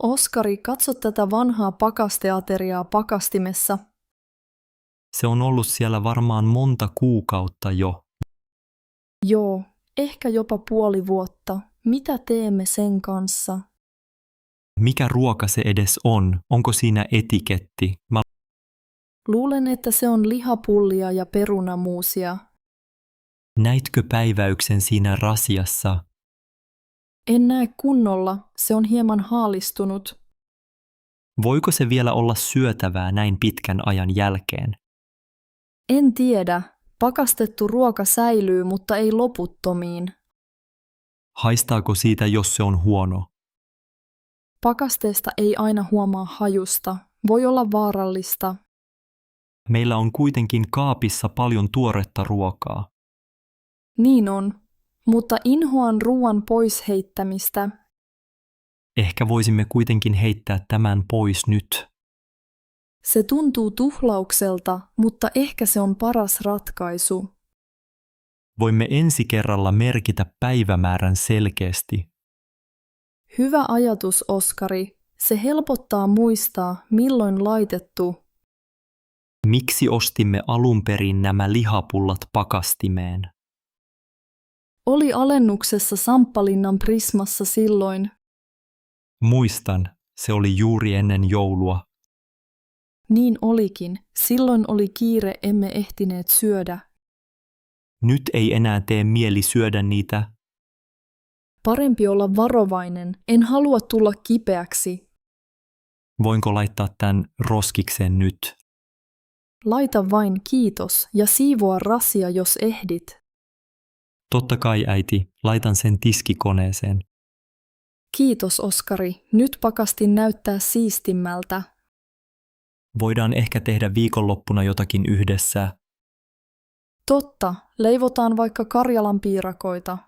Oskari, katso tätä vanhaa pakasteateriaa pakastimessa. Se on ollut siellä varmaan monta kuukautta jo. Joo, ehkä jopa puoli vuotta. Mitä teemme sen kanssa? Mikä ruoka se edes on? Onko siinä etiketti? Luulen, että se on lihapullia ja perunamuusia. Näitkö päiväyksen siinä rasiassa? En näe kunnolla, se on hieman haalistunut. Voiko se vielä olla syötävää näin pitkän ajan jälkeen? En tiedä. Pakastettu ruoka säilyy, mutta ei loputtomiin. Haistaako siitä, jos se on huono? Pakasteesta ei aina huomaa hajusta. Voi olla vaarallista. Meillä on kuitenkin kaapissa paljon tuoretta ruokaa. Niin on, mutta inhoan ruoan pois heittämistä. Ehkä voisimme kuitenkin heittää tämän pois nyt. Se tuntuu tuhlaukselta, mutta ehkä se on paras ratkaisu. Voimme ensi kerralla merkitä päivämäärän selkeästi. Hyvä ajatus, Oskari. Se helpottaa muistaa, milloin laitettu. Miksi ostimme alun perin nämä lihapullat pakastimeen? Oli alennuksessa Samppalinnan Prismassa silloin. Muistan, se oli juuri ennen joulua. Niin olikin. Silloin oli kiire, emme ehtineet syödä. Nyt ei enää tee mieli syödä niitä. Parempi olla varovainen. En halua tulla kipeäksi. Voinko laittaa tämän roskikseen nyt? Laita vain kiitos ja siivoa rasia, jos ehdit. Totta kai, äiti, laitan sen tiskikoneeseen. Kiitos, Oskari. Nyt pakastin näyttää siistimmältä. Voidaan ehkä tehdä viikonloppuna jotakin yhdessä. Totta, leivotaan vaikka Karjalan piirakoita.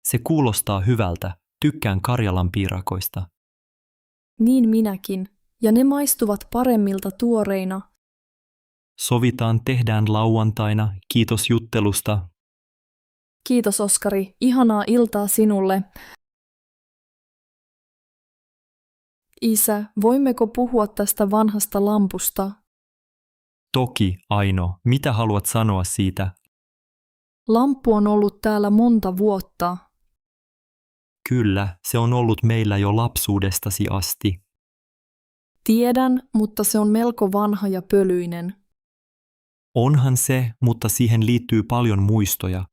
Se kuulostaa hyvältä. Tykkään Karjalan piirakoista. Niin minäkin, ja ne maistuvat paremmilta tuoreina. Sovitaan, tehdään lauantaina. Kiitos juttelusta. Kiitos, Oskari. Ihanaa iltaa sinulle. Isä, voimmeko puhua tästä vanhasta lampusta? Toki, Aino. Mitä haluat sanoa siitä? Lamppu on ollut täällä monta vuotta. Kyllä, se on ollut meillä jo lapsuudestasi asti. Tiedän, mutta se on melko vanha ja pölyinen. Onhan se, mutta siihen liittyy paljon muistoja.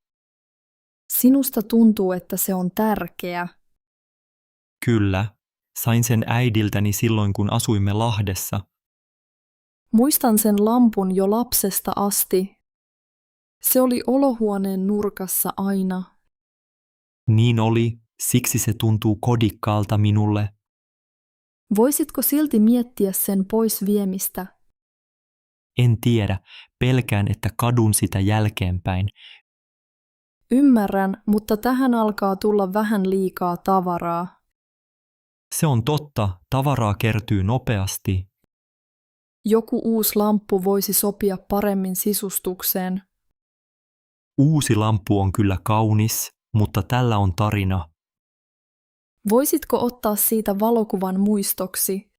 Sinusta tuntuu, että se on tärkeä. Kyllä, sain sen äidiltäni silloin, kun asuimme Lahdessa. Muistan sen lampun jo lapsesta asti. Se oli olohuoneen nurkassa aina. Niin oli, siksi se tuntuu kodikkaalta minulle. Voisitko silti miettiä sen pois viemistä? En tiedä, pelkään, että kadun sitä jälkeenpäin. Ymmärrän, mutta tähän alkaa tulla vähän liikaa tavaraa. Se on totta, tavaraa kertyy nopeasti. Joku uusi lamppu voisi sopia paremmin sisustukseen. Uusi lamppu on kyllä kaunis, mutta tällä on tarina. Voisitko ottaa siitä valokuvan muistoksi?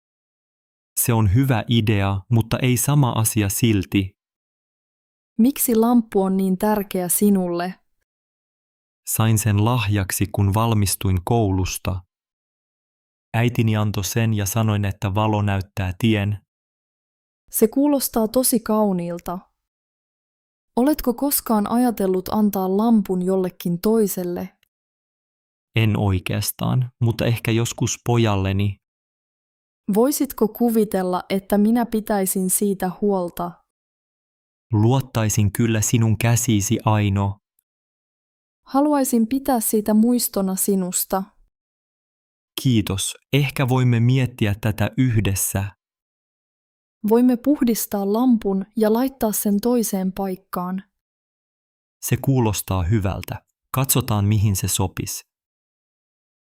Se on hyvä idea, mutta ei sama asia silti. Miksi lamppu on niin tärkeä sinulle? Sain sen lahjaksi, kun valmistuin koulusta. Äitini antoi sen ja sanoin, että valo näyttää tien. Se kuulostaa tosi kauniilta. Oletko koskaan ajatellut antaa lampun jollekin toiselle? En oikeastaan, mutta ehkä joskus pojalleni. Voisitko kuvitella, että minä pitäisin siitä huolta? Luottaisin kyllä sinun käsiisi, Aino. Haluaisin pitää siitä muistona sinusta. Kiitos, ehkä voimme miettiä tätä yhdessä. Voimme puhdistaa lampun ja laittaa sen toiseen paikkaan. Se kuulostaa hyvältä. Katsotaan, mihin se sopisi.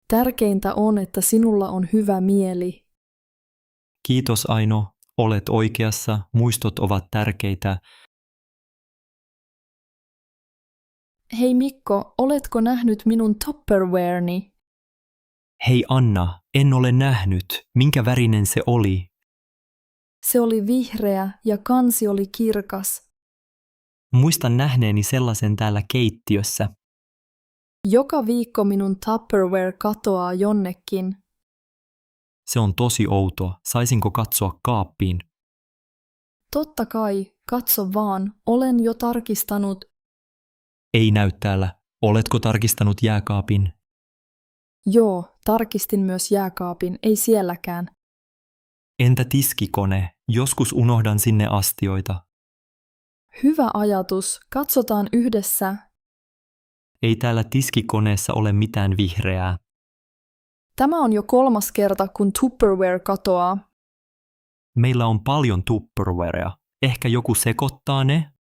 Tärkeintä on, että sinulla on hyvä mieli. Kiitos, Aino. Olet oikeassa. Muistot ovat tärkeitä. Hei Mikko, oletko nähnyt minun Tupperwareni? Hei Anna, en ole nähnyt. Minkä värinen se oli? Se oli vihreä ja kansi oli kirkas. Muistan nähneeni sellaisen täällä keittiössä. Joka viikko minun Tupperware katoaa jonnekin. Se on tosi outoa. Saisinko katsoa kaappiin? Totta kai, katso vaan, olen jo tarkistanut. Ei näy täällä. Oletko tarkistanut jääkaapin? Joo, tarkistin myös jääkaapin, ei sielläkään. Entä tiskikone? Joskus unohdan sinne astioita. Hyvä ajatus, katsotaan yhdessä. Ei täällä tiskikoneessa ole mitään vihreää. Tämä on jo 3. kerta, kun Tupperware katoaa. Meillä on paljon Tupperwarea. Ehkä joku sekoittaa ne?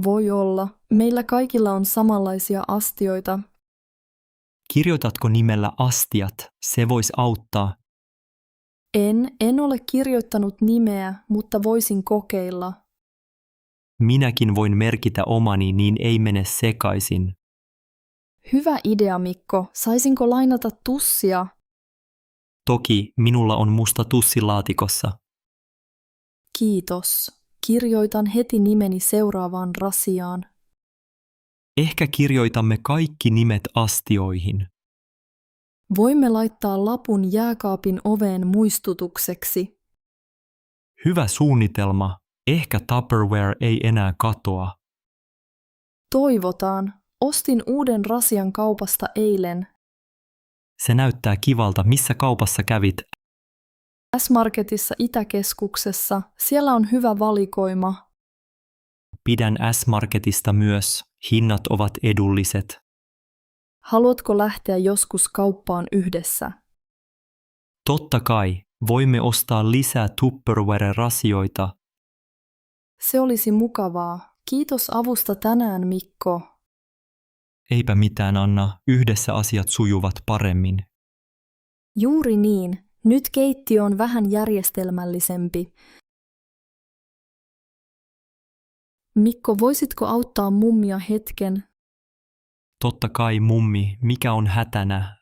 Voi olla, meillä kaikilla on samanlaisia astioita. Kirjoitatko nimellä astiat? Se voisi auttaa. En ole kirjoittanut nimeä, mutta voisin kokeilla. Minäkin voin merkitä omani, niin ei mene sekaisin. Hyvä idea, Mikko. Saisinko lainata tussia? Toki minulla on musta tussi laatikossa. Kiitos. Kirjoitan heti nimeni seuraavaan rasiaan. Ehkä kirjoitamme kaikki nimet astioihin. Voimme laittaa lapun jääkaapin oveen muistutukseksi. Hyvä suunnitelma. Ehkä Tupperware ei enää katoa. Toivotaan. Ostin uuden rasian kaupasta eilen. Se näyttää kivalta. Missä kaupassa kävit? S-Marketissa Itäkeskuksessa. Siellä on hyvä valikoima. Pidän S-Marketista myös. Hinnat ovat edulliset. Haluatko lähteä joskus kauppaan yhdessä? Totta kai. Voimme ostaa lisää Tupperware-rasioita. Se olisi mukavaa. Kiitos avusta tänään, Mikko. Eipä mitään, Anna. Yhdessä asiat sujuvat paremmin. Juuri niin. Nyt keittiö on vähän järjestelmällisempi. Mikko, voisitko auttaa mummia hetken? Totta kai, mummi. Mikä on hätänä?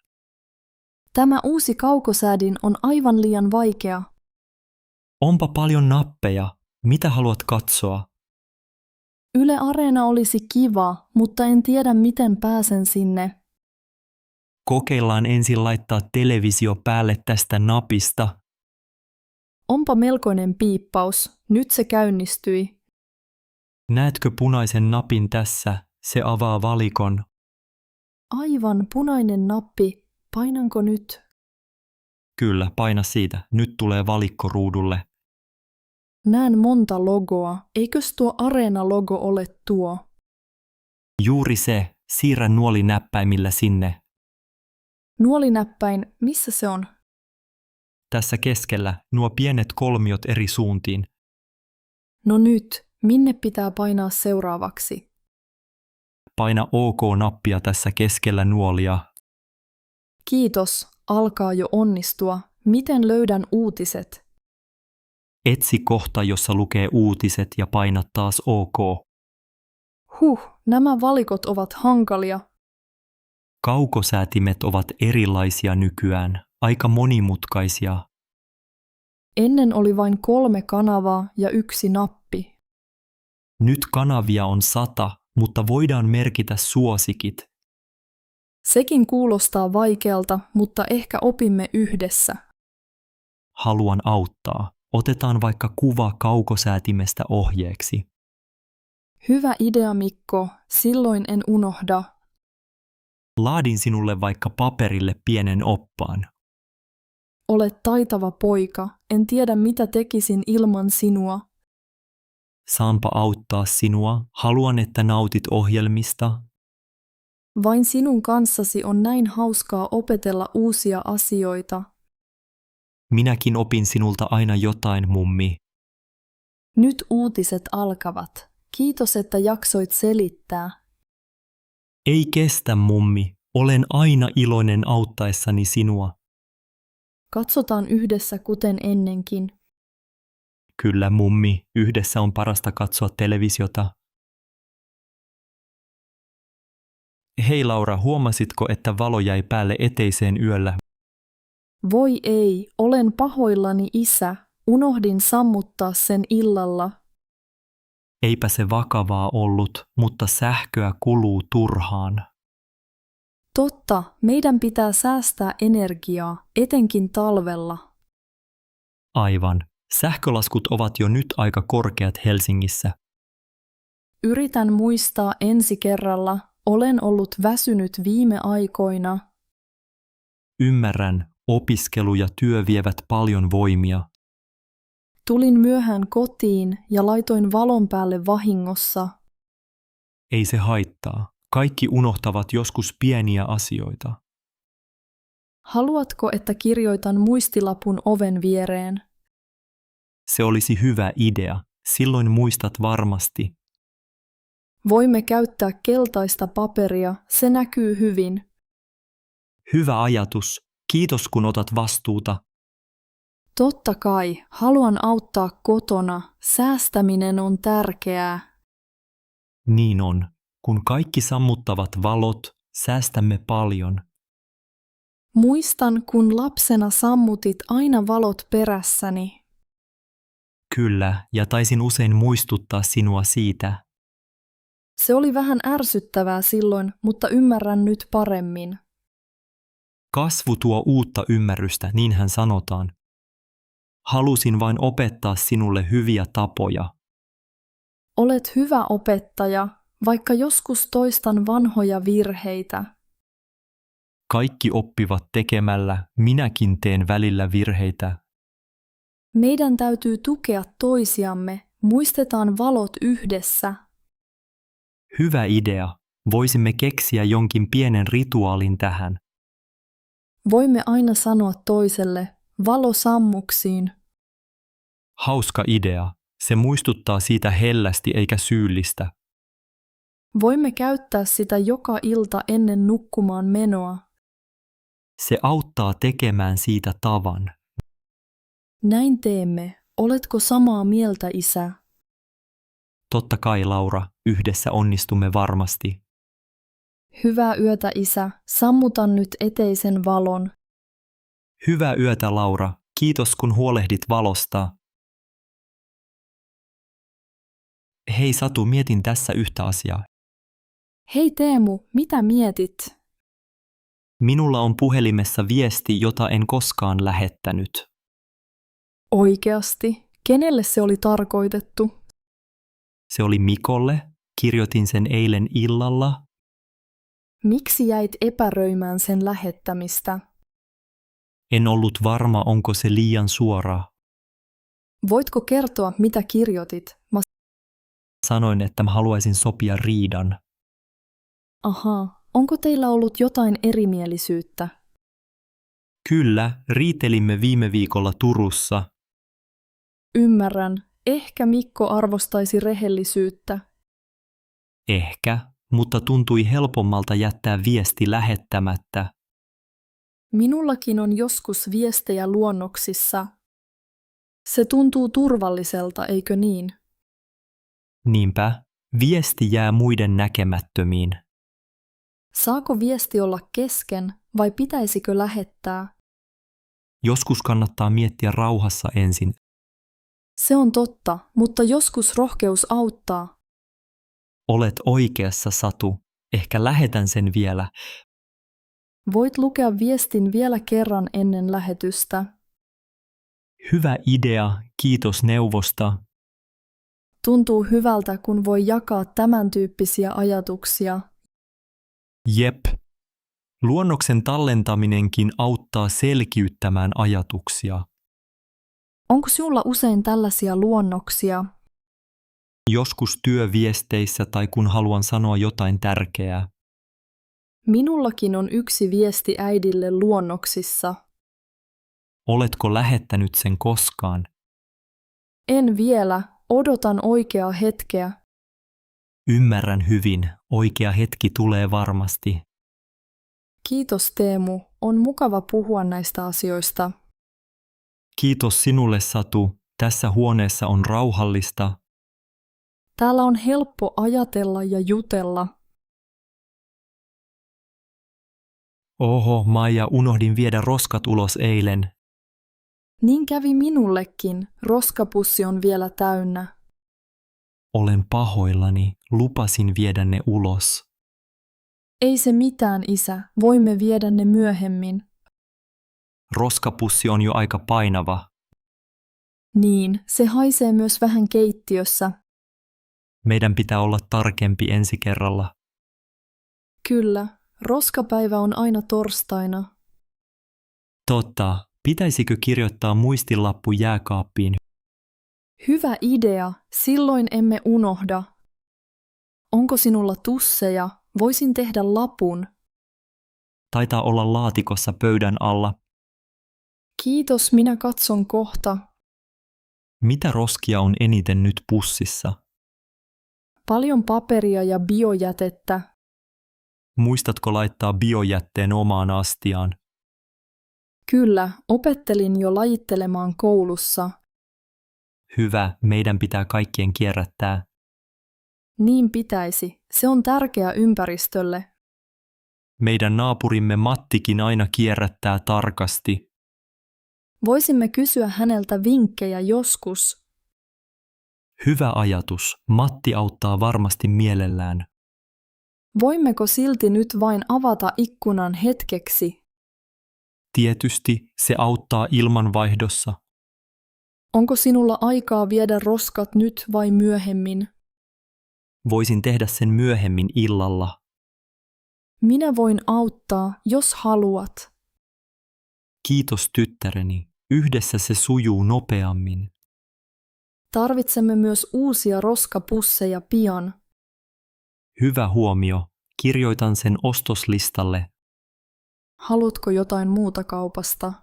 Tämä uusi kaukosäädin on aivan liian vaikea. Onpa paljon nappeja. Mitä haluat katsoa? Yle Areena olisi kiva, mutta en tiedä miten pääsen sinne. Kokeillaan ensin laittaa televisio päälle tästä napista. Onpa melkoinen piippaus. Nyt se käynnistyi. Näetkö punaisen napin tässä? Se avaa valikon. Aivan punainen nappi. Painanko nyt? Kyllä, paina siitä. Nyt tulee valikko ruudulle. Näen monta logoa. Eikös tuo Areena-logo ole tuo? Juuri se. Siirrä nuoli näppäimillä sinne. Nuolinäppäin, missä se on? Tässä keskellä nuo pienet kolmiot eri suuntiin. No nyt, minne pitää painaa seuraavaksi? Paina OK-nappia tässä keskellä nuolia. Kiitos, alkaa jo onnistua. Miten löydän uutiset? Etsi kohta, jossa lukee uutiset ja paina taas OK. Nämä valikot ovat hankalia. Kaukosäätimet ovat erilaisia nykyään, aika monimutkaisia. Ennen oli vain 3 kanavaa ja 1 nappi. Nyt kanavia on 100, mutta voidaan merkitä suosikit. Sekin kuulostaa vaikealta, mutta ehkä opimme yhdessä. Haluan auttaa. Otetaan vaikka kuva kaukosäätimestä ohjeeksi. Hyvä idea, Mikko. Silloin en unohda. Laadin sinulle vaikka paperille pienen oppaan. Olet taitava poika. En tiedä, mitä tekisin ilman sinua. Saanpa auttaa sinua. Haluan, että nautit ohjelmista. Vain sinun kanssasi on näin hauskaa opetella uusia asioita. Minäkin opin sinulta aina jotain, mummi. Nyt uutiset alkavat. Kiitos, että jaksoit selittää. Ei kestä, mummi. Olen aina iloinen auttaessani sinua. Katsotaan yhdessä kuten ennenkin. Kyllä, mummi. Yhdessä on parasta katsoa televisiota. Hei Laura, huomasitko, että valo jäi päälle eteiseen yöllä? Voi ei, olen pahoillani isä, unohdin sammuttaa sen illalla. Eipä se vakavaa ollut, mutta sähköä kuluu turhaan. Totta, meidän pitää säästää energiaa, etenkin talvella. Aivan. Sähkölaskut ovat jo nyt aika korkeat Helsingissä. Yritän muistaa ensi kerralla, olen ollut väsynyt viime aikoina. Ymmärrän, opiskelu ja työ vievät paljon voimia. Tulin myöhään kotiin ja laitoin valon päälle vahingossa. Ei se haittaa. Kaikki unohtavat joskus pieniä asioita. Haluatko, että kirjoitan muistilapun oven viereen? Se olisi hyvä idea. Silloin muistat varmasti. Voimme käyttää keltaista paperia, se näkyy hyvin. Hyvä ajatus. Kiitos kun otat vastuuta. Totta kai, haluan auttaa kotona. Säästäminen on tärkeää. Niin on. Kun kaikki sammuttavat valot, säästämme paljon. Muistan, kun lapsena sammutit aina valot perässäni. Kyllä, ja taisin usein muistuttaa sinua siitä. Se oli vähän ärsyttävää silloin, mutta ymmärrän nyt paremmin. Kasvu tuo uutta ymmärrystä, niinhän sanotaan. Halusin vain opettaa sinulle hyviä tapoja. Olet hyvä opettaja, vaikka joskus toistan vanhoja virheitä. Kaikki oppivat tekemällä, minäkin teen välillä virheitä. Meidän täytyy tukea toisiamme, muistetaan valot yhdessä. Hyvä idea. Voisimme keksiä jonkin pienen rituaalin tähän. Voimme aina sanoa toiselle, valo sammuksiin. Hauska idea. Se muistuttaa siitä hellästi eikä syyllistä. Voimme käyttää sitä joka ilta ennen nukkumaan menoa. Se auttaa tekemään siitä tavan. Näin teemme. Oletko samaa mieltä, isä? Totta kai, Laura, yhdessä onnistumme varmasti. Hyvää yötä, isä. Sammutan nyt eteisen valon. Hyvää yötä, Laura. Kiitos kun huolehdit valosta. Hei Satu, mietin tässä yhtä asiaa. Hei Teemu, mitä mietit? Minulla on puhelimessa viesti, jota en koskaan lähettänyt. Oikeasti? Kenelle se oli tarkoitettu? Se oli Mikolle. Kirjoitin sen eilen illalla. Miksi jäit epäröimään sen lähettämistä? En ollut varma, onko se liian suoraa. Voitko kertoa, mitä kirjoitit? Sanoin, että mä haluaisin sopia riidan. Ahaa, onko teillä ollut jotain erimielisyyttä? Kyllä, riitelimme viime viikolla Turussa. Ymmärrän. Ehkä Mikko arvostaisi rehellisyyttä. Ehkä, mutta tuntui helpommalta jättää viesti lähettämättä. Minullakin on joskus viestejä luonnoksissa. Se tuntuu turvalliselta, eikö niin? Niinpä, viesti jää muiden näkemättömiin. Saako viesti olla kesken vai pitäisikö lähettää? Joskus kannattaa miettiä rauhassa ensin. Se on totta, mutta joskus rohkeus auttaa. Olet oikeassa, Satu. Ehkä lähetän sen vielä. Voit lukea viestin vielä kerran ennen lähetystä. Hyvä idea, kiitos neuvosta. Tuntuu hyvältä, kun voi jakaa tämän tyyppisiä ajatuksia. Jep. Luonnoksen tallentaminenkin auttaa selkiyttämään ajatuksia. Onko sinulla usein tällaisia luonnoksia? Joskus työviesteissä tai kun haluan sanoa jotain tärkeää. Minullakin on yksi viesti äidille luonnoksissa. Oletko lähettänyt sen koskaan? En vielä, odotan oikeaa hetkeä. Ymmärrän hyvin, oikea hetki tulee varmasti. Kiitos Teemu, on mukava puhua näistä asioista. Kiitos sinulle, Satu. Tässä huoneessa on rauhallista. Täällä on helppo ajatella ja jutella. Oho, Maija, unohdin viedä roskat ulos eilen. Niin kävi minullekin. Roskapussi on vielä täynnä. Olen pahoillani, lupasin viedä ne ulos. Ei se mitään, isä. Voimme viedä ne myöhemmin. Roskapussi on jo aika painava. Niin, se haisee myös vähän keittiössä. Meidän pitää olla tarkempi ensi kerralla. Kyllä, roskapäivä on aina torstaina. Totta, pitäisikö kirjoittaa muistilappu jääkaappiin? Hyvä idea, silloin emme unohda. Onko sinulla tusseja? Voisin tehdä lapun. Taitaa olla laatikossa pöydän alla. Kiitos, minä katson kohta. Mitä roskia on eniten nyt pussissa? Paljon paperia ja biojätettä. Muistatko laittaa biojätteen omaan astiaan? Kyllä, opettelin jo lajittelemaan koulussa. Hyvä, meidän pitää kaikkien kierrättää. Niin pitäisi. Se on tärkeä ympäristölle. Meidän naapurimme Mattikin aina kierrättää tarkasti. Voisimme kysyä häneltä vinkkejä joskus. Hyvä ajatus. Matti auttaa varmasti mielellään. Voimmeko silti nyt vain avata ikkunan hetkeksi? Tietysti se auttaa ilmanvaihdossa. Onko sinulla aikaa viedä roskat nyt vai myöhemmin? Voisin tehdä sen myöhemmin illalla. Minä voin auttaa, jos haluat. Kiitos tyttäreni. Yhdessä se sujuu nopeammin. Tarvitsemme myös uusia roskapusseja pian. Hyvä huomio. Kirjoitan sen ostoslistalle. Haluatko jotain muuta kaupasta?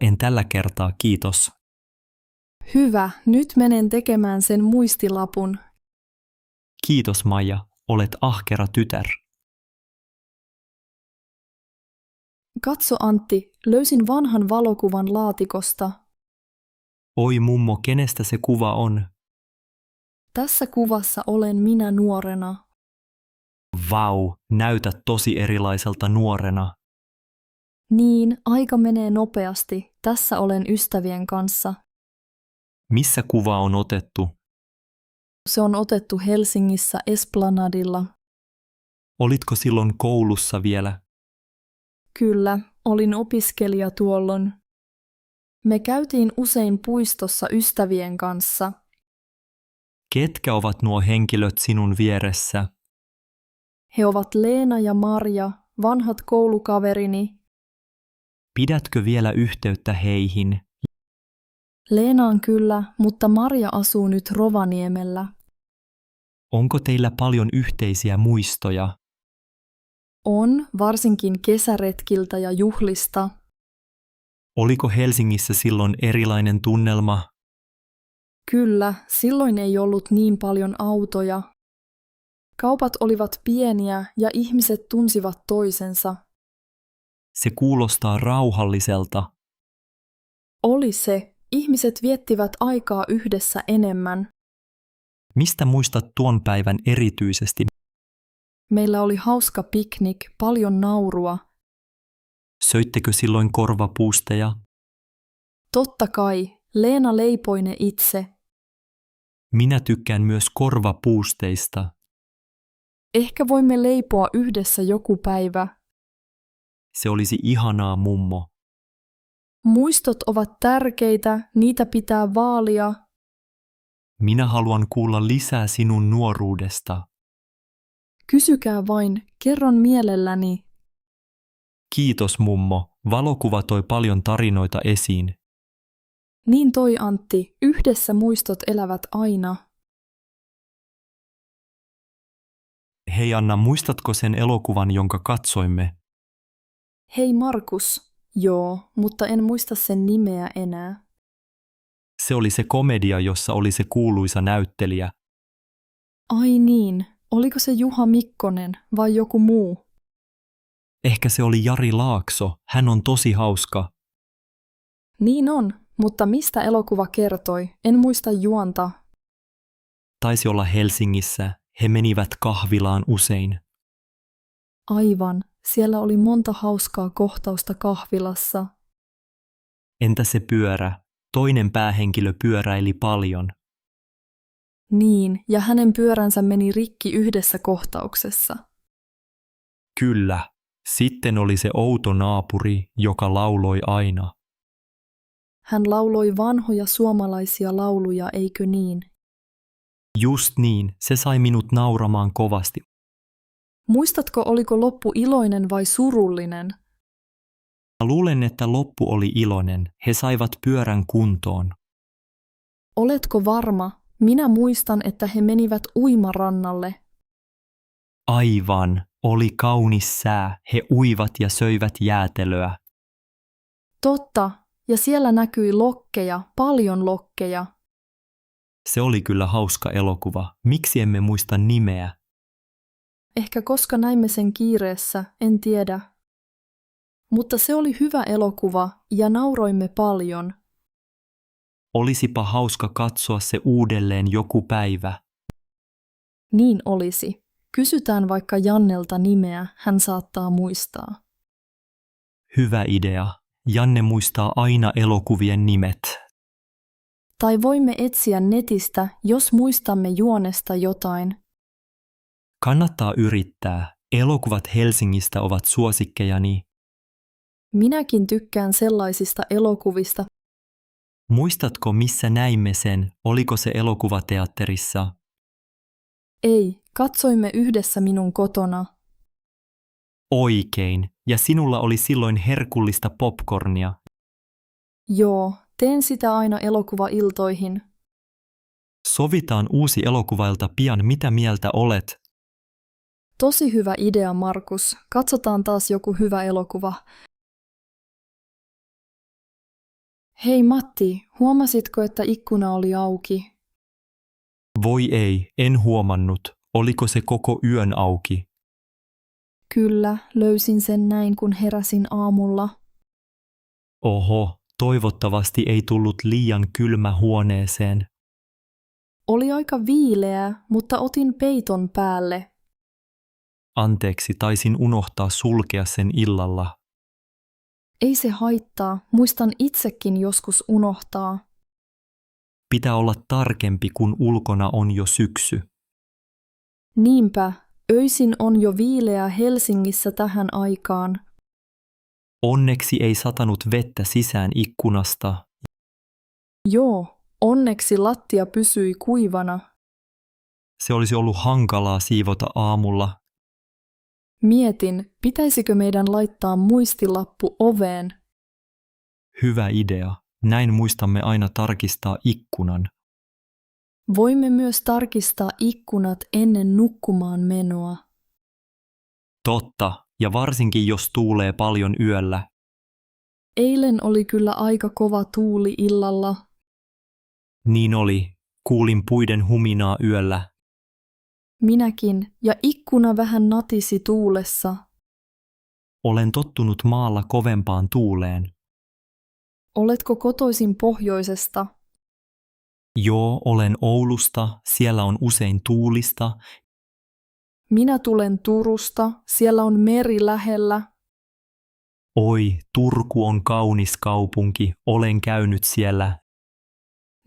En tällä kertaa, kiitos. Hyvä, nyt menen tekemään sen muistilapun. Kiitos Maija, olet ahkera tytär. Katso Antti, löysin vanhan valokuvan laatikosta. Oi mummo, kenestä se kuva on? Tässä kuvassa olen minä nuorena. Vau, näytät tosi erilaiselta nuorena. Niin, aika menee nopeasti. Tässä olen ystävien kanssa. Missä kuva on otettu? Se on otettu Helsingissä Esplanadilla. Olitko silloin koulussa vielä? Kyllä, olin opiskelija tuolloin. Me käytiin usein puistossa ystävien kanssa. Ketkä ovat nuo henkilöt sinun vieressä? He ovat Leena ja Marja, vanhat koulukaverini. Pidätkö vielä yhteyttä heihin? Leenaan kyllä, mutta Marja asuu nyt Rovaniemellä. Onko teillä paljon yhteisiä muistoja? On, varsinkin kesäretkiltä ja juhlista. Oliko Helsingissä silloin erilainen tunnelma? Kyllä, silloin ei ollut niin paljon autoja. Kaupat olivat pieniä ja ihmiset tunsivat toisensa. Se kuulostaa rauhalliselta. Oli se. Ihmiset viettivät aikaa yhdessä enemmän. Mistä muistat tuon päivän erityisesti? Meillä oli hauska piknik, paljon naurua. Söittekö silloin korvapuusteja? Totta kai, Leena leipoi ne itse. Minä tykkään myös korvapuusteista. Ehkä voimme leipoa yhdessä joku päivä. Se olisi ihanaa, mummo. Muistot ovat tärkeitä, niitä pitää vaalia. Minä haluan kuulla lisää sinun nuoruudesta. Kysykää vain, kerron mielelläni. Kiitos, mummo. Valokuva toi paljon tarinoita esiin. Niin toi Antti, yhdessä muistot elävät aina. Hei Anna, muistatko sen elokuvan, jonka katsoimme? Hei Markus. Joo, mutta en muista sen nimeä enää. Se oli se komedia, jossa oli se kuuluisa näyttelijä. Ai niin, oliko se Juha Mikkonen vai joku muu? Ehkä se oli Jari Laakso. Hän on tosi hauska. Niin on, mutta mistä elokuva kertoi? En muista juonta. Taisi olla Helsingissä. He menivät kahvilaan usein. Aivan, Siellä oli monta hauskaa kohtausta kahvilassa. Entä se pyörä? Toinen päähenkilö pyöräili paljon. Niin, ja hänen pyöränsä meni rikki yhdessä kohtauksessa. Kyllä. Sitten oli se outo naapuri, joka lauloi aina. Hän lauloi vanhoja suomalaisia lauluja, eikö niin? Just niin, se sai minut nauramaan kovasti. Muistatko, oliko loppu iloinen vai surullinen? Luulen, että loppu oli iloinen. He saivat pyörän kuntoon. Oletko varma? Minä muistan, että he menivät uimarannalle. Aivan, oli kaunis sää. He uivat ja söivät jäätelöä. Totta, ja siellä näkyi lokkeja, paljon lokkeja. Se oli kyllä hauska elokuva. Miksi emme muista nimeä? Ehkä koska näimme sen kiireessä, en tiedä. Mutta se oli hyvä elokuva ja nauroimme paljon. Olisipa hauska katsoa se uudelleen joku päivä. Niin olisi. Kysytään vaikka Jannelta nimeä, hän saattaa muistaa. Hyvä idea. Janne muistaa aina elokuvien nimet. Tai voimme etsiä netistä, jos muistamme juonesta jotain. Kannattaa yrittää. Elokuvat Helsingistä ovat suosikkejani. Minäkin tykkään sellaisista elokuvista. Muistatko, missä näimme sen? Oliko se elokuvateatterissa? Ei, katsoimme yhdessä minun kotona. Oikein. Ja sinulla oli silloin herkullista popcornia. Joo, teen sitä aina elokuvailtoihin. Sovitaan uusi elokuvailta pian, mitä mieltä olet? Tosi hyvä idea, Markus. Katsotaan taas joku hyvä elokuva. Hei Matti, huomasitko, että ikkuna oli auki? Voi ei, en huomannut. Oliko se koko yön auki? Kyllä, löysin sen näin, kun heräsin aamulla. Oho, toivottavasti ei tullut liian kylmä huoneeseen. Oli aika viileää, mutta otin peiton päälle. Anteeksi, taisin unohtaa sulkea sen illalla. Ei se haittaa, muistan itsekin joskus unohtaa. Pitää olla tarkempi, kun ulkona on jo syksy. Niinpä, öisin on jo viileää Helsingissä tähän aikaan. Onneksi ei satanut vettä sisään ikkunasta. Joo, onneksi lattia pysyi kuivana. Se olisi ollut hankalaa siivota aamulla. Mietin, pitäisikö meidän laittaa muistilappu oveen. Hyvä idea. Näin muistamme aina tarkistaa ikkunan. Voimme myös tarkistaa ikkunat ennen nukkumaan menoa. Totta, ja varsinkin jos tuulee paljon yöllä. Eilen oli kyllä aika kova tuuli illalla. Niin oli. Kuulin puiden huminaa yöllä. Minäkin, ja ikkuna vähän natisi tuulessa. Olen tottunut maalla kovempaan tuuleen. Oletko kotoisin pohjoisesta? Joo, olen Oulusta. Siellä on usein tuulista. Minä tulen Turusta, siellä on meri lähellä. Oi, Turku on kaunis kaupunki. Olen käynyt siellä.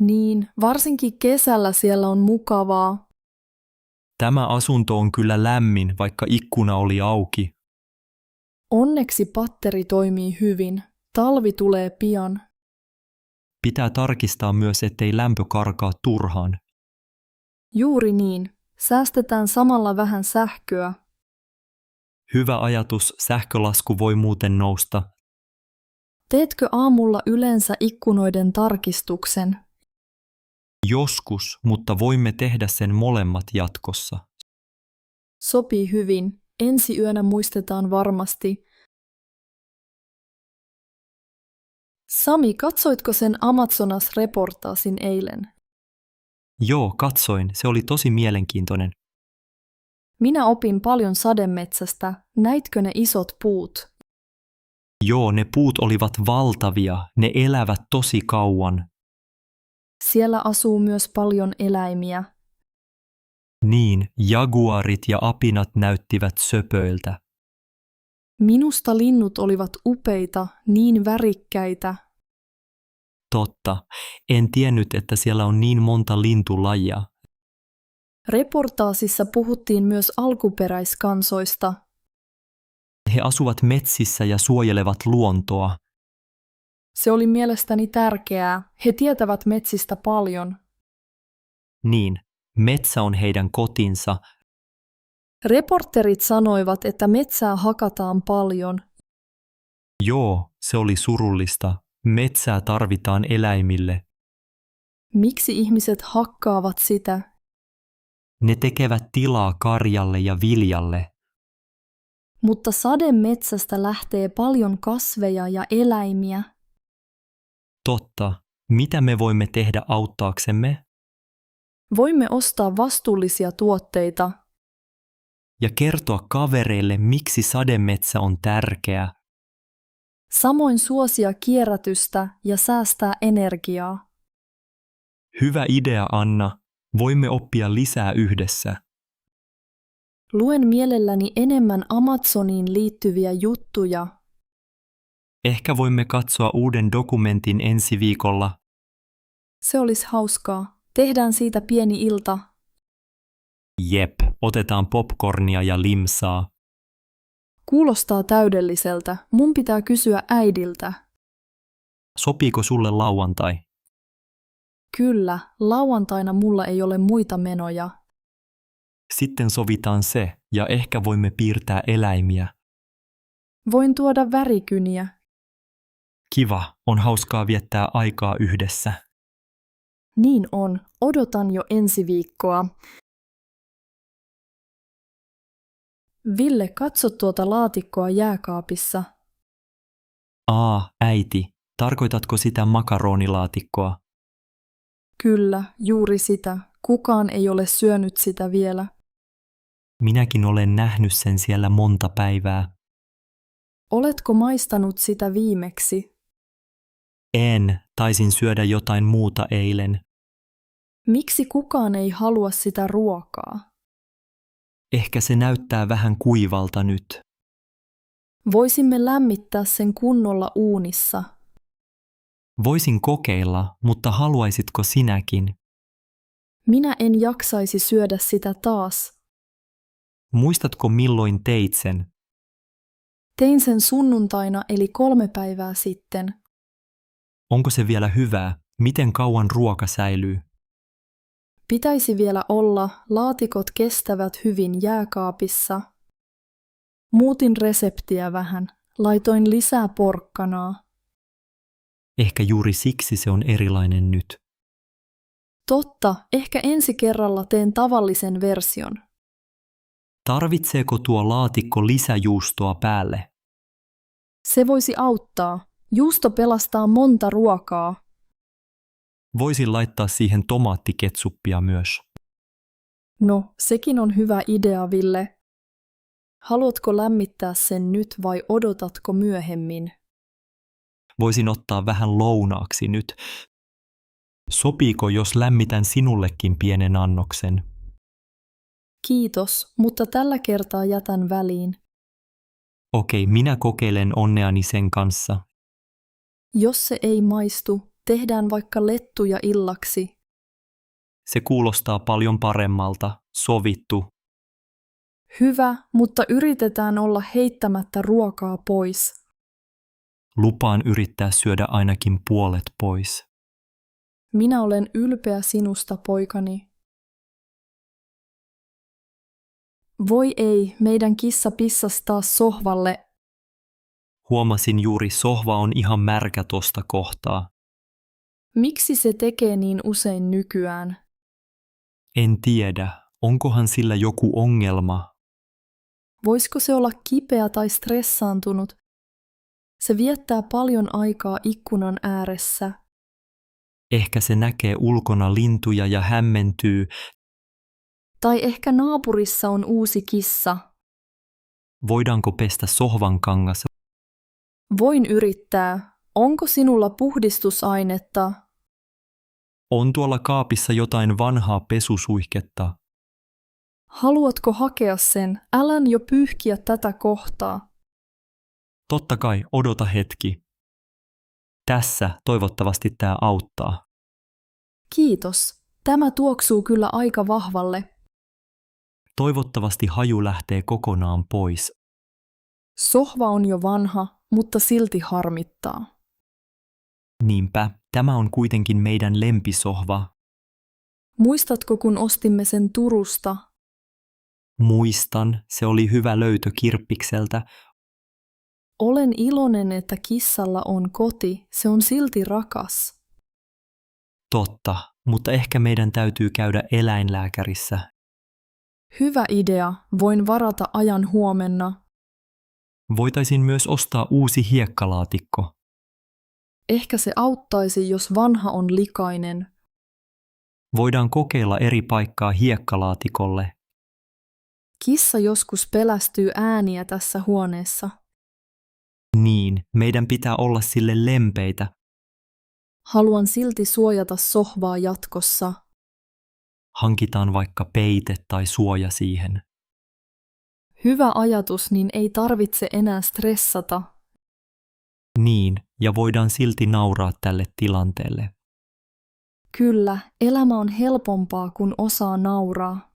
Niin, varsinkin kesällä siellä on mukavaa. Tämä asunto on kyllä lämmin, vaikka ikkuna oli auki. Onneksi patteri toimii hyvin. Talvi tulee pian. Pitää tarkistaa myös, ettei lämpö karkaa turhaan. Juuri niin. Säästetään samalla vähän sähköä. Hyvä ajatus, sähkölasku voi muuten nousta. Teetkö aamulla yleensä ikkunoiden tarkistuksen? Joskus, mutta voimme tehdä sen molemmat jatkossa. Sopii hyvin. Ensi yönä muistetaan varmasti. Sami, katsoitko sen Amazonas-reportaasin eilen? Joo, katsoin. Se oli tosi mielenkiintoinen. Minä opin paljon sademetsästä. Näitkö ne isot puut? Joo, ne puut olivat valtavia. Ne elävät tosi kauan. Siellä asuu myös paljon eläimiä. Niin, jaguarit ja apinat näyttivät söpöiltä. Minusta linnut olivat upeita, niin värikkäitä. Totta, en tiennyt, että siellä on niin monta lintulajia. Reportaasissa puhuttiin myös alkuperäiskansoista. He asuvat metsissä ja suojelevat luontoa. Se oli mielestäni tärkeää. He tietävät metsistä paljon. Niin, metsä on heidän kotinsa. Reporterit sanoivat, että metsää hakataan paljon. Joo, se oli surullista. Metsää tarvitaan eläimille. Miksi ihmiset hakkaavat sitä? Ne tekevät tilaa karjalle ja viljalle. Mutta sademetsästä lähtee paljon kasveja ja eläimiä. Totta. Mitä me voimme tehdä auttaaksemme? Voimme ostaa vastuullisia tuotteita. Ja kertoa kavereille, miksi sademetsä on tärkeä. Samoin suosia kierrätystä ja säästää energiaa. Hyvä idea, Anna. Voimme oppia lisää yhdessä. Luen mielelläni enemmän Amazoniin liittyviä juttuja. Ehkä voimme katsoa uuden dokumentin ensi viikolla. Se olisi hauskaa. Tehdään siitä pieni ilta. Jep, otetaan popcornia ja limsaa. Kuulostaa täydelliseltä. Mun pitää kysyä äidiltä. Sopiiko sulle lauantai? Kyllä, lauantaina mulla ei ole muita menoja. Sitten sovitaan se, ja ehkä voimme piirtää eläimiä. Voin tuoda värikyniä. Kiva, on hauskaa viettää aikaa yhdessä. Niin on, odotan jo ensi viikkoa. Ville, katso tuota laatikkoa jääkaapissa. Äiti, tarkoitatko sitä makaronilaatikkoa? Kyllä, juuri sitä. Kukaan ei ole syönyt sitä vielä. Minäkin olen nähnyt sen siellä monta päivää. Oletko maistanut sitä viimeksi? En, taisin syödä jotain muuta eilen. Miksi kukaan ei halua sitä ruokaa? Ehkä se näyttää vähän kuivalta nyt. Voisimme lämmittää sen kunnolla uunissa. Voisin kokeilla, mutta haluaisitko sinäkin? Minä en jaksaisi syödä sitä taas. Muistatko milloin teit sen? Tein sen sunnuntaina eli 3 päivää sitten. Onko se vielä hyvää? Miten kauan ruoka säilyy? Pitäisi vielä olla, laatikot kestävät hyvin jääkaapissa. Muutin reseptiä vähän, laitoin lisää porkkanaa. Ehkä juuri siksi se on erilainen nyt. Totta, ehkä ensi kerralla teen tavallisen version. Tarvitseeko tuo laatikko lisäjuustoa päälle? Se voisi auttaa. Juusto pelastaa monta ruokaa. Voisin laittaa siihen tomaattiketsuppia myös. No, sekin on hyvä idea, Ville. Haluatko lämmittää sen nyt vai odotatko myöhemmin? Voisin ottaa vähän lounaaksi nyt. Sopiiko, jos lämmitän sinullekin pienen annoksen? Kiitos, mutta tällä kertaa jätän väliin. Okei, minä kokeilen onneani sen kanssa. Jos se ei maistu, tehdään vaikka lettuja illaksi. Se kuulostaa paljon paremmalta. Sovittu. Hyvä, mutta yritetään olla heittämättä ruokaa pois. Lupaan yrittää syödä ainakin puolet pois. Minä olen ylpeä sinusta, poikani. Voi ei, meidän kissa pissasi taas sohvalle. Huomasin juuri, sohva on ihan märkä tosta kohtaa. Miksi se tekee niin usein nykyään? En tiedä, onkohan sillä joku ongelma. Voisiko se olla kipeä tai stressaantunut? Se viettää paljon aikaa ikkunan ääressä. Ehkä se näkee ulkona lintuja ja hämmentyy. Tai ehkä naapurissa on uusi kissa. Voidaanko pestä sohvan kangas? Voin yrittää. Onko sinulla puhdistusainetta? On tuolla kaapissa jotain vanhaa pesusuihketta. Haluatko hakea sen? Älän jo pyyhkiä tätä kohtaa. Totta kai, odota hetki. Tässä toivottavasti tämä auttaa. Kiitos. Tämä tuoksuu kyllä aika vahvalle. Toivottavasti haju lähtee kokonaan pois. Sohva on jo vanha, mutta silti harmittaa. Niinpä, tämä on kuitenkin meidän lempisohva. Muistatko, kun ostimme sen Turusta? Muistan, se oli hyvä löytö Kirppikseltä. Olen iloinen, että kissalla on koti, se on silti rakas. Totta, mutta ehkä meidän täytyy käydä eläinlääkärissä. Hyvä idea, voin varata ajan huomenna. Voitaisiin myös ostaa uusi hiekkalaatikko. Ehkä se auttaisi, jos vanha on likainen. Voidaan kokeilla eri paikkaa hiekkalaatikolle. Kissa joskus pelästyy ääniä tässä huoneessa. Niin, meidän pitää olla sille lempeitä. Haluan silti suojata sohvaa jatkossa. Hankitaan vaikka peite tai suoja siihen. Hyvä ajatus, niin ei tarvitse enää stressata. Niin, ja voidaan silti nauraa tälle tilanteelle. Kyllä, elämä on helpompaa, kun osaa nauraa.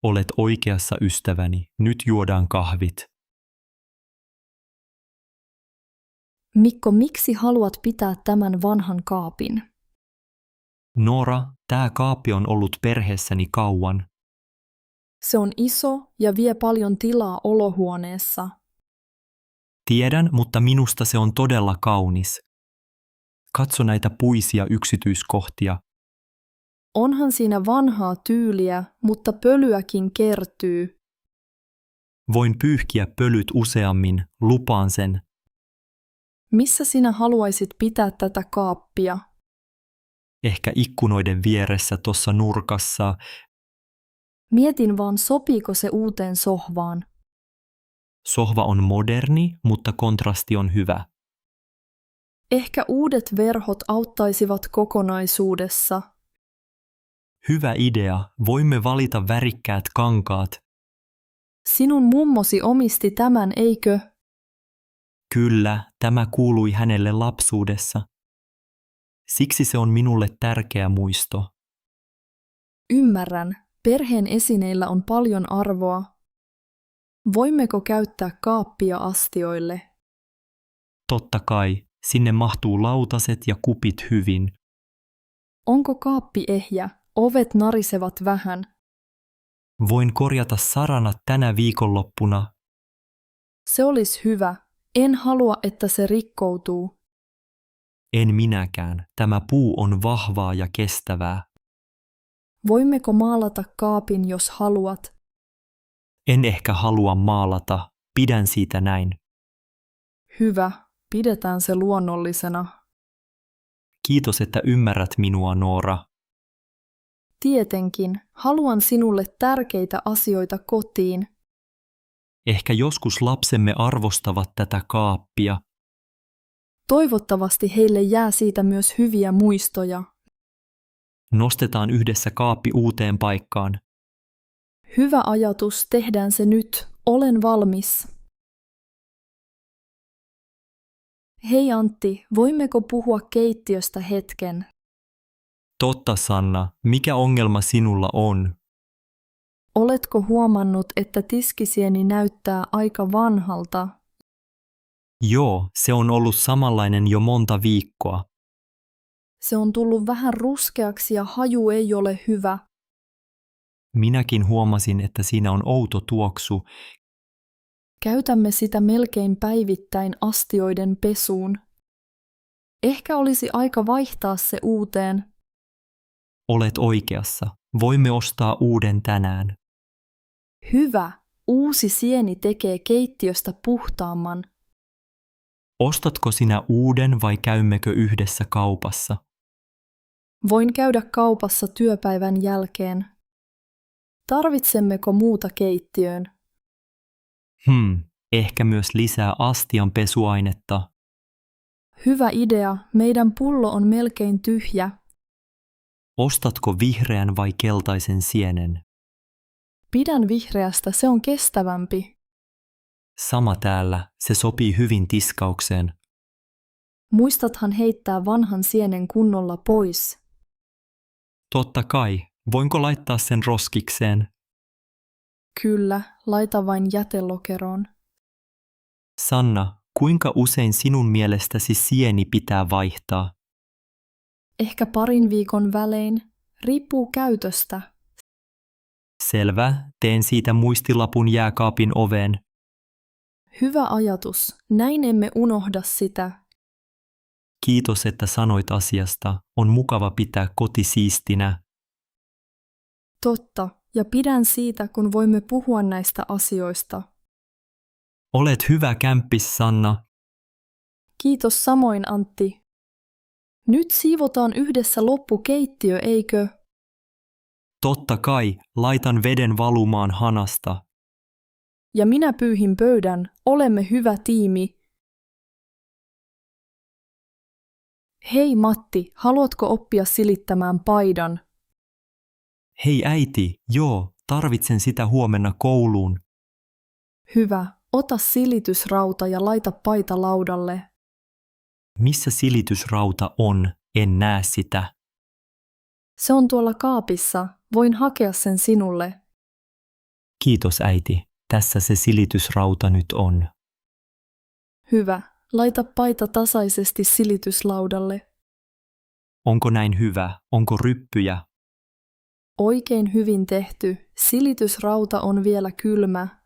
Olet oikeassa, ystäväni. Nyt juodaan kahvit. Mikko, miksi haluat pitää tämän vanhan kaapin? Noora, tämä kaappi on ollut perheessäni kauan. Se on iso ja vie paljon tilaa olohuoneessa. Tiedän, mutta minusta se on todella kaunis. Katso näitä puisia yksityiskohtia. Onhan siinä vanhaa tyyliä, mutta pölyäkin kertyy. Voin pyyhkiä pölyt useammin, lupaan sen. Missä sinä haluaisit pitää tätä kaappia? Ehkä ikkunoiden vieressä tuossa nurkassa. Mietin vaan, sopiiko se uuteen sohvaan. Sohva on moderni, mutta kontrasti on hyvä. Ehkä uudet verhot auttaisivat kokonaisuudessa. Hyvä idea, voimme valita värikkäät kankaat. Sinun mummosi omisti tämän, eikö? Kyllä, tämä kuului hänelle lapsuudessa. Siksi se on minulle tärkeä muisto. Ymmärrän, perheen esineillä on paljon arvoa. Voimmeko käyttää kaappia astioille? Totta kai, sinne mahtuu lautaset ja kupit hyvin. Onko kaappi ehjä? Ovet narisevat vähän. Voin korjata saranat tänä viikonloppuna. Se olisi hyvä. En halua, että se rikkoutuu. En minäkään. Tämä puu on vahvaa ja kestävää. Voimmeko maalata kaapin, jos haluat? En ehkä halua maalata. Pidän siitä näin. Hyvä. Pidetään se luonnollisena. Kiitos, että ymmärrät minua, Noora. Tietenkin. Haluan sinulle tärkeitä asioita kotiin. Ehkä joskus lapsemme arvostavat tätä kaappia. Toivottavasti heille jää siitä myös hyviä muistoja. Nostetaan yhdessä kaappi uuteen paikkaan. Hyvä ajatus, tehdään se nyt. Olen valmis. Hei Antti, voimmeko puhua keittiöstä hetken? Totta, Sanna. Mikä ongelma sinulla on? Oletko huomannut, että tiskisieni näyttää aika vanhalta? Joo, se on ollut samanlainen jo monta viikkoa. Se on tullut vähän ruskeaksi ja haju ei ole hyvä. Minäkin huomasin, että siinä on outo tuoksu. Käytämme sitä melkein päivittäin astioiden pesuun. Ehkä olisi aika vaihtaa se uuteen. Olet oikeassa. Voimme ostaa uuden tänään. Hyvä. Uusi sieni tekee keittiöstä puhtaamman. Ostatko sinä uuden vai käymmekö yhdessä kaupassa? Voin käydä kaupassa työpäivän jälkeen. Tarvitsemmeko muuta keittiöön? Ehkä myös lisää astian pesuainetta. Hyvä idea. Meidän pullo on melkein tyhjä. Ostatko vihreän vai keltaisen sienen? Pidän vihreästä, se on kestävämpi. Sama täällä, se sopii hyvin tiskaukseen. Muistathan heittää vanhan sienen kunnolla pois. Totta kai, voinko laittaa sen roskikseen? Kyllä, laita vain jätelokeroon. Sanna, kuinka usein sinun mielestäsi sieni pitää vaihtaa? Ehkä parin viikon välein, riippuu käytöstä. Selvä, teen siitä muistilapun jääkaapin oveen. Hyvä ajatus, näin emme unohda sitä. Kiitos, että sanoit asiasta. On mukava pitää koti siistinä. Totta, ja pidän siitä, kun voimme puhua näistä asioista. Olet hyvä kämppis, Sanna. Kiitos samoin, Antti. Nyt siivotaan yhdessä loppukeittiö, eikö? Totta kai, laitan veden valumaan hanasta. Ja minä pyyhin pöydän, olemme hyvä tiimi. Hei Matti, haluatko oppia silittämään paidan? Hei äiti, joo, tarvitsen sitä huomenna kouluun. Hyvä, ota silitysrauta ja laita paita laudalle. Missä silitysrauta on? En näe sitä. Se on tuolla kaapissa, voin hakea sen sinulle. Kiitos äiti, tässä se silitysrauta nyt on. Hyvä, laita paita tasaisesti silityslaudalle. Onko näin hyvä? Onko ryppyjä? Oikein hyvin tehty, silitysrauta on vielä kylmä.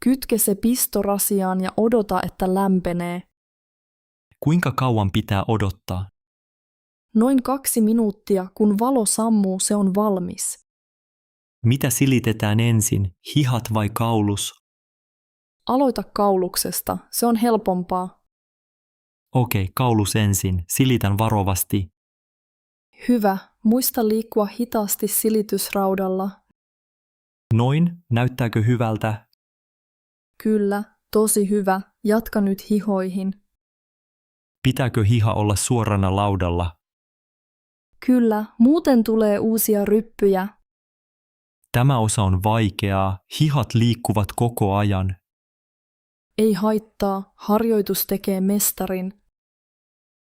Kytke se pistorasiaan ja odota, että lämpenee. Kuinka kauan pitää odottaa? Noin 2 minuuttia, kun valo sammuu, se on valmis. Mitä silitetään ensin, hihat vai kaulus? Aloita kauluksesta, se on helpompaa. Okei, kaulus ensin, silitän varovasti. Hyvä, muista liikkua hitaasti silitysraudalla. Noin, näyttääkö hyvältä? Kyllä, tosi hyvä, jatka nyt hihoihin. Pitääkö hiha olla suorana laudalla? Kyllä, muuten tulee uusia ryppyjä. Tämä osa on vaikeaa, hihat liikkuvat koko ajan. Ei haittaa, harjoitus tekee mestarin.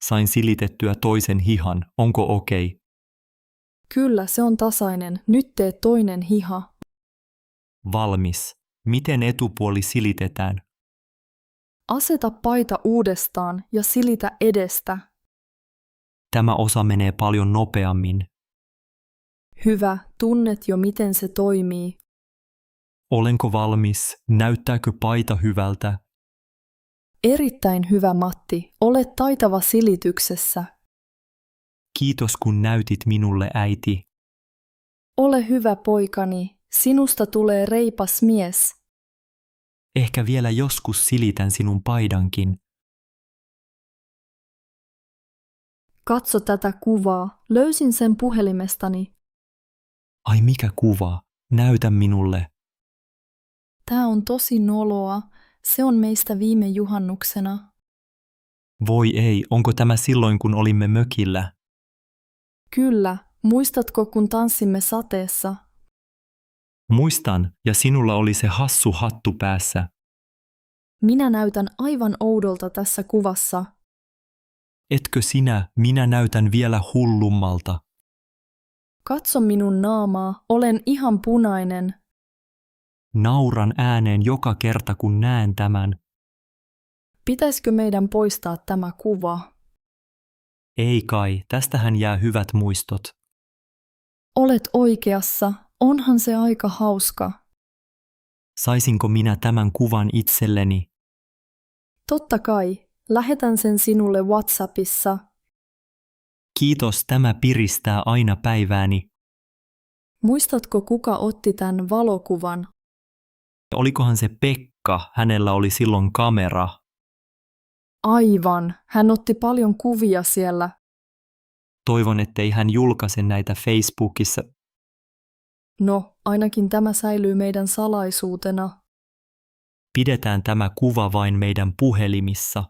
Sain silitettyä toisen hihan, onko okei? Kyllä, se on tasainen, nyt tee toinen hiha. Valmis. Miten etupuoli silitetään? Aseta paita uudestaan ja silitä edestä. Tämä osa menee paljon nopeammin. Hyvä, tunnet jo miten se toimii. Olenko valmis? Näyttääkö paita hyvältä? Erittäin hyvä Matti, olet taitava silityksessä. Kiitos kun näytit minulle, äiti. Ole hyvä poikani, sinusta tulee reipas mies. Ehkä vielä joskus silitän sinun paidankin. Katso tätä kuvaa, löysin sen puhelimestani. Ai mikä kuva? Näytä minulle. Tää on tosi noloa, se on meistä viime juhannuksena. Voi ei, onko tämä silloin kun olimme mökillä? Kyllä, muistatko kun tanssimme sateessa? Muistan, ja sinulla oli se hassu hattu päässä. Minä näytän aivan oudolta tässä kuvassa. Etkö sinä, minä näytän vielä hullummalta. Katso minun naamaa, olen ihan punainen. Nauran ääneen joka kerta kun näen tämän. Pitäisikö meidän poistaa tämä kuva? Ei kai, tästähän jää hyvät muistot. Olet oikeassa, onhan se aika hauska. Saisinko minä tämän kuvan itselleni? Totta kai, lähetän sen sinulle WhatsAppissa. Kiitos, tämä piristää aina päivääni. Muistatko kuka otti tämän valokuvan? Olikohan se Pekka, hänellä oli silloin kamera. Aivan, hän otti paljon kuvia siellä. Toivon, ettei hän julkaise näitä Facebookissa. No, ainakin tämä säilyy meidän salaisuutena. Pidetään tämä kuva vain meidän puhelimissa.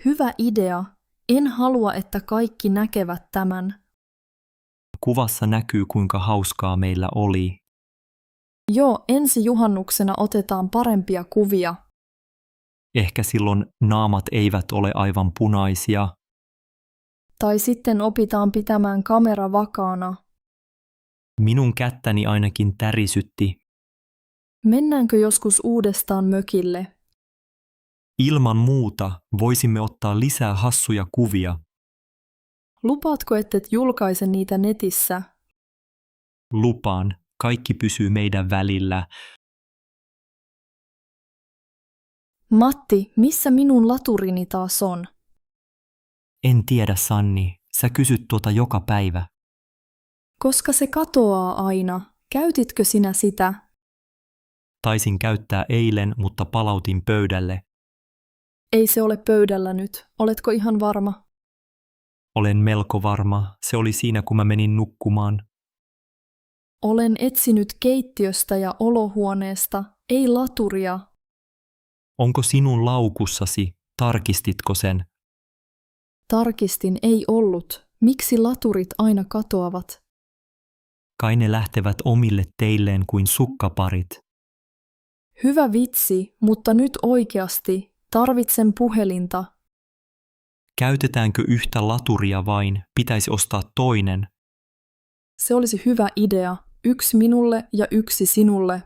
Hyvä idea. En halua, että kaikki näkevät tämän. Kuvassa näkyy, kuinka hauskaa meillä oli. Joo, ensi juhannuksena otetaan parempia kuvia. Ehkä silloin naamat eivät ole aivan punaisia. Tai sitten opitaan pitämään kamera vakaana. Minun kättäni ainakin tärisytti. Mennäänkö joskus uudestaan mökille? Ilman muuta voisimme ottaa lisää hassuja kuvia. Lupaatko, ettet julkaise niitä netissä? Lupaan, kaikki pysyy meidän välillä. Matti, missä minun laturini taas on? En tiedä, Sanni. Sä kysyt tuota joka päivä. Koska se katoaa aina. Käytitkö sinä sitä? Taisin käyttää eilen, mutta palautin pöydälle. Ei se ole pöydällä nyt. Oletko ihan varma? Olen melko varma. Se oli siinä, kun mä menin nukkumaan. Olen etsinyt keittiöstä ja olohuoneesta, ei laturia. Onko sinun laukussasi? Tarkistitko sen? Tarkistin, ei ollut. Miksi laturit aina katoavat? Kai ne lähtevät omille teilleen kuin sukkaparit. Hyvä vitsi, mutta nyt oikeasti. Tarvitsen puhelinta. Käytetäänkö yhtä laturia vain? Pitäisi ostaa toinen. Se olisi hyvä idea. 1 minulle ja 1 sinulle.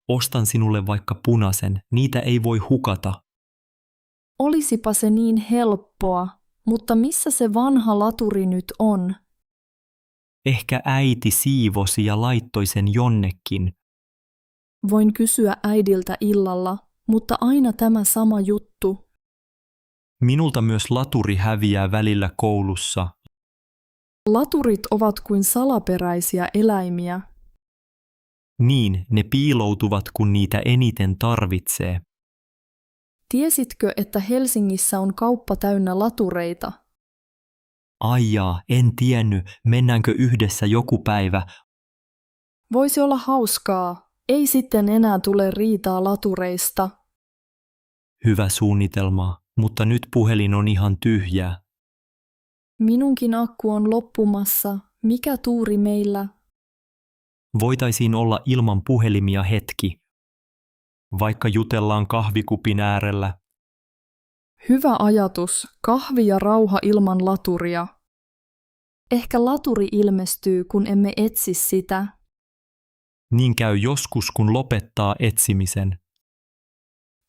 Ostan sinulle vaikka punaisen. Niitä ei voi hukata. Olisipa se niin helppoa, mutta missä se vanha laturi nyt on? Ehkä äiti siivosi ja laittoi sen jonnekin. Voin kysyä äidiltä illalla, mutta aina tämä sama juttu. Minulta myös laturi häviää välillä koulussa. Laturit ovat kuin salaperäisiä eläimiä. Niin, ne piiloutuvat, kun niitä eniten tarvitsee. Tiesitkö, että Helsingissä on kauppa täynnä latureita? Ai jaa, en tiennyt. Mennäänkö yhdessä joku päivä? Voisi olla hauskaa. Ei sitten enää tule riitaa latureista. Hyvä suunnitelma, mutta nyt puhelin on ihan tyhjää. Minunkin akku on loppumassa. Mikä tuuri meillä? Voitaisiin olla ilman puhelimia hetki. Vaikka jutellaan kahvikupin äärellä. Hyvä ajatus. Kahvi ja rauha ilman laturia. Ehkä laturi ilmestyy, kun emme etsi sitä. Niin käy joskus, kun lopettaa etsimisen.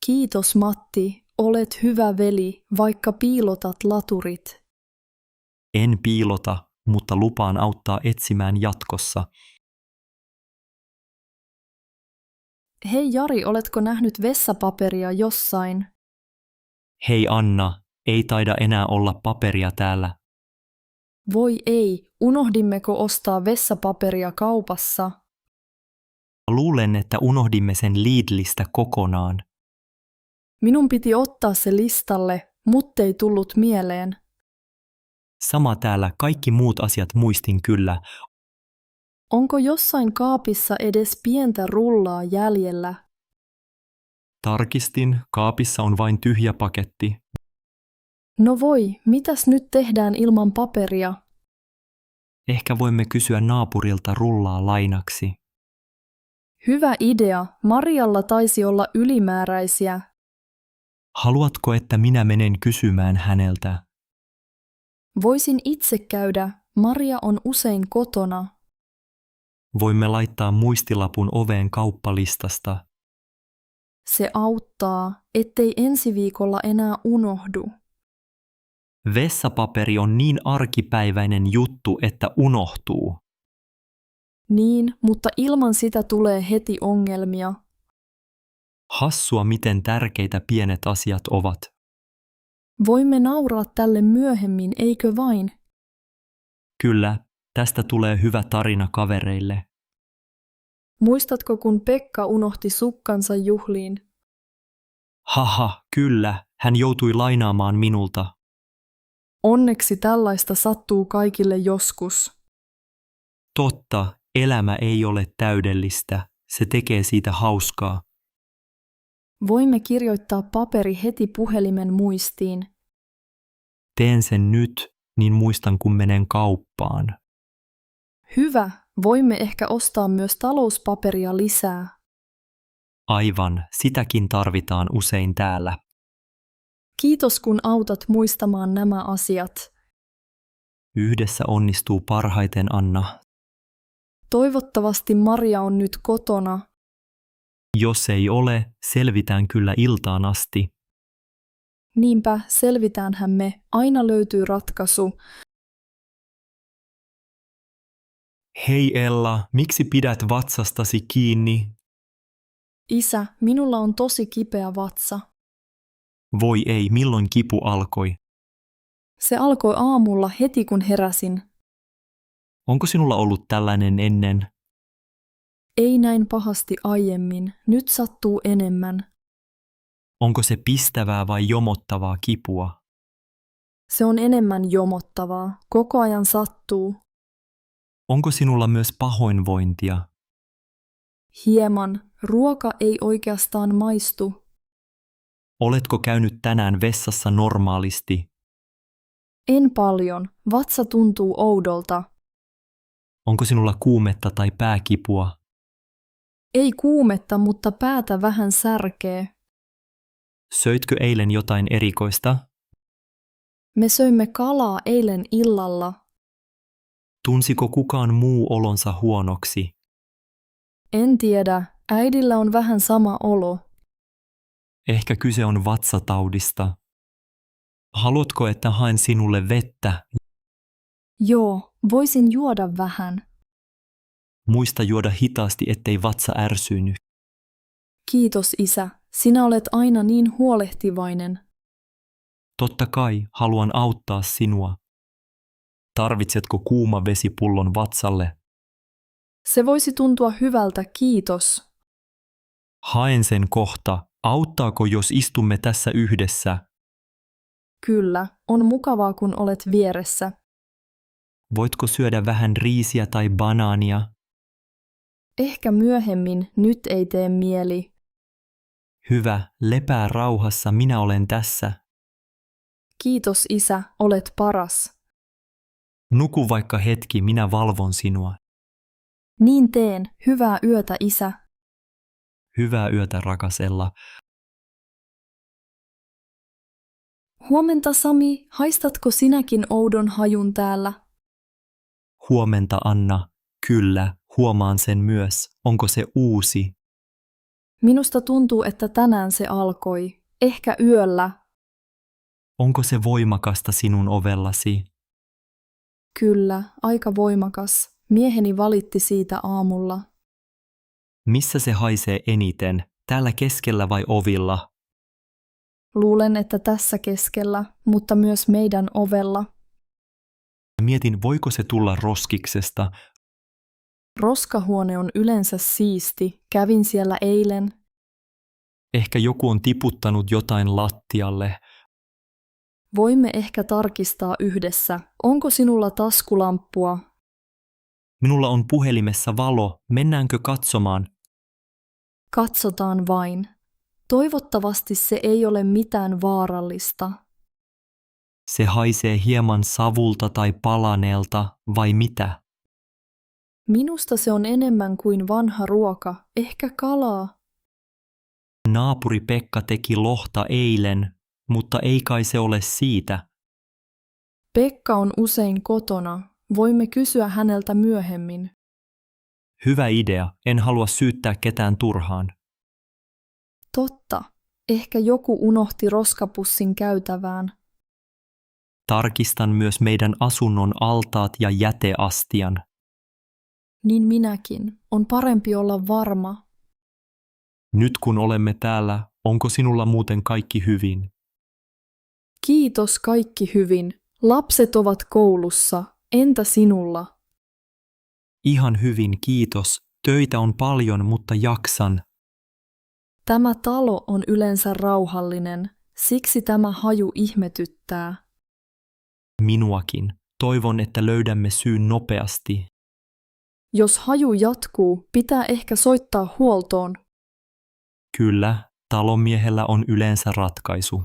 Kiitos Matti, olet hyvä veli, vaikka piilotat laturit. En piilota, mutta lupaan auttaa etsimään jatkossa. Hei Jari, oletko nähnyt vessapaperia jossain? Hei Anna, ei taida enää olla paperia täällä. Voi ei, unohdimmeko ostaa vessapaperia kaupassa? Luulen, että unohdimme sen Lidlistä kokonaan. Minun piti ottaa se listalle, muttei tullut mieleen. Sama täällä, kaikki muut asiat muistin kyllä. Onko jossain kaapissa edes pientä rullaa jäljellä? Tarkistin, kaapissa on vain tyhjä paketti. No voi, mitäs nyt tehdään ilman paperia? Ehkä voimme kysyä naapurilta rullaa lainaksi. Hyvä idea, Marialla taisi olla ylimääräisiä. Haluatko, että minä menen kysymään häneltä? Voisin itse käydä, Maria on usein kotona. Voimme laittaa muistilapun oveen kauppalistasta. Se auttaa, ettei ensi viikolla enää unohdu. Vessapaperi on niin arkipäiväinen juttu, että unohtuu. Niin, mutta ilman sitä tulee heti ongelmia. Hassua, miten tärkeitä pienet asiat ovat. Voimme nauraa tälle myöhemmin, eikö vain? Kyllä, tästä tulee hyvä tarina kavereille. Muistatko, kun Pekka unohti sukkansa juhliin? Haha, kyllä, hän joutui lainaamaan minulta. Onneksi tällaista sattuu kaikille joskus. Totta, elämä ei ole täydellistä. Se tekee siitä hauskaa. Voimme kirjoittaa paperi heti puhelimen muistiin. Teen sen nyt, niin muistan kun menen kauppaan. Hyvä, Voimme ehkä ostaa myös talouspaperia lisää. Aivan, sitäkin tarvitaan usein täällä. Kiitos kun autat muistamaan nämä asiat. Yhdessä onnistuu parhaiten, Anna. Toivottavasti Maria on nyt kotona. Jos ei ole, selvitään kyllä iltaan asti. Niinpä selvitäänhän me, aina löytyy ratkaisu. Hei Ella, miksi pidät vatsastasi kiinni? Isä, minulla on tosi kipeä vatsa. Voi ei, milloin kipu alkoi? Se alkoi aamulla heti kun heräsin. Onko sinulla ollut tällainen ennen? Ei näin pahasti aiemmin, nyt sattuu enemmän. Onko se pistävää vai jomottavaa kipua? Se on enemmän jomottavaa, koko ajan sattuu. Onko sinulla myös pahoinvointia? Hieman, ruoka ei oikeastaan maistu. Oletko käynyt tänään vessassa normaalisti? En paljon, vatsa tuntuu oudolta. Onko sinulla kuumetta tai pääkipua? Ei kuumetta, mutta päätä vähän särkee. Söitkö eilen jotain erikoista? Me söimme kalaa eilen illalla. Tunsiko kukaan muu olonsa huonoksi? En tiedä, äidillä on vähän sama olo. Ehkä kyse on vatsataudista. Haluatko, että haen sinulle vettä? Joo, voisin juoda vähän. Muista juoda hitaasti, ettei vatsa ärsyny. Kiitos isä, sinä olet aina niin huolehtivainen. Totta kai, haluan auttaa sinua. Tarvitsetko kuumavesipullon vatsalle? Se voisi tuntua hyvältä, kiitos. Haen sen kohta. Auttaako, jos istumme tässä yhdessä? Kyllä, on mukavaa kun olet vieressä. Voitko syödä vähän riisiä tai banaania? Ehkä myöhemmin, nyt ei tee mieli. Hyvä, lepää rauhassa, minä olen tässä. Kiitos isä, olet paras. Nuku vaikka hetki, minä valvon sinua. Niin teen, hyvää yötä isä. Hyvää yötä, rakas Ella. Huomenta Sami, haistatko sinäkin oudon hajun täällä? Huomenta, Anna. Kyllä, huomaan sen myös. Onko se uusi? Minusta tuntuu, että tänään se alkoi. Ehkä yöllä. Onko se voimakasta sinun ovellasi? Kyllä, aika voimakas. Mieheni valitti siitä aamulla. Missä se haisee eniten? Täällä keskellä vai ovilla? Luulen, että tässä keskellä, mutta myös meidän ovella. Mietin, voiko se tulla roskiksesta. Roskahuone on yleensä siisti. Kävin siellä eilen. Ehkä joku on tiputtanut jotain lattialle. Voimme ehkä tarkistaa yhdessä. Onko sinulla taskulamppua? Minulla on puhelimessa valo. Mennäänkö katsomaan? Katsotaan vain. Toivottavasti se ei ole mitään vaarallista. Se haisee hieman savulta tai palaneelta, vai mitä? Minusta se on enemmän kuin vanha ruoka, ehkä kalaa. Naapuri Pekka teki lohta eilen, mutta ei kai se ole siitä. Pekka on usein kotona. Voimme kysyä häneltä myöhemmin. Hyvä idea, en halua syyttää ketään turhaan. Totta. Ehkä joku unohti roskapussin käytävään. Tarkistan myös meidän asunnon altaat ja jäteastian. Niin minäkin. On parempi olla varma. Nyt kun olemme täällä, onko sinulla muuten kaikki hyvin? Kiitos, kaikki hyvin. Lapset ovat koulussa. Entä sinulla? Ihan hyvin, kiitos. Töitä on paljon, mutta jaksan. Tämä talo on yleensä rauhallinen. Siksi tämä haju ihmetyttää. Minuakin. Toivon, että löydämme syyn nopeasti. Jos haju jatkuu, pitää ehkä soittaa huoltoon. Kyllä, talonmiehellä on yleensä ratkaisu.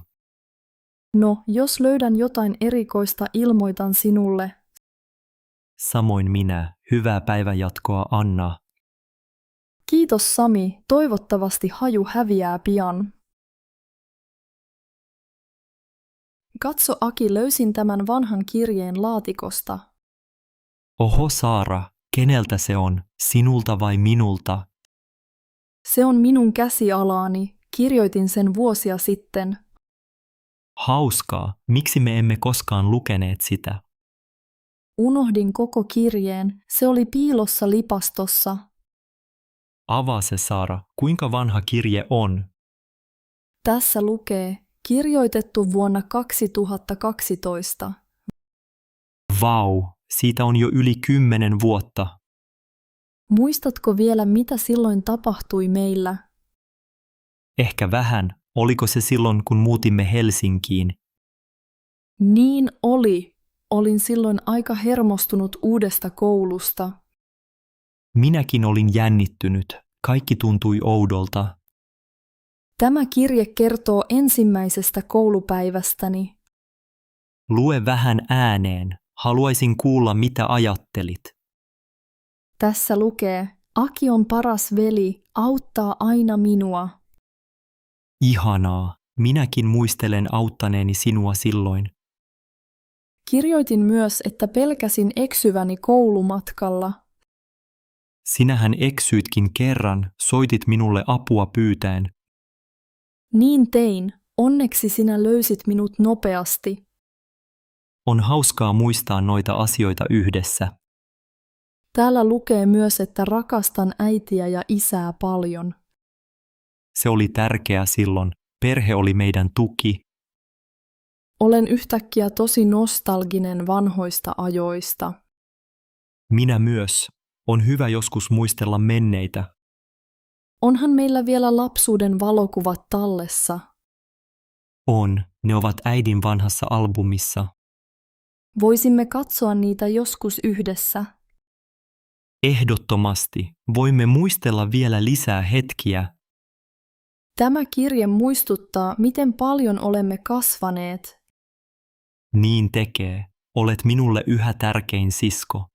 No, jos löydän jotain erikoista, ilmoitan sinulle. Samoin minä. Hyvää päivänjatkoa, Anna. Kiitos Sami, toivottavasti haju häviää pian. Katso Aki, löysin tämän vanhan kirjeen laatikosta. Oho Saara, keneltä se on? Sinulta vai minulta? Se on minun käsialaani, kirjoitin sen vuosia sitten. Hauskaa, miksi me emme koskaan lukeneet sitä? Unohdin koko kirjeen, se oli piilossa lipastossa. Avaa se, Saara, kuinka vanha kirje on? Tässä lukee, kirjoitettu vuonna 2012. Vau, siitä on jo yli 10 vuotta. Muistatko vielä, mitä silloin tapahtui meillä? Ehkä vähän. Oliko se silloin, kun muutimme Helsinkiin? Niin oli. Olin silloin aika hermostunut uudesta koulusta. Minäkin olin jännittynyt. Kaikki tuntui oudolta. Tämä kirje kertoo ensimmäisestä koulupäivästäni. Lue vähän ääneen. Haluaisin kuulla, mitä ajattelit. Tässä lukee, Aki on paras veli, auttaa aina minua. Ihanaa. Minäkin muistelen auttaneeni sinua silloin. Kirjoitin myös, että pelkäsin eksyväni koulumatkalla. Sinähän eksyitkin kerran, soitit minulle apua pyytäen. Niin tein. Onneksi sinä löysit minut nopeasti. On hauskaa muistaa noita asioita yhdessä. Täällä lukee myös, että rakastan äitiä ja isää paljon. Se oli tärkeää silloin. Perhe oli meidän tuki. Olen yhtäkkiä tosi nostalginen vanhoista ajoista. Minä myös. On hyvä joskus muistella menneitä. Onhan meillä vielä lapsuuden valokuvat tallessa. On. Ne ovat äidin vanhassa albumissa. Voisimme katsoa niitä joskus yhdessä. Ehdottomasti. Voimme muistella vielä lisää hetkiä. Tämä kirje muistuttaa, miten paljon olemme kasvaneet. Niin tekee. Olet minulle yhä tärkein sisko.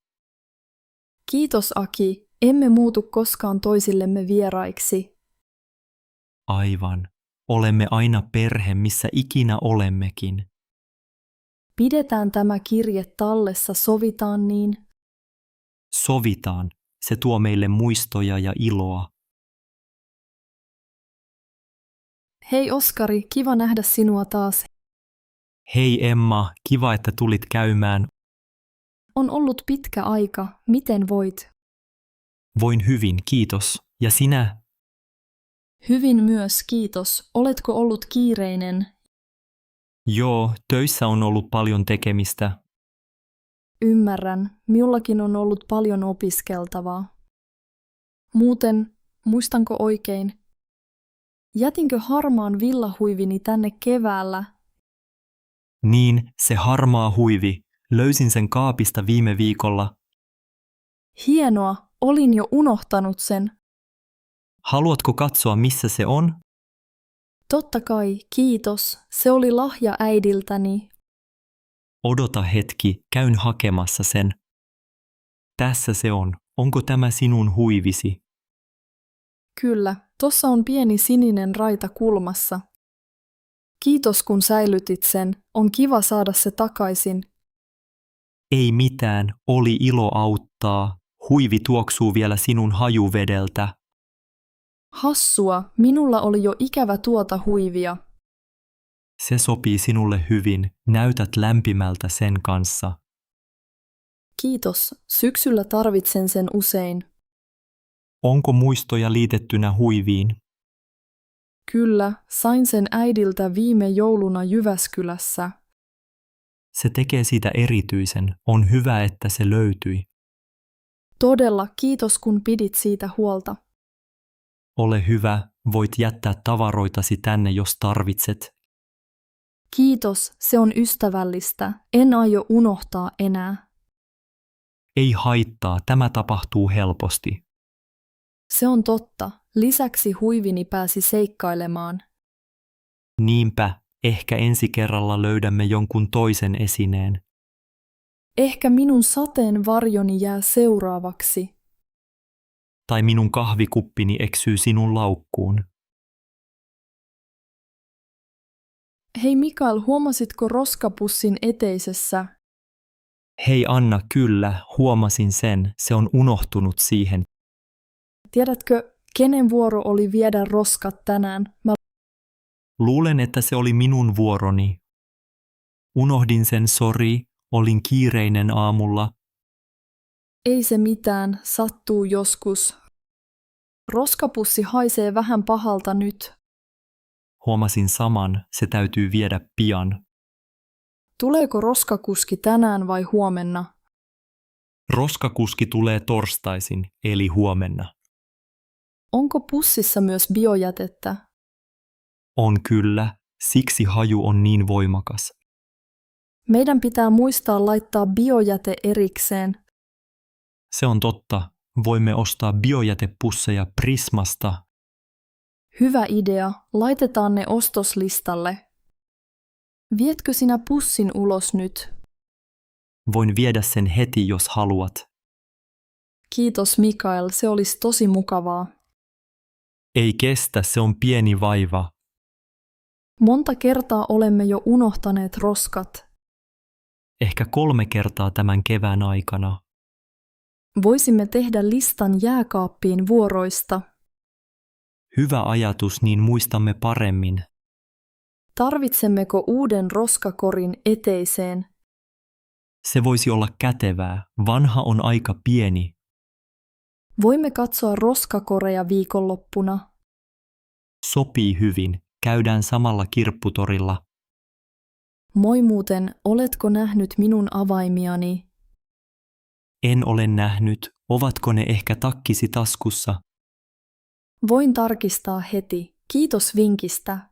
Kiitos Aki, emme muutu koskaan toisillemme vieraiksi. Aivan. Olemme aina perhe, missä ikinä olemmekin. Pidetään tämä kirje tallessa, sovitaan niin. Sovitaan. Se tuo meille muistoja ja iloa. Hei Oskari, kiva nähdä sinua taas. Hei Emma, kiva että tulit käymään. On ollut pitkä aika, miten voit? Voin hyvin, kiitos. Ja sinä? Hyvin myös, kiitos. Oletko ollut kiireinen? Joo, töissä on ollut paljon tekemistä. Ymmärrän, minullakin on ollut paljon opiskeltavaa. Muuten, muistanko oikein? Jätinkö harmaan villahuivini tänne keväällä? Niin, se harmaa huivi. Löysin sen kaapista viime viikolla. Hienoa, olin jo unohtanut sen. Haluatko katsoa, missä se on? Totta kai, kiitos. Se oli lahja äidiltäni. Odota hetki, käyn hakemassa sen. Tässä se on. Onko tämä sinun huivisi? Kyllä, tossa on pieni sininen raita kulmassa. Kiitos kun säilytit sen. On kiva saada se takaisin. Ei mitään, oli ilo auttaa. Huivi tuoksuu vielä sinun hajuvedeltä. Hassua, minulla oli jo ikävä tuota huivia. Se sopii sinulle hyvin. Näytät lämpimältä sen kanssa. Kiitos, syksyllä tarvitsen sen usein. Onko muistoja liitettynä huiviin? Kyllä, sain sen äidiltä viime jouluna Jyväskylässä. Se tekee siitä erityisen. On hyvä, että se löytyi. Todella, kiitos kun pidit siitä huolta. Ole hyvä, voit jättää tavaroitasi tänne, jos tarvitset. Kiitos, se on ystävällistä. En aio unohtaa enää. Ei haittaa, tämä tapahtuu helposti. Se on totta. Lisäksi huivini pääsi seikkailemaan. Niinpä, ehkä ensi kerralla löydämme jonkun toisen esineen. Ehkä minun sateenvarjoni jää seuraavaksi. Tai minun kahvikuppini eksyy sinun laukkuun. Hei Mikael, huomasitko roskapussin eteisessä? Hei Anna, kyllä, huomasin sen. Se on unohtunut siihen. Tiedätkö, kenen vuoro oli viedä roskat tänään? Mä Luulen, että se oli minun vuoroni. Unohdin sen, sori, olin kiireinen aamulla. Ei se mitään, sattuu joskus. Roskapussi haisee vähän pahalta nyt. Huomasin saman, se täytyy viedä pian. Tuleeko roskakuski tänään vai huomenna? Roskakuski tulee torstaisin, eli huomenna. Onko pussissa myös biojätettä? On kyllä, siksi haju on niin voimakas. Meidän pitää muistaa laittaa biojäte erikseen. Se on totta, voimme ostaa biojätepusseja Prismasta. Hyvä idea, laitetaan ne ostoslistalle. Vietkö sinä pussin ulos nyt? Voin viedä sen heti, jos haluat. Kiitos Mikael, se olisi tosi mukavaa. Ei kestä, se on pieni vaiva. Monta kertaa olemme jo unohtaneet roskat. Ehkä 3 kertaa tämän kevään aikana. Voisimme tehdä listan jääkaappiin vuoroista. Hyvä ajatus, niin muistamme paremmin. Tarvitsemmeko uuden roskakorin eteiseen? Se voisi olla kätevää, vanha on aika pieni. Voimme katsoa roskakoreja viikonloppuna. Sopii hyvin, käydään samalla kirpputorilla. Moi muuten, oletko nähnyt minun avaimiani? En ole nähnyt, ovatko ne ehkä takkisi taskussa? Voin tarkistaa heti. Kiitos vinkistä.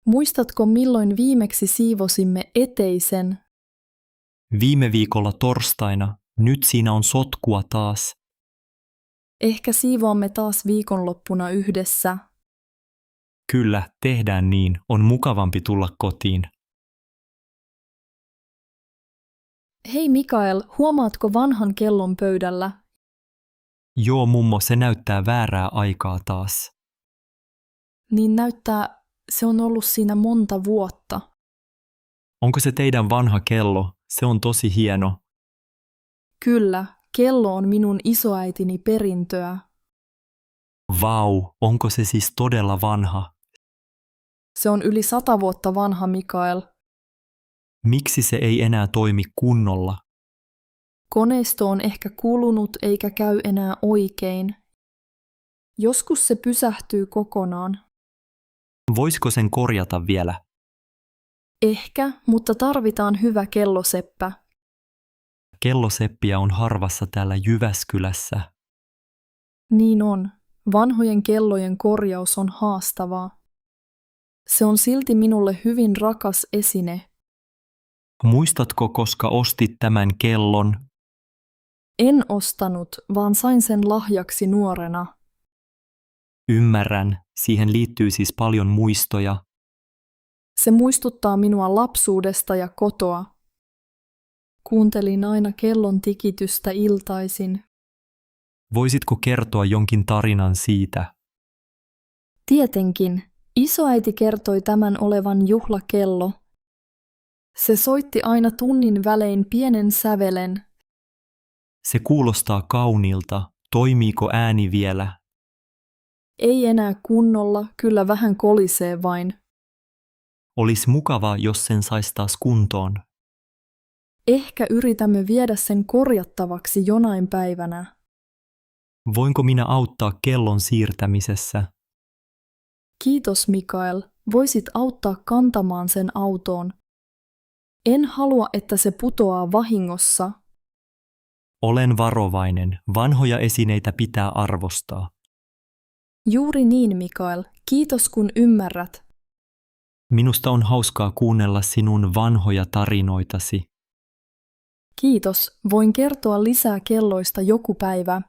Muistatko milloin viimeksi siivosimme eteisen? Viime viikolla torstaina, nyt siinä on sotkua taas. Ehkä siivoamme taas viikonloppuna yhdessä. Kyllä, tehdään niin, on mukavampi tulla kotiin. Hei Mikael, huomaatko vanhan kellon pöydällä? Joo mummo, se näyttää väärää aikaa taas. Niin näyttää, se on ollut siinä monta vuotta. Onko se teidän vanha kello? Se on tosi hieno. Kyllä, kello on minun isoäitini perintöä. Vau, onko se siis todella vanha? Se on yli 100 vuotta vanha, Mikael. Miksi se ei enää toimi kunnolla? Koneisto on ehkä kulunut eikä käy enää oikein. Joskus se pysähtyy kokonaan. Voisiko sen korjata vielä? Ehkä, mutta tarvitaan hyvä kelloseppä. Kelloseppiä on harvassa täällä Jyväskylässä. Niin on. Vanhojen kellojen korjaus on haastavaa. Se on silti minulle hyvin rakas esine. Muistatko, koska ostit tämän kellon? En ostanut, vaan sain sen lahjaksi nuorena. Ymmärrän, siihen liittyy siis paljon muistoja. Se muistuttaa minua lapsuudesta ja kotoa. Kuuntelin aina kellon tikitystä iltaisin. Voisitko kertoa jonkin tarinan siitä? Tietenkin, isoäiti kertoi tämän olevan juhlakello. Se soitti aina tunnin välein pienen sävelen. Se kuulostaa kauniilta. Toimiiko ääni vielä? Ei enää kunnolla, kyllä vähän kolisee vain. Olisi mukavaa, jos sen saisi taas kuntoon. Ehkä yritämme viedä sen korjattavaksi jonain päivänä. Voinko minä auttaa kellon siirtämisessä? Kiitos Mikael, voisit auttaa kantamaan sen autoon. En halua, että se putoaa vahingossa. Olen varovainen. Vanhoja esineitä pitää arvostaa. Juuri niin, Mikael. Kiitos kun ymmärrät. Minusta on hauskaa kuunnella sinun vanhoja tarinoitasi. Kiitos, voin kertoa lisää kelloista joku päivä.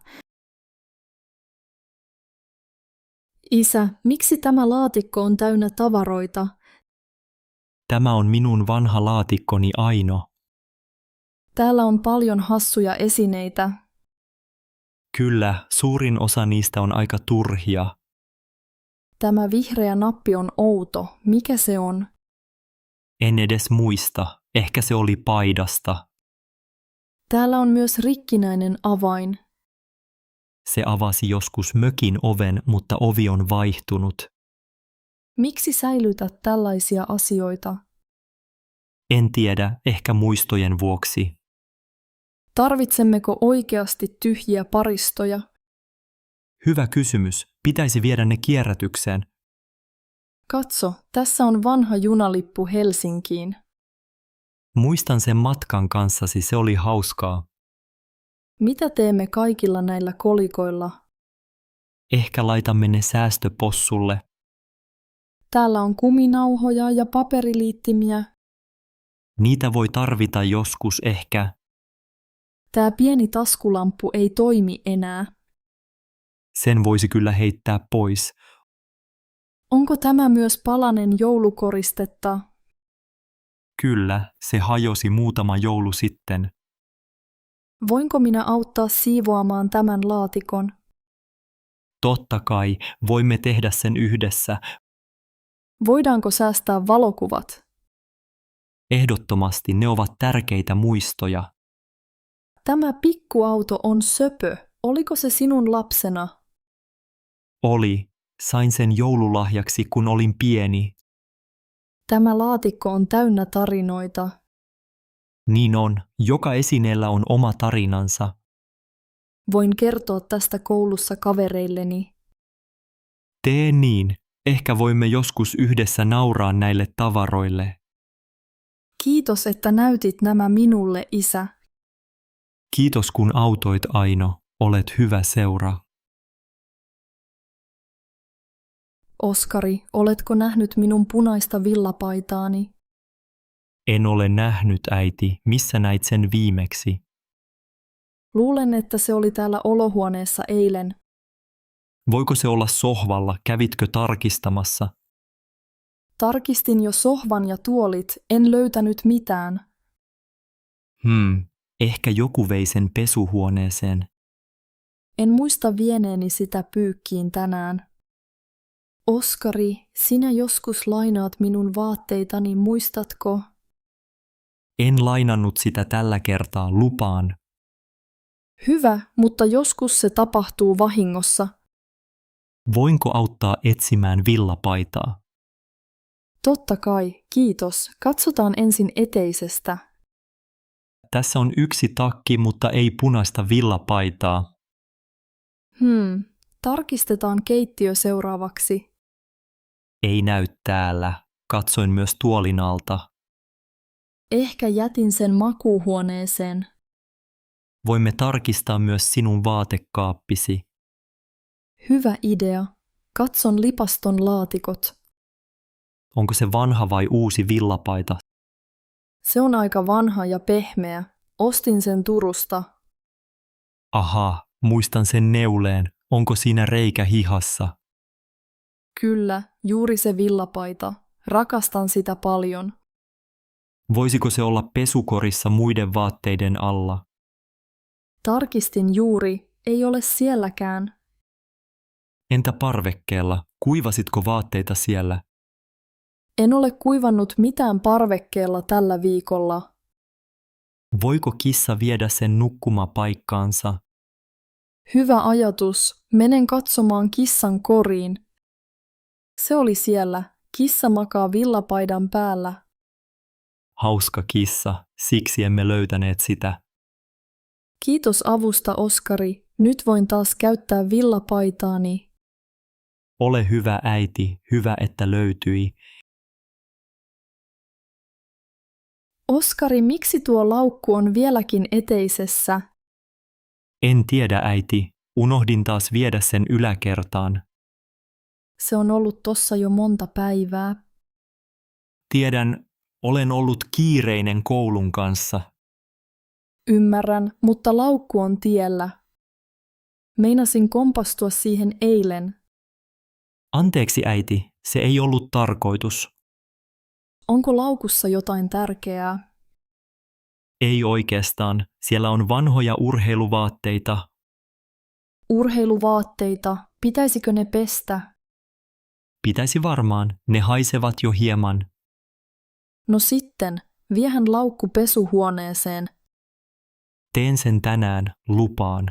Isä, miksi tämä laatikko on täynnä tavaroita? Tämä on minun vanha laatikkoni Aino. Täällä on paljon hassuja esineitä. Kyllä, suurin osa niistä on aika turhia. Tämä vihreä nappi on outo. Mikä se on? En edes muista. Ehkä se oli paidasta. Täällä on myös rikkinäinen avain. Se avasi joskus mökin oven, mutta ovi on vaihtunut. Miksi säilytät tällaisia asioita? En tiedä, ehkä muistojen vuoksi. Tarvitsemmeko oikeasti tyhjiä paristoja? Hyvä kysymys. Pitäisi viedä ne kierrätykseen. Katso, tässä on vanha junalippu Helsinkiin. Muistan sen matkan kanssasi, se oli hauskaa. Mitä teemme kaikilla näillä kolikoilla? Ehkä laitamme ne säästöpossulle. Täällä on kuminauhoja ja paperiliittimiä. Niitä voi tarvita joskus ehkä. Tämä pieni taskulamppu ei toimi enää. Sen voisi kyllä heittää pois. Onko tämä myös palanen joulukoristetta? Kyllä, se hajosi muutama joulu sitten. Voinko minä auttaa siivoamaan tämän laatikon? Totta kai, voimme tehdä sen yhdessä. Voidaanko säästää valokuvat? Ehdottomasti ne ovat tärkeitä muistoja. Tämä pikkuauto on söpö. Oliko se sinun lapsena? Oli. Sain sen joululahjaksi, kun olin pieni. Tämä laatikko on täynnä tarinoita. Niin on. Joka esineellä on oma tarinansa. Voin kertoa tästä koulussa kavereilleni. Tee niin. Ehkä voimme joskus yhdessä nauraa näille tavaroille. Kiitos, että näytit nämä minulle, isä. Kiitos kun autoit, Aino. Olet hyvä seura. Oskari, oletko nähnyt minun punaista villapaitaani? En ole nähnyt, äiti. Missä näit sen viimeksi? Luulen, että se oli täällä olohuoneessa eilen. Voiko se olla sohvalla? Kävitkö tarkistamassa? Tarkistin jo sohvan ja tuolit, en löytänyt mitään. Ehkä joku vei sen pesuhuoneeseen. En muista vieneeni sitä pyykkiin tänään. Oskari, sinä joskus lainaat minun vaatteitani, muistatko? En lainannut sitä tällä kertaa, lupaan. Hyvä, mutta joskus se tapahtuu vahingossa. Voinko auttaa etsimään villapaitaa? Totta kai, kiitos. Katsotaan ensin eteisestä. Tässä on yksi takki, mutta ei punaista villapaitaa. Tarkistetaan keittiö seuraavaksi. Ei näy täällä. Katsoin myös tuolin alta. Ehkä jätin sen makuuhuoneeseen. Voimme tarkistaa myös sinun vaatekaappisi. Hyvä idea. Katson lipaston laatikot. Onko se vanha vai uusi villapaita? Se on aika vanha ja pehmeä. Ostin sen Turusta. Aha, muistan sen neuleen. Onko siinä reikä hihassa? Kyllä, juuri se villapaita. Rakastan sitä paljon. Voisiko se olla pesukorissa muiden vaatteiden alla? Tarkistin juuri, ei ole sielläkään. Entä parvekkeella? Kuivasitko vaatteita siellä? En ole kuivannut mitään parvekkeella tällä viikolla. Voiko kissa viedä sen nukkumapaikkaansa? Hyvä ajatus. Menen katsomaan kissan koriin. Se oli siellä. Kissa makaa villapaidan päällä. Hauska kissa, siksi emme löytäneet sitä. Kiitos avusta, Oskari. Nyt voin taas käyttää villapaitaani. Ole hyvä, äiti, hyvä, että löytyi. Oskari, miksi tuo laukku on vieläkin eteisessä? En tiedä, äiti. Unohdin taas viedä sen yläkertaan. Se on ollut tossa jo monta päivää. Tiedän, olen ollut kiireinen koulun kanssa. Ymmärrän, mutta laukku on tiellä. Meinasin kompastua siihen eilen. Anteeksi, äiti, se ei ollut tarkoitus. Onko laukussa jotain tärkeää? Ei oikeastaan, siellä on vanhoja urheiluvaatteita. Urheiluvaatteita, pitäisikö ne pestä? Pitäisi varmaan, ne haisevat jo hieman. No sitten, viehän laukku pesuhuoneeseen. Teen sen tänään, lupaan.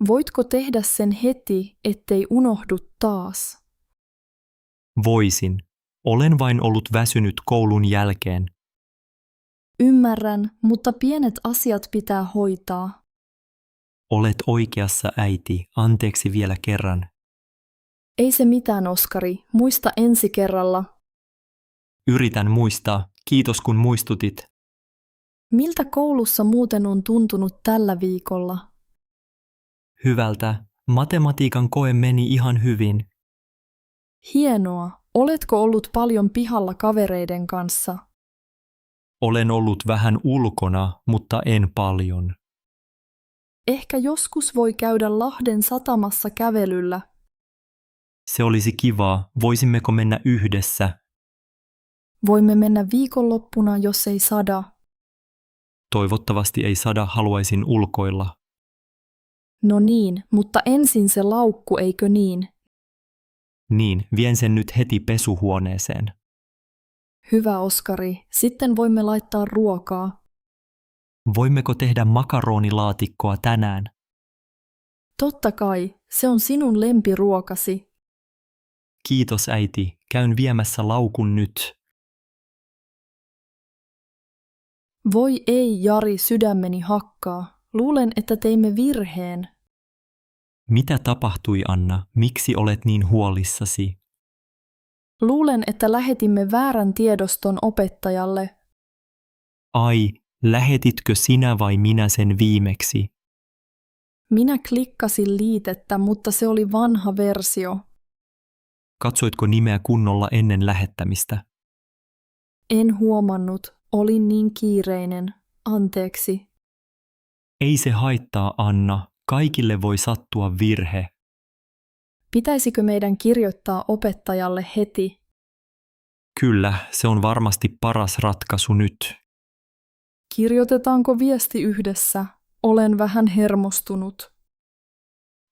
Voitko tehdä sen heti, ettei unohdu taas? Voisin. Olen vain ollut väsynyt koulun jälkeen. Ymmärrän, mutta pienet asiat pitää hoitaa. Olet oikeassa, äiti. Anteeksi vielä kerran. Ei se mitään, Oskari. Muista ensi kerralla. Yritän muistaa. Kiitos kun muistutit. Miltä koulussa muuten on tuntunut tällä viikolla? Hyvältä. Matematiikan koe meni ihan hyvin. Hienoa. Oletko ollut paljon pihalla kavereiden kanssa? Olen ollut vähän ulkona, mutta en paljon. Ehkä joskus voi käydä Lahden satamassa kävelyllä. Se olisi kivaa. Voisimmeko mennä yhdessä? Voimme mennä viikonloppuna, jos ei sada. Toivottavasti ei sada, haluaisin ulkoilla. No niin, mutta ensin se laukku, eikö niin? Niin, vien sen nyt heti pesuhuoneeseen. Hyvä, Oskari. Sitten voimme laittaa ruokaa. Voimmeko tehdä makaronilaatikkoa tänään? Totta kai, se on sinun lempiruokasi. Kiitos äiti, käyn viemässä laukun nyt. Voi ei, Jari, sydämeni hakkaa. Luulen, että teimme virheen. Mitä tapahtui, Anna? Miksi olet niin huolissasi? Luulen, että lähetimme väärän tiedoston opettajalle. Ai, lähetitkö sinä vai minä sen viimeksi? Minä klikkasin liitettä, mutta se oli vanha versio. Katsoitko nimeä kunnolla ennen lähettämistä? En huomannut, olin niin kiireinen. Anteeksi. Ei se haittaa, Anna. Kaikille voi sattua virhe. Pitäisikö meidän kirjoittaa opettajalle heti? Kyllä, se on varmasti paras ratkaisu nyt. Kirjoitetaanko viesti yhdessä? Olen vähän hermostunut.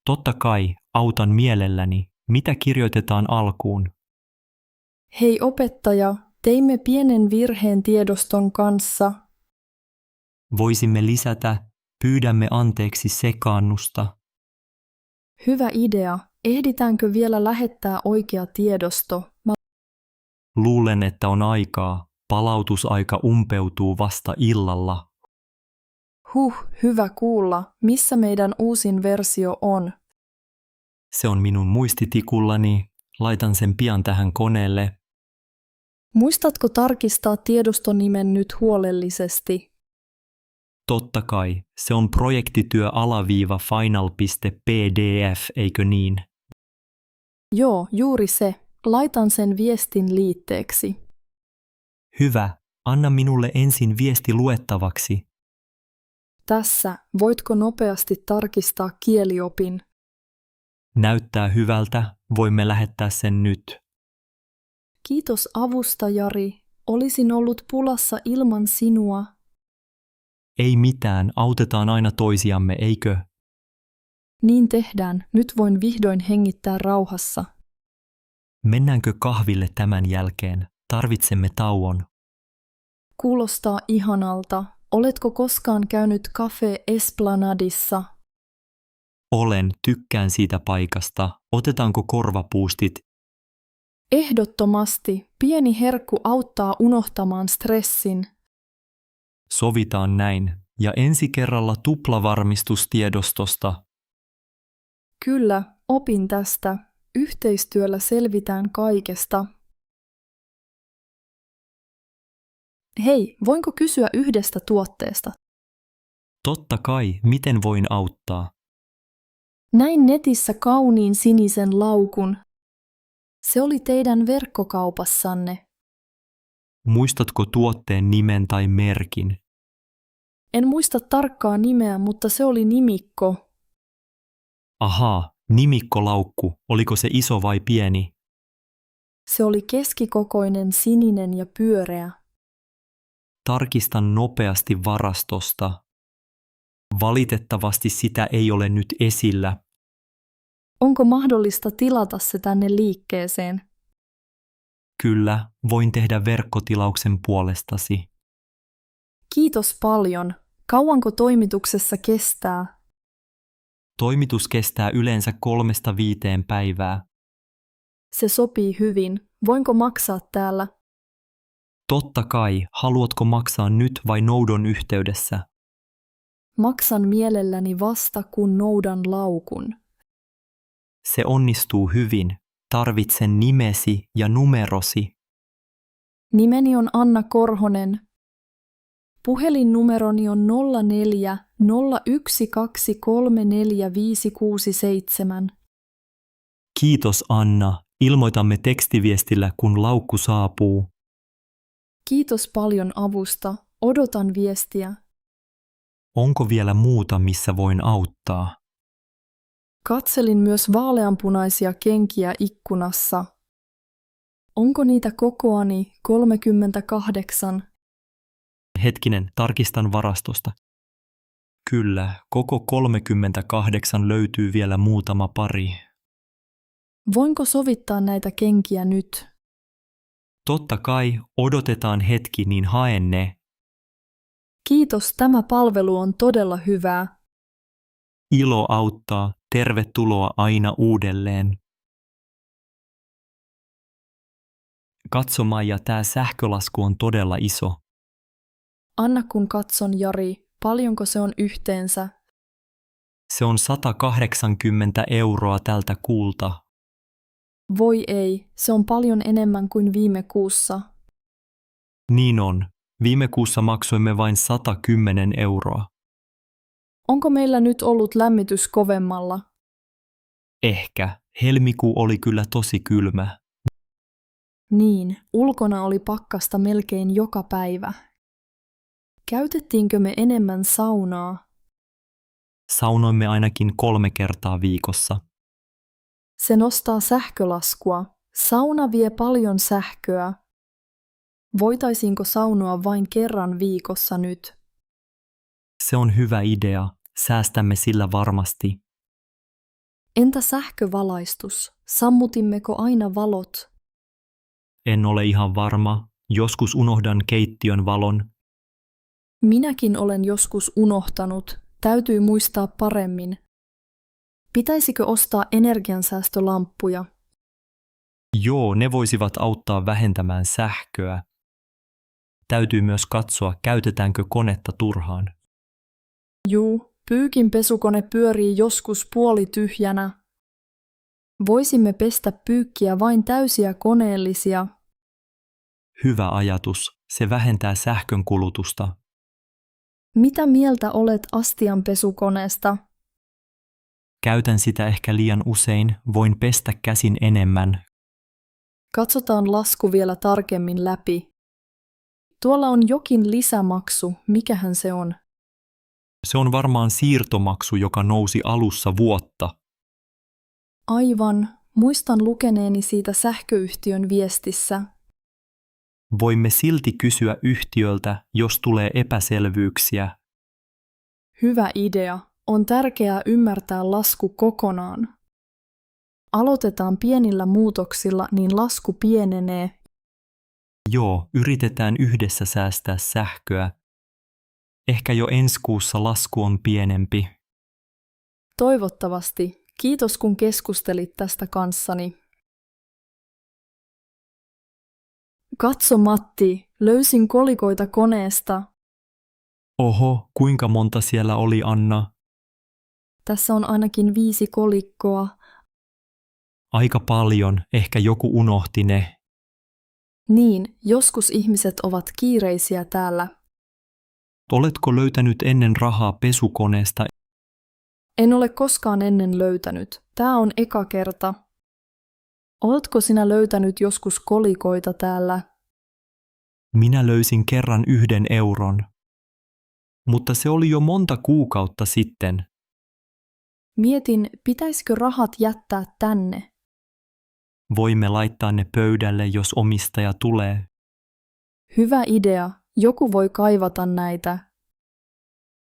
Totta kai, autan mielelläni. Mitä kirjoitetaan alkuun? Hei opettaja, teimme pienen virheen tiedoston kanssa. Voisimme lisätä, pyydämme anteeksi sekaannusta. Hyvä idea. Ehditäänkö vielä lähettää oikea tiedosto? Luulen, että on aikaa. Palautusaika umpeutuu vasta illalla. Hyvä kuulla. Missä meidän uusin versio on? Se on minun muistitikullani. Laitan sen pian tähän koneelle. Muistatko tarkistaa tiedostonimen nyt huolellisesti? Totta kai, se on projektityö-final.pdf, eikö niin? Joo, juuri se. Laitan sen viestin liitteeksi. Hyvä, anna minulle ensin viesti luettavaksi. Tässä, voitko nopeasti tarkistaa kieliopin? Näyttää hyvältä, voimme lähettää sen nyt. Kiitos avusta, Jari. Olisin ollut pulassa ilman sinua. Ei mitään, autetaan aina toisiamme, eikö? Niin tehdään. Nyt voin vihdoin hengittää rauhassa. Mennäänkö kahville tämän jälkeen? Tarvitsemme tauon. Kuulostaa ihanalta. Oletko koskaan käynyt Café Esplanadissa? Olen, tykkään siitä paikasta. Otetaanko korvapuustit? Ehdottomasti. Pieni herkku auttaa unohtamaan stressin. Sovitaan näin. Ja ensi kerralla tuplavarmistus tiedostosta. Kyllä, opin tästä. Yhteistyöllä selvitään kaikesta. Hei, voinko kysyä yhdestä tuotteesta? Totta kai, miten voin auttaa? Näin netissä kauniin sinisen laukun. Se oli teidän verkkokaupassanne. Muistatko tuotteen nimen tai merkin? En muista tarkkaa nimeä, mutta se oli nimikko. Ahaa, nimikkolaukku. Oliko se iso vai pieni? Se oli keskikokoinen, sininen ja pyöreä. tarkistan nopeasti varastosta. Valitettavasti sitä ei ole nyt esillä. Onko mahdollista tilata se tänne liikkeeseen? Kyllä, voin tehdä verkkotilauksen puolestasi. Kiitos paljon. Kauanko toimituksessa kestää? Toimitus kestää yleensä 3–5 päivää. Se sopii hyvin. Voinko maksaa täällä? Totta kai, haluatko maksaa nyt vai noudon yhteydessä? Maksan mielelläni vasta, kun noudan laukun. Se onnistuu hyvin. Tarvitsen nimesi ja numerosi. Nimeni on Anna Korhonen. Puhelinnumeroni on 04 01234567. Kiitos Anna. Ilmoitamme tekstiviestillä, kun laukku saapuu. Kiitos paljon avusta. Odotan viestiä. Onko vielä muuta, missä voin auttaa? Katselin myös vaaleanpunaisia kenkiä ikkunassa. Onko niitä kokoani 38? Hetkinen, tarkistan varastosta. Kyllä, koko 38 löytyy vielä muutama pari. Voinko sovittaa näitä kenkiä nyt? Totta kai, odotetaan hetki, niin haen ne. Kiitos, tämä palvelu on todella hyvää. Ilo auttaa, tervetuloa aina uudelleen. Katso Maija, tämä sähkölasku on todella iso. Anna kun katson, Jari, paljonko se on yhteensä? Se on 180 € tältä kuulta. Voi ei, se on paljon enemmän kuin viime kuussa. Niin on. Viime kuussa maksoimme vain 110 €. Onko meillä nyt ollut lämmitys kovemmalla? Ehkä. Helmikuu oli kyllä tosi kylmä. Niin, ulkona oli pakkasta melkein joka päivä. Käytettiinkö me enemmän saunaa? Saunoimme ainakin 3 kertaa viikossa. Se nostaa sähkölaskua. Sauna vie paljon sähköä. Voitaisiinko saunoa vain kerran viikossa nyt? Se on hyvä idea. Säästämme sillä varmasti. Entä sähkövalaistus? Sammutimmeko aina valot? En ole ihan varma. Joskus unohdan keittiön valon. Minäkin olen joskus unohtanut. Täytyy muistaa paremmin. Pitäisikö ostaa energiansäästölamppuja? Joo, ne voisivat auttaa vähentämään sähköä. Täytyy myös katsoa, käytetäänkö konetta turhaan. Juu, pyykin pesukone pyörii joskus puolityhjänä. Voisimme pestä pyykkiä vain täysiä koneellisia. Hyvä ajatus. Se vähentää sähkön kulutusta. Mitä mieltä olet astianpesukoneesta? Käytän sitä ehkä liian usein. Voin pestä käsin enemmän. Katsotaan lasku vielä tarkemmin läpi. Tuolla on jokin lisämaksu. Mikähän se on? Se on varmaan siirtomaksu, joka nousi alussa vuotta. Aivan. Muistan lukeneeni siitä sähköyhtiön viestissä. Voimme silti kysyä yhtiöltä, jos tulee epäselvyyksiä. Hyvä idea. On tärkeää ymmärtää lasku kokonaan. Aloitetaan pienillä muutoksilla, niin lasku pienenee. Joo, yritetään yhdessä säästää sähköä. Ehkä jo ensi kuussa lasku on pienempi. Toivottavasti. Kiitos kun keskustelit tästä kanssani. Katso Matti, löysin kolikoita koneesta. Oho, kuinka monta siellä oli, Anna? Tässä on ainakin 5 kolikkoa. Aika paljon, ehkä joku unohti ne. Niin, joskus ihmiset ovat kiireisiä täällä. Oletko löytänyt ennen rahaa pesukoneesta? En ole koskaan ennen löytänyt. Tämä on eka kerta. Oletko sinä löytänyt joskus kolikoita täällä? Minä löysin kerran 1 euron. Mutta se oli jo monta kuukautta sitten. Mietin, pitäisikö rahat jättää tänne. Voimme laittaa ne pöydälle, jos omistaja tulee. Hyvä idea. Joku voi kaivata näitä.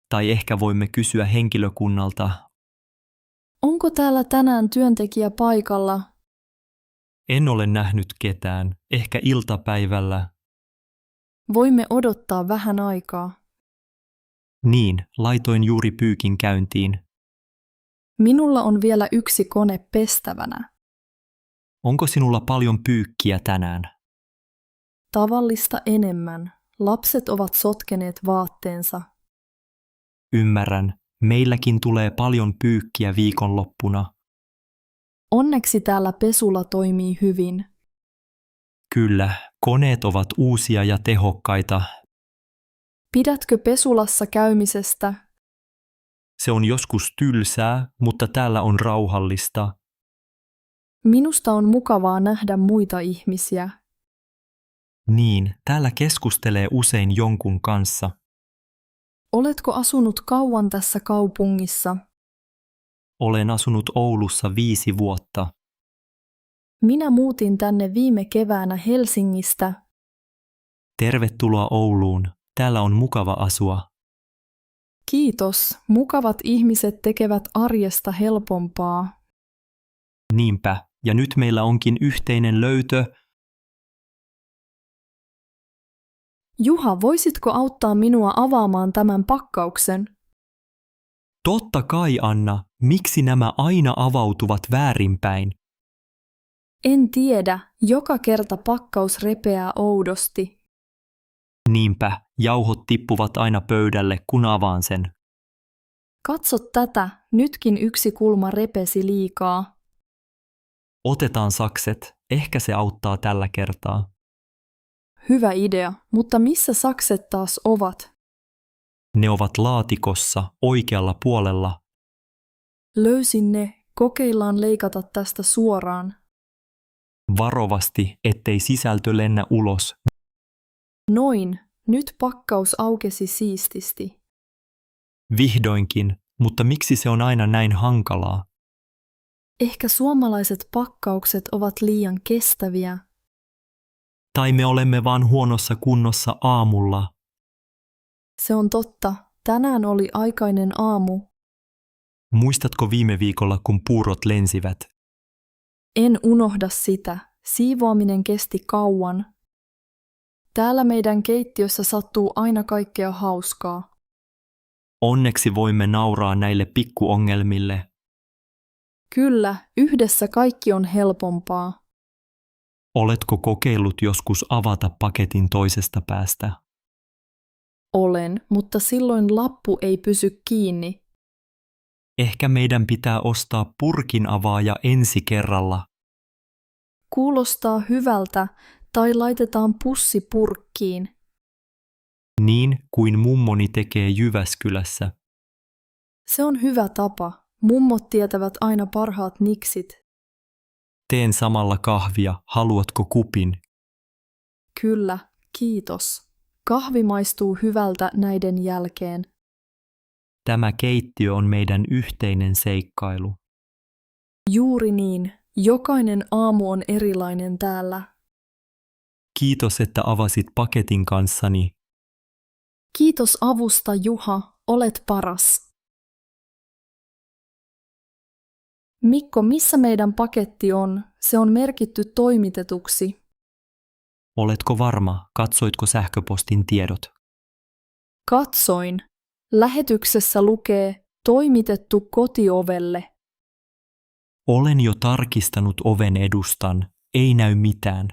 Tai ehkä voimme kysyä henkilökunnalta. Onko täällä tänään työntekijä paikalla? En ole nähnyt ketään, ehkä iltapäivällä. Voimme odottaa vähän aikaa. Niin, laitoin juuri pyykin käyntiin. Minulla on vielä yksi kone pestävänä. Onko sinulla paljon pyykkiä tänään? Tavallista enemmän. Lapset ovat sotkeneet vaatteensa. Ymmärrän, meilläkin tulee paljon pyykkiä viikonloppuna. Onneksi täällä pesula toimii hyvin. Kyllä, koneet ovat uusia ja tehokkaita. Pidätkö pesulassa käymisestä? Se on joskus tylsää, mutta täällä on rauhallista. Minusta on mukavaa nähdä muita ihmisiä. Niin, täällä keskustelee usein jonkun kanssa. Oletko asunut kauan tässä kaupungissa? Olen asunut Oulussa 5 vuotta. Minä muutin tänne viime keväänä Helsingistä. Tervetuloa Ouluun. Täällä on mukava asua. Kiitos, mukavat ihmiset tekevät arjesta helpompaa. Niinpä, ja nyt meillä onkin yhteinen löytö. Juha, voisitko auttaa minua avaamaan tämän pakkauksen? Totta kai, Anna, miksi nämä aina avautuvat väärinpäin? En tiedä, joka kerta pakkaus repeää oudosti. Niinpä, jauhot tippuvat aina pöydälle, kun avaan sen. Katso tätä, nytkin yksi kulma repesi liikaa. Otetaan sakset, ehkä se auttaa tällä kertaa. Hyvä idea, mutta missä sakset taas ovat? Ne ovat laatikossa, oikealla puolella. Löysin ne, kokeillaan leikata tästä suoraan. Varovasti, ettei sisältö lennä ulos. Noin, nyt pakkaus aukesi siististi. Vihdoinkin, mutta miksi se on aina näin hankalaa? Ehkä suomalaiset pakkaukset ovat liian kestäviä. Tai me olemme vaan huonossa kunnossa aamulla. Se on totta, tänään oli aikainen aamu. Muistatko viime viikolla, kun puurot lensivät? En unohda sitä, siivoaminen kesti kauan. Täällä meidän keittiössä sattuu aina kaikkea hauskaa. Onneksi voimme nauraa näille pikkuongelmille. Kyllä, yhdessä kaikki on helpompaa. Oletko kokeillut joskus avata paketin toisesta päästä? Olen, mutta silloin lappu ei pysy kiinni. Ehkä meidän pitää ostaa purkin avaaja ensi kerralla. Kuulostaa hyvältä, tai laitetaan pussi purkkiin. Niin kuin mummoni tekee Jyväskylässä. Se on hyvä tapa. Mummot tietävät aina parhaat niksit. Teen samalla kahvia, haluatko kupin? Kyllä, kiitos. Kahvi maistuu hyvältä näiden jälkeen. Tämä keittiö on meidän yhteinen seikkailu. Juuri niin. Jokainen aamu on erilainen täällä. Kiitos, että avasit paketin kanssani. Kiitos avusta, Juha. Olet paras. Mikko, missä meidän paketti on? Se on merkitty toimitetuksi. Oletko varma, katsoitko sähköpostin tiedot? Katsoin. Lähetyksessä lukee toimitettu kotiovelle. Olen jo tarkistanut oven edustan, ei näy mitään.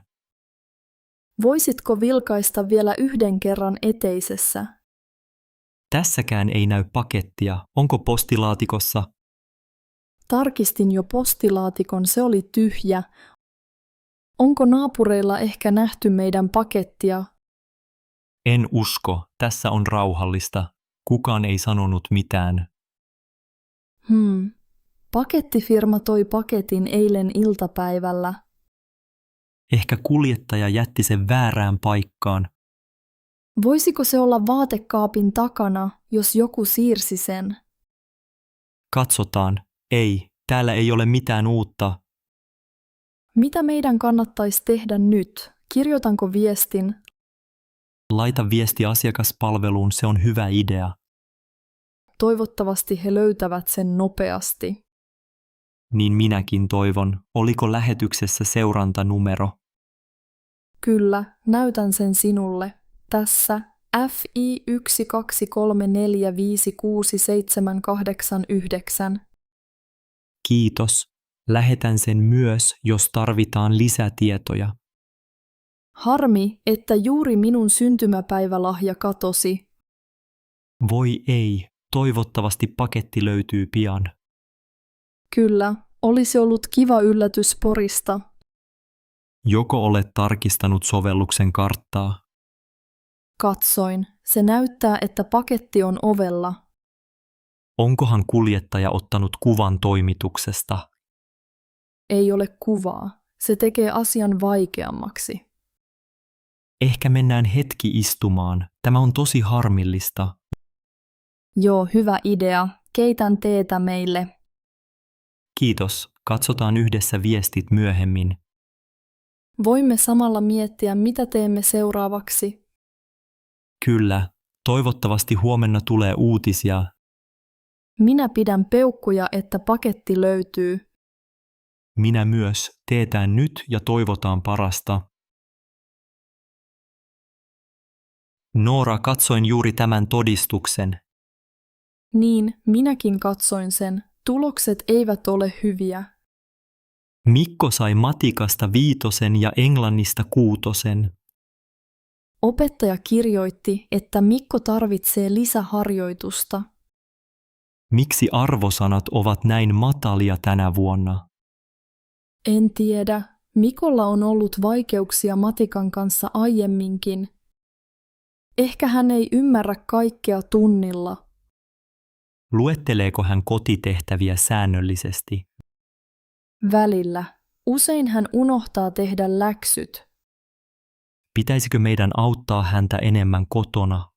Voisitko vilkaista vielä yhden kerran eteisessä? Tässäkään ei näy pakettia, onko postilaatikossa? Tarkistin jo postilaatikon, se oli tyhjä. Onko naapureilla ehkä nähty meidän pakettia? En usko, tässä on rauhallista. Kukaan ei sanonut mitään. Pakettifirma toi paketin eilen iltapäivällä. Ehkä kuljettaja jätti sen väärään paikkaan. Voisiko se olla vaatekaapin takana, jos joku siirsi sen? Katsotaan. Ei, täällä ei ole mitään uutta. Mitä meidän kannattaisi tehdä nyt? Kirjoitanko viestin? laita viesti asiakaspalveluun, se on hyvä idea. Toivottavasti he löytävät sen nopeasti. Niin minäkin toivon. Oliko lähetyksessä seurantanumero? Kyllä, näytän sen sinulle. Tässä FI123456789. Kiitos. Lähetän sen myös, jos tarvitaan lisätietoja. Harmi, että juuri minun syntymäpäivälahja katosi. Voi ei, toivottavasti paketti löytyy pian. Kyllä, olisi ollut kiva yllätys Porista. Joko olet tarkistanut sovelluksen karttaa? Katsoin. Se näyttää, että paketti on ovella. Onkohan kuljettaja ottanut kuvan toimituksesta? Ei ole kuvaa. Se tekee asian vaikeammaksi. Ehkä mennään hetki istumaan. Tämä on tosi harmillista. Joo, hyvä idea. Keitän teetä meille. Kiitos. Katsotaan yhdessä viestit myöhemmin. Voimme samalla miettiä, mitä teemme seuraavaksi. Kyllä. Toivottavasti huomenna tulee uutisia. Minä pidän peukkuja, että paketti löytyy. Minä myös. Teetään nyt ja toivotaan parasta. Noora, katsoin juuri tämän todistuksen. Niin, minäkin katsoin sen. Tulokset eivät ole hyviä. Mikko sai matikasta 5 ja englannista 6. Opettaja kirjoitti, että Mikko tarvitsee lisäharjoitusta. Miksi arvosanat ovat näin matalia tänä vuonna? En tiedä. Mikolla on ollut vaikeuksia matikan kanssa aiemminkin. Ehkä hän ei ymmärrä kaikkea tunnilla. Luetteleeko hän kotitehtäviä säännöllisesti? Välillä. Usein hän unohtaa tehdä läksyt. Pitäisikö meidän auttaa häntä enemmän kotona?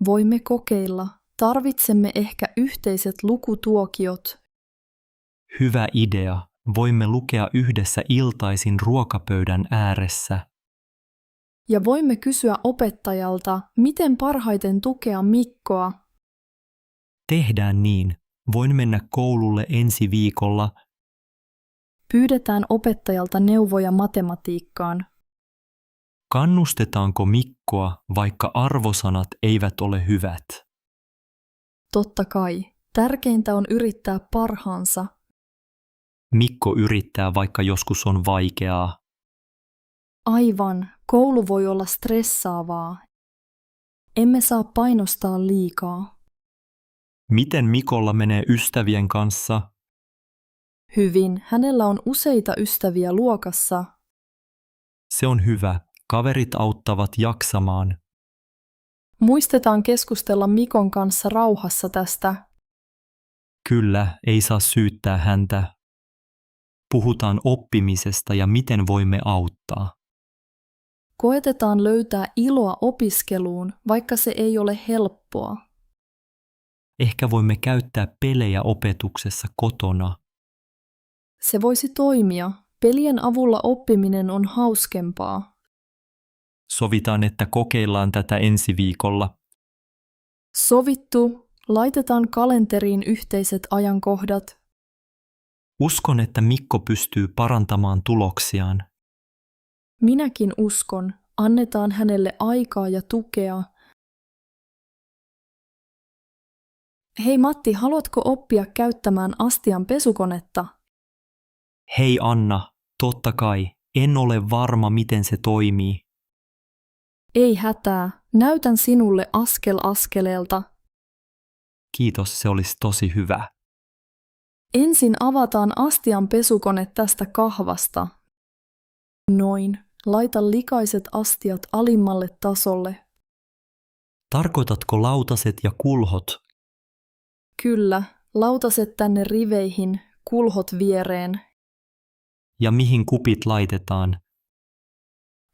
Voimme kokeilla. Tarvitsemme ehkä yhteiset lukutuokiot. Hyvä idea. Voimme lukea yhdessä iltaisin ruokapöydän ääressä. Ja voimme kysyä opettajalta, miten parhaiten tukea Mikkoa. Tehdään niin. Voin mennä koululle ensi viikolla. Pyydetään opettajalta neuvoja matematiikkaan. Kannustetaanko Mikkoa, vaikka arvosanat eivät ole hyvät? Totta kai. Tärkeintä on yrittää parhaansa. Mikko yrittää, vaikka joskus on vaikeaa. Aivan. Koulu voi olla stressaavaa. Emme saa painostaa liikaa. Miten Mikolla menee ystävien kanssa? Hyvin. Hänellä on useita ystäviä luokassa. Se on hyvä. Kaverit auttavat jaksamaan. Muistetaan keskustella Mikon kanssa rauhassa tästä. Kyllä, ei saa syyttää häntä. Puhutaan oppimisesta ja miten voimme auttaa. Koetetaan löytää iloa opiskeluun, vaikka se ei ole helppoa. Ehkä voimme käyttää pelejä opetuksessa kotona. Se voisi toimia. Pelien avulla oppiminen on hauskempaa. Sovitaan, että kokeillaan tätä ensi viikolla. Sovittu. Laitetaan kalenteriin yhteiset ajankohdat. Uskon, että Mikko pystyy parantamaan tuloksiaan. Minäkin uskon. Annetaan hänelle aikaa ja tukea. Hei Matti, haluatko oppia käyttämään astian pesukonetta? Hei Anna, totta kai. En ole varma, miten se toimii. Ei hätää. Näytän sinulle askel askeleelta. Kiitos, se olisi tosi hyvä. Ensin avataan astian pesukone tästä kahvasta. Noin. Laita likaiset astiat alimmalle tasolle. Tarkoitatko lautaset ja kulhot? Kyllä, lautaset tänne riveihin, kulhot viereen. Ja mihin kupit laitetaan?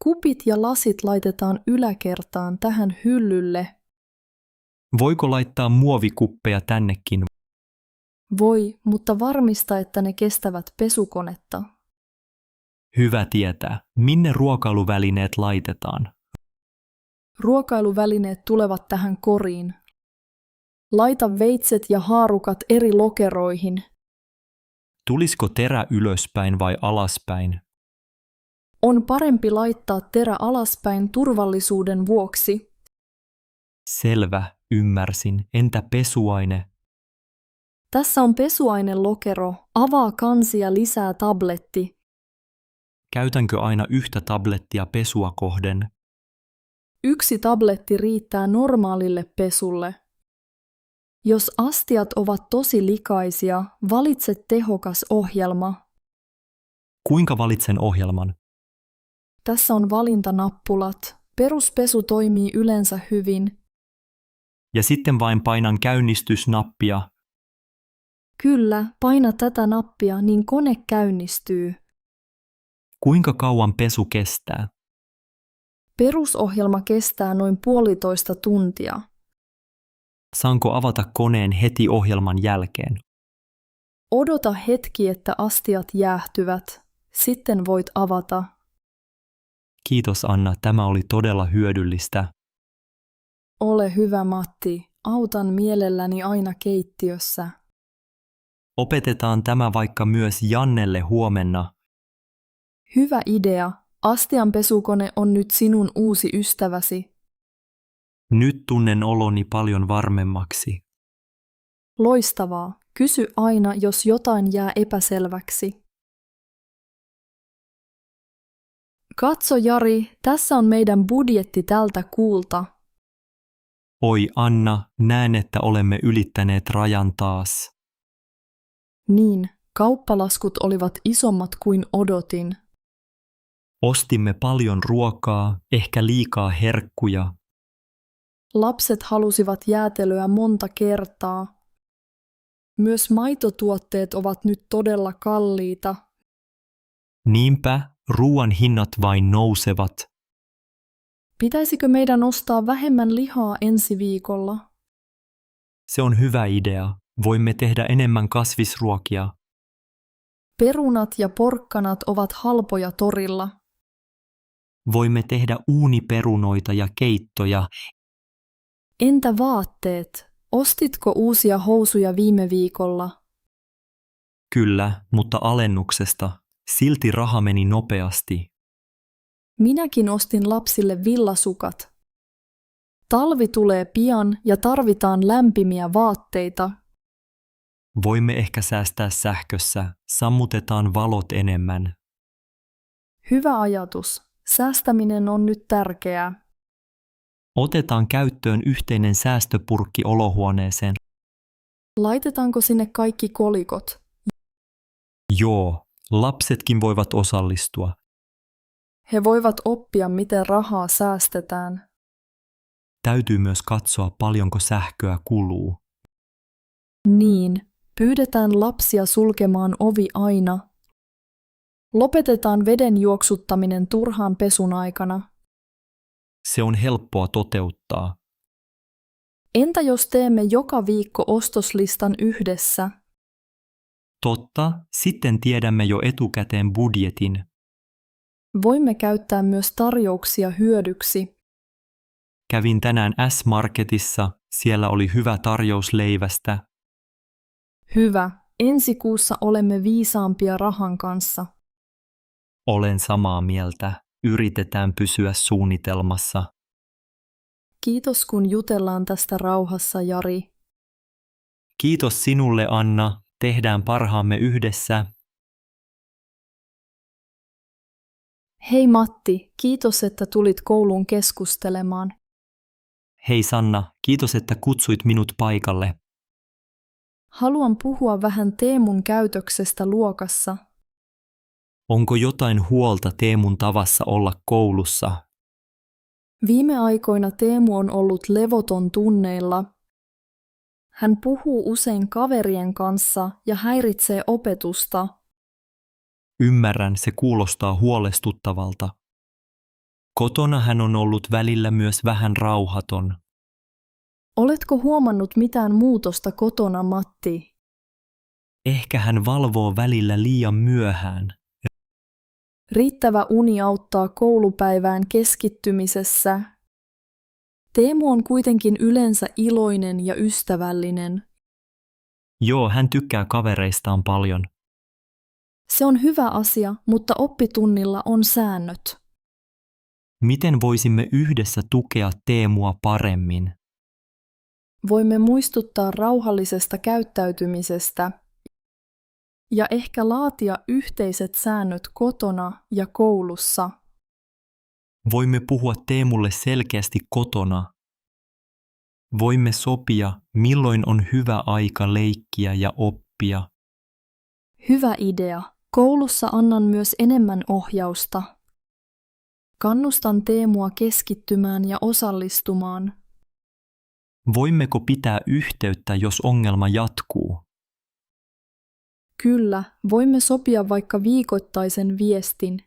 Kupit ja lasit laitetaan yläkertaan tähän hyllylle. Voiko laittaa muovikuppeja tännekin? Voi, mutta varmista, että ne kestävät pesukonetta. Hyvä tietää. Minne ruokailuvälineet laitetaan? Ruokailuvälineet tulevat tähän koriin. Laita veitset ja haarukat eri lokeroihin. Tulisiko terä ylöspäin vai alaspäin? On parempi laittaa terä alaspäin turvallisuuden vuoksi. Selvä, ymmärsin. Entä pesuaine? Tässä on pesuainelokero. Avaa kansi ja lisää tabletti. Käytänkö aina yhtä tablettia pesua kohden? 1 tabletti riittää normaalille pesulle. Jos astiat ovat tosi likaisia, valitse tehokas ohjelma. Kuinka valitsen ohjelman? Tässä on valintanappulat. Peruspesu toimii yleensä hyvin. Ja sitten vain painan käynnistysnappia. Kyllä, paina tätä nappia, niin kone käynnistyy. Kuinka kauan pesu kestää? Perusohjelma kestää noin 1,5 tuntia. Saanko avata koneen heti ohjelman jälkeen? Odota hetki, että astiat jäähtyvät. Sitten voit avata. Kiitos Anna, tämä oli todella hyödyllistä. Ole hyvä Matti, autan mielelläni aina keittiössä. Opetetaan tämä vaikka myös Jannelle huomenna. Hyvä idea. Astianpesukone on nyt sinun uusi ystäväsi. Nyt tunnen oloni paljon varmemmaksi. Loistavaa. Kysy aina, jos jotain jää epäselväksi. Katso Jari, tässä on meidän budjetti tältä kuulta. Oi Anna, näen, että olemme ylittäneet rajan taas. Niin, kauppalaskut olivat isommat kuin odotin. Ostimme paljon ruokaa, ehkä liikaa herkkuja. Lapset halusivat jäätelöä monta kertaa. Myös maitotuotteet ovat nyt todella kalliita. Niinpä, ruoan hinnat vain nousevat. Pitäisikö meidän ostaa vähemmän lihaa ensi viikolla? Se on hyvä idea. Voimme tehdä enemmän kasvisruokia. Perunat ja porkkanat ovat halpoja torilla. Voimme tehdä uuniperunoita ja keittoja. Entä vaatteet? Ostitko uusia housuja viime viikolla? Kyllä, mutta alennuksesta. Silti raha meni nopeasti. Minäkin ostin lapsille villasukat. Talvi tulee pian ja tarvitaan lämpimiä vaatteita. Voimme ehkä säästää sähkössä. Sammutetaan valot enemmän. Hyvä ajatus. Säästäminen on nyt tärkeää. Otetaan käyttöön yhteinen säästöpurkki olohuoneeseen. Laitetaanko sinne kaikki kolikot? Joo, lapsetkin voivat osallistua. He voivat oppia, miten rahaa säästetään. Täytyy myös katsoa, paljonko sähköä kuluu. Niin, pyydetään lapsia sulkemaan ovi aina. Lopetetaan veden juoksuttaminen turhaan pesun aikana. Se on helppoa toteuttaa. Entä jos teemme joka viikko ostoslistan yhdessä? Totta, sitten tiedämme jo etukäteen budjetin. Voimme käyttää myös tarjouksia hyödyksi. Kävin tänään S-Marketissa, siellä oli hyvä tarjous leivästä. Hyvä, ensi kuussa olemme viisaampia rahan kanssa. Olen samaa mieltä, yritetään pysyä suunnitelmassa. Kiitos kun jutellaan tästä rauhassa, Jari. Kiitos sinulle, Anna, tehdään parhaamme yhdessä. Hei Matti, kiitos että tulit kouluun keskustelemaan. Hei Sanna, kiitos että kutsuit minut paikalle. Haluan puhua vähän Teemun käytöksestä luokassa. Onko jotain huolta Teemun tavassa olla koulussa? Viime aikoina Teemu on ollut levoton tunneilla. Hän puhuu usein kaverien kanssa ja häiritsee opetusta. Ymmärrän, se kuulostaa huolestuttavalta. Kotona hän on ollut välillä myös vähän rauhaton. Oletko huomannut mitään muutosta kotona, Matti? Ehkä hän valvoo välillä liian myöhään. Riittävä uni auttaa koulupäivään keskittymisessä. Teemu on kuitenkin yleensä iloinen ja ystävällinen. Joo, hän tykkää kavereistaan paljon. Se on hyvä asia, mutta oppitunnilla on säännöt. Miten voisimme yhdessä tukea Teemua paremmin? Voimme muistuttaa rauhallisesta käyttäytymisestä ja ehkä laatia yhteiset säännöt kotona ja koulussa. Voimme puhua Teemulle selkeästi kotona. Voimme sopia, milloin on hyvä aika leikkiä ja oppia. Hyvä idea. Koulussa annan myös enemmän ohjausta. Kannustan Teemua keskittymään ja osallistumaan. Voimmeko pitää yhteyttä, jos ongelma jatkuu? Kyllä, voimme sopia vaikka viikoittaisen viestin.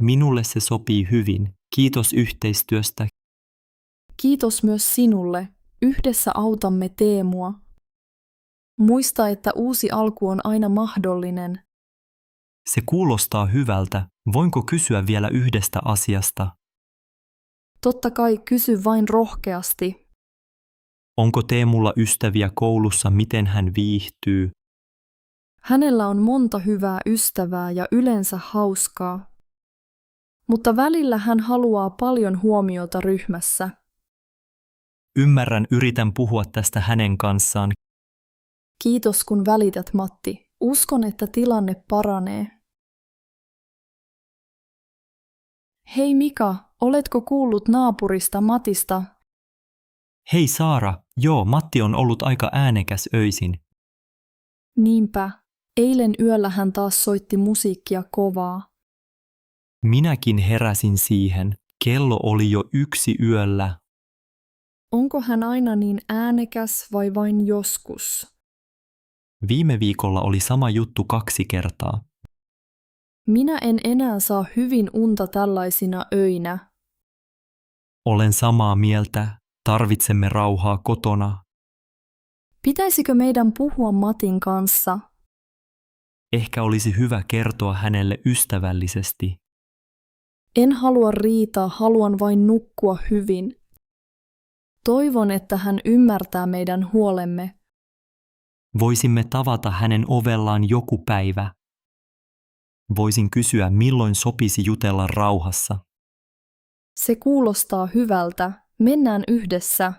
Minulle se sopii hyvin. Kiitos yhteistyöstä. Kiitos myös sinulle. Yhdessä autamme Teemua. Muista, että uusi alku on aina mahdollinen. Se kuulostaa hyvältä. Voinko kysyä vielä yhdestä asiasta? Totta kai kysy vain rohkeasti. Onko Teemulla ystäviä koulussa, miten hän viihtyy? Hänellä on monta hyvää ystävää ja yleensä hauskaa. Mutta välillä hän haluaa paljon huomiota ryhmässä. Ymmärrän, yritän puhua tästä hänen kanssaan. Kiitos kun välität, Matti. Uskon, että tilanne paranee. Hei Mika, oletko kuullut naapurista Matista? Hei Saara, joo, Matti on ollut aika äänekäs öisin. Niinpä, eilen yöllä hän taas soitti musiikkia kovaa. Minäkin heräsin siihen. Kello oli jo 1 yöllä. Onko hän aina niin äänekäs vai vain joskus? Viime viikolla oli sama juttu 2 kertaa. Minä en enää saa hyvin unta tällaisina öinä. Olen samaa mieltä. Tarvitsemme rauhaa kotona. Pitäisikö meidän puhua Matin kanssa? Ehkä olisi hyvä kertoa hänelle ystävällisesti. En halua riitaa, haluan vain nukkua hyvin. Toivon, että hän ymmärtää meidän huolemme. Voisimme tavata hänen ovellaan joku päivä. Voisin kysyä, milloin sopisi jutella rauhassa. Se kuulostaa hyvältä. Mennään yhdessä.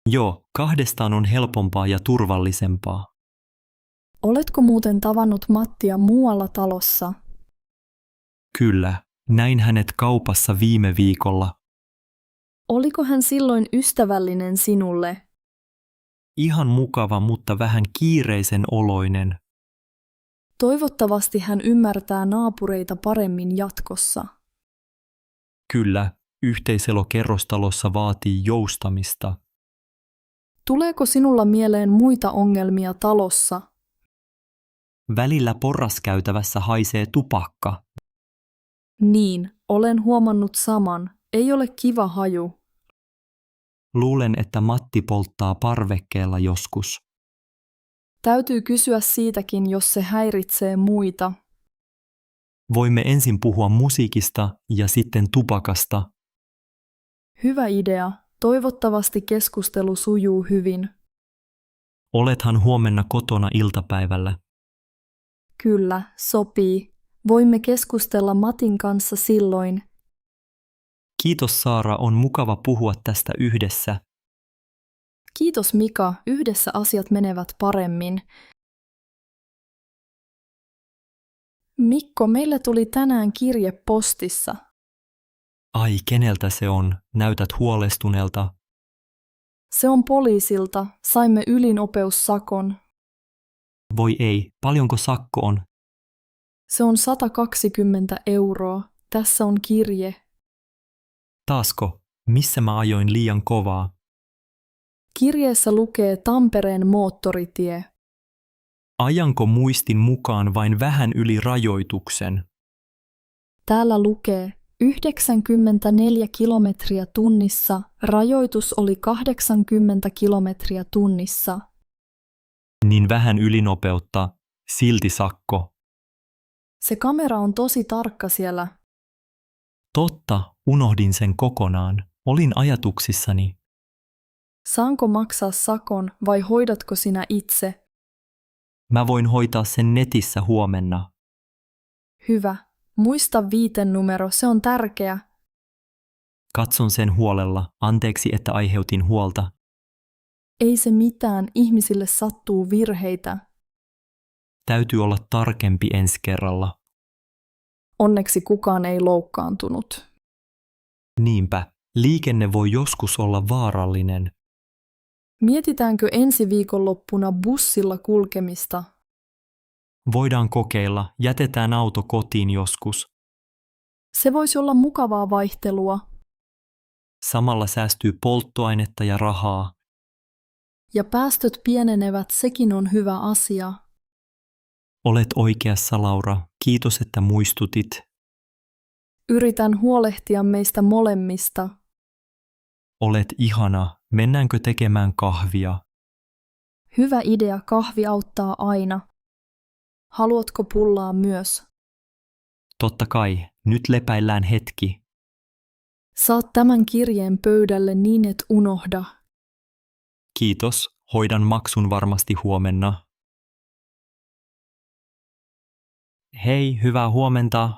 Joo, kahdestaan on helpompaa ja turvallisempaa. Oletko muuten tavannut Mattia muualla talossa? Kyllä, näin hänet kaupassa viime viikolla. Oliko hän silloin ystävällinen sinulle? Ihan mukava, mutta vähän kiireisen oloinen. Toivottavasti hän ymmärtää naapureita paremmin jatkossa. Kyllä, yhteiselo kerrostalossa vaatii joustamista. Tuleeko sinulla mieleen muita ongelmia talossa? Välillä porraskäytävässä haisee tupakka. Niin, olen huomannut saman. Ei ole kiva haju. Luulen, että Matti polttaa parvekkeella joskus. Täytyy kysyä siitäkin, jos se häiritsee muita. Voimme ensin puhua musiikista ja sitten tupakasta. Hyvä idea. Toivottavasti keskustelu sujuu hyvin. Olethan huomenna kotona iltapäivällä. Kyllä, sopii. Voimme keskustella Matin kanssa silloin. Kiitos Saara, on mukava puhua tästä yhdessä. Kiitos Mika, yhdessä asiat menevät paremmin. Mikko, meille tuli tänään kirje postissa. Ai, keneltä se on? Näytät huolestuneelta. Se on poliisilta. Saimme ylinopeussakon. Voi ei, paljonko sakko on? Se on 120 €. Tässä on kirje. Taasko? Missä mä ajoin liian kovaa? Kirjeessä lukee Tampereen moottoritie. Ajanko muistin mukaan vain vähän yli rajoituksen? Täällä lukee 94 kilometriä tunnissa. Rajoitus oli 80 kilometriä tunnissa. Niin vähän ylinopeutta, silti sakko. Se kamera on tosi tarkka siellä. Totta, unohdin sen kokonaan. Olin ajatuksissani. Saanko maksaa sakon vai hoidatko sinä itse? Mä voin hoitaa sen netissä huomenna. Hyvä. Muista viitenumero, se on tärkeä. Katson sen huolella. Anteeksi, että aiheutin huolta. Ei se mitään, ihmisille sattuu virheitä. Täytyy olla tarkempi ensi kerralla. Onneksi kukaan ei loukkaantunut. Niinpä, liikenne voi joskus olla vaarallinen. Mietitäänkö ensi viikonloppuna bussilla kulkemista? Voidaan kokeilla, jätetään auto kotiin joskus. Se voisi olla mukavaa vaihtelua. Samalla säästyy polttoainetta ja rahaa. Ja päästöt pienenevät, sekin on hyvä asia. Olet oikeassa, Laura. Kiitos, että muistutit. Yritän huolehtia meistä molemmista. Olet ihana. Mennäänkö tekemään kahvia? Hyvä idea, kahvi auttaa aina. Haluatko pullaa myös? Totta kai, nyt lepäillään hetki. Saat tämän kirjeen pöydälle niin et unohda. Kiitos, hoidan maksun varmasti huomenna. Hei, hyvää huomenta.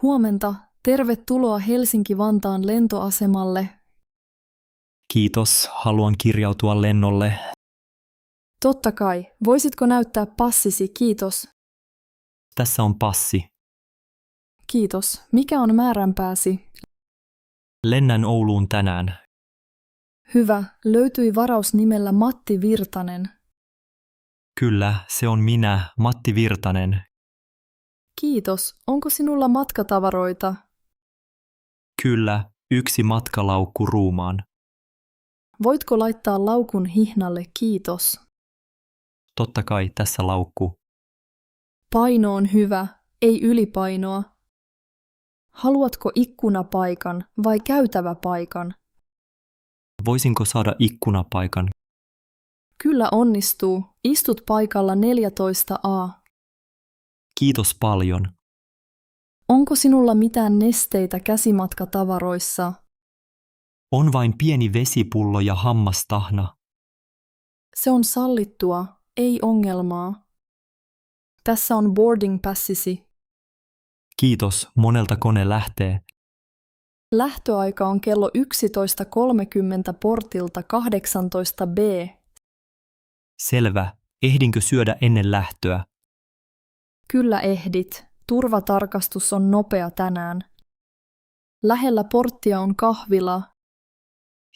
Huomenta, tervetuloa Helsinki-Vantaan lentoasemalle. Kiitos, haluan kirjautua lennolle. Totta kai, voisitko näyttää passisi, kiitos. Tässä on passi. Kiitos, mikä on määränpääsi? Lennän Ouluun tänään. Hyvä, löytyi varaus nimellä Matti Virtanen. Kyllä, se on minä, Matti Virtanen. Kiitos, onko sinulla matkatavaroita? Kyllä, yksi matkalaukku ruumaan. Voitko laittaa laukun hihnalle, kiitos. Totta kai, tässä laukku. Paino on hyvä, ei ylipainoa. Haluatko ikkunapaikan vai käytäväpaikan? Voisinko saada ikkunapaikan? Kyllä onnistuu, istut paikalla 14a. Kiitos paljon. Onko sinulla mitään nesteitä käsimatkatavaroissa? On vain pieni vesipullo ja hammastahna. Se on sallittua, ei ongelmaa. Tässä on boarding passisi. Kiitos, monelta kone lähtee. Lähtöaika on kello 11.30 portilta 18b. Selvä, ehdinkö syödä ennen lähtöä? Kyllä ehdit. Turvatarkastus on nopea tänään. Lähellä porttia on kahvila.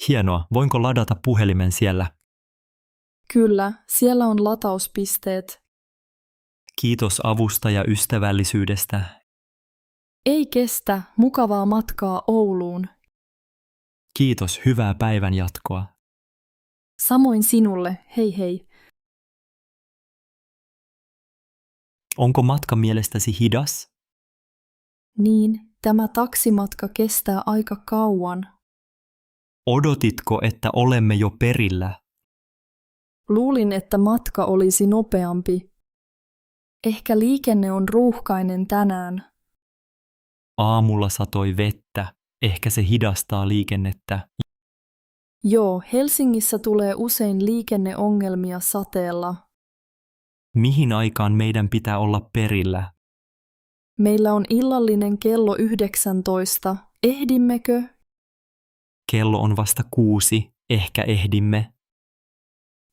Hienoa, voinko ladata puhelimen siellä? Kyllä, siellä on latauspisteet. Kiitos avusta ja ystävällisyydestä. Ei kestä, mukavaa matkaa Ouluun. Kiitos, hyvää päivän jatkoa. Samoin sinulle, hei hei. Onko matka mielestäsi hidas? Niin, tämä taksimatka kestää aika kauan. Odotitko, että olemme jo perillä? Luulin, että matka olisi nopeampi. Ehkä liikenne on ruuhkainen tänään. Aamulla satoi vettä. Ehkä se hidastaa liikennettä. Joo, Helsingissä tulee usein liikenneongelmia sateella. Mihin aikaan meidän pitää olla perillä? Meillä on illallinen kello 19. Ehdimmekö? Kello on vasta 6. Ehkä ehdimme.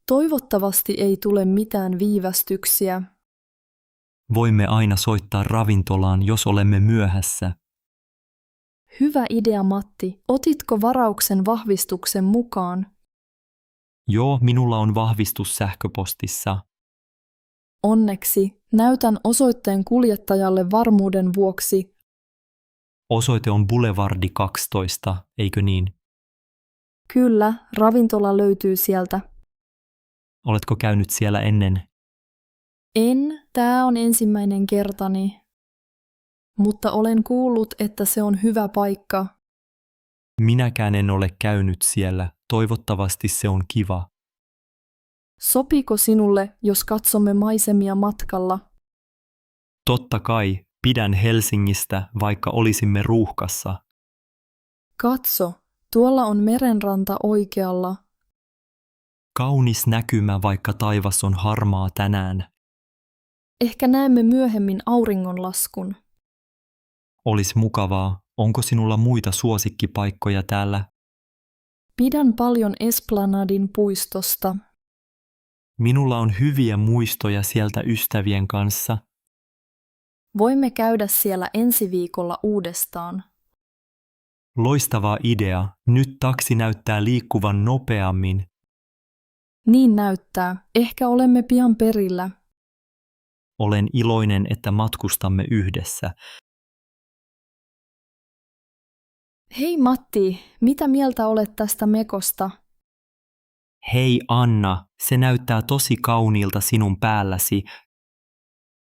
Toivottavasti ei tule mitään viivästyksiä. Voimme aina soittaa ravintolaan, jos olemme myöhässä. Hyvä idea, Matti. Otitko varauksen vahvistuksen mukaan? Joo, minulla on vahvistus sähköpostissa. Onneksi. Näytän osoitteen kuljettajalle varmuuden vuoksi. Osoite on Boulevardi 12, eikö niin? Kyllä, ravintola löytyy sieltä. Oletko käynyt siellä ennen? En, tämä on ensimmäinen kertani. Mutta olen kuullut, että se on hyvä paikka. Minäkään en ole käynyt siellä. Toivottavasti se on kiva. Sopiiko sinulle, jos katsomme maisemia matkalla? Totta kai, pidän Helsingistä, vaikka olisimme ruuhkassa. Katso, Tuolla on merenranta oikealla. Kaunis näkymä, vaikka taivas on harmaa tänään. Ehkä näemme myöhemmin auringonlaskun. Olis mukavaa. Onko sinulla muita suosikkipaikkoja täällä? Pidän paljon Esplanadin puistosta. Minulla on hyviä muistoja sieltä ystävien kanssa. Voimme käydä siellä ensi viikolla uudestaan. Loistava idea. Nyt taksi näyttää liikkuvan nopeammin. Niin näyttää. Ehkä olemme pian perillä. Olen iloinen, että matkustamme yhdessä. Hei Matti, mitä mieltä olet tästä mekosta? Hei Anna, se näyttää tosi kauniilta sinun päälläsi.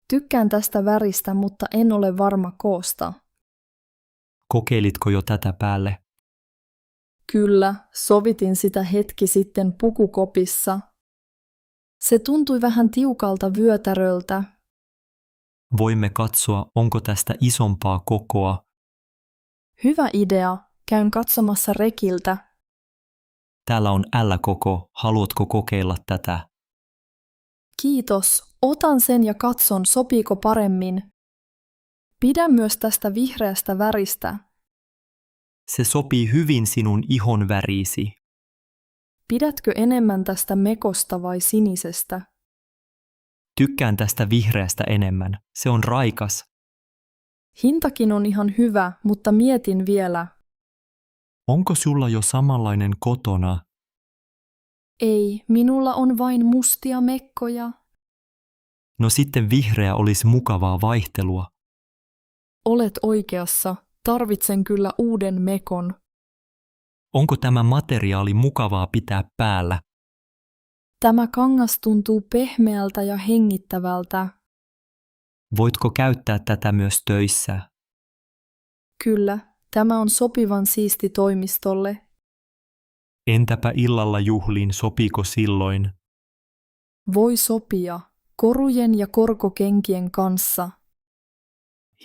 Tykkään tästä väristä, mutta en ole varma koosta. Kokeilitko jo tätä päälle? Kyllä, sovitin sitä hetki sitten pukukopissa. Se tuntui vähän tiukalta vyötäröltä. Voimme katsoa, onko tästä isompaa kokoa. Hyvä idea, käyn katsomassa rekiltä. Täällä on L-koko, haluatko kokeilla tätä? Kiitos, otan sen ja katson, sopiiko paremmin. Pidän myös tästä vihreästä väristä. Se sopii hyvin sinun ihon väriisi. Pidätkö enemmän tästä mekosta vai sinisestä? Tykkään tästä vihreästä enemmän. Se on raikas. Hintakin on ihan hyvä, mutta mietin vielä. Onko sulla jo samanlainen kotona? Ei, minulla on vain mustia mekkoja. No sitten vihreä olisi mukavaa vaihtelua. Olet oikeassa, tarvitsen kyllä uuden mekon. Onko tämä materiaali mukavaa pitää päällä? Tämä kangas tuntuu pehmeältä ja hengittävältä. Voitko käyttää tätä myös töissä? Kyllä, tämä on sopivan siisti toimistolle. Entäpä illalla juhliin, sopiiko silloin? Voi sopia, korujen ja korkokenkien kanssa.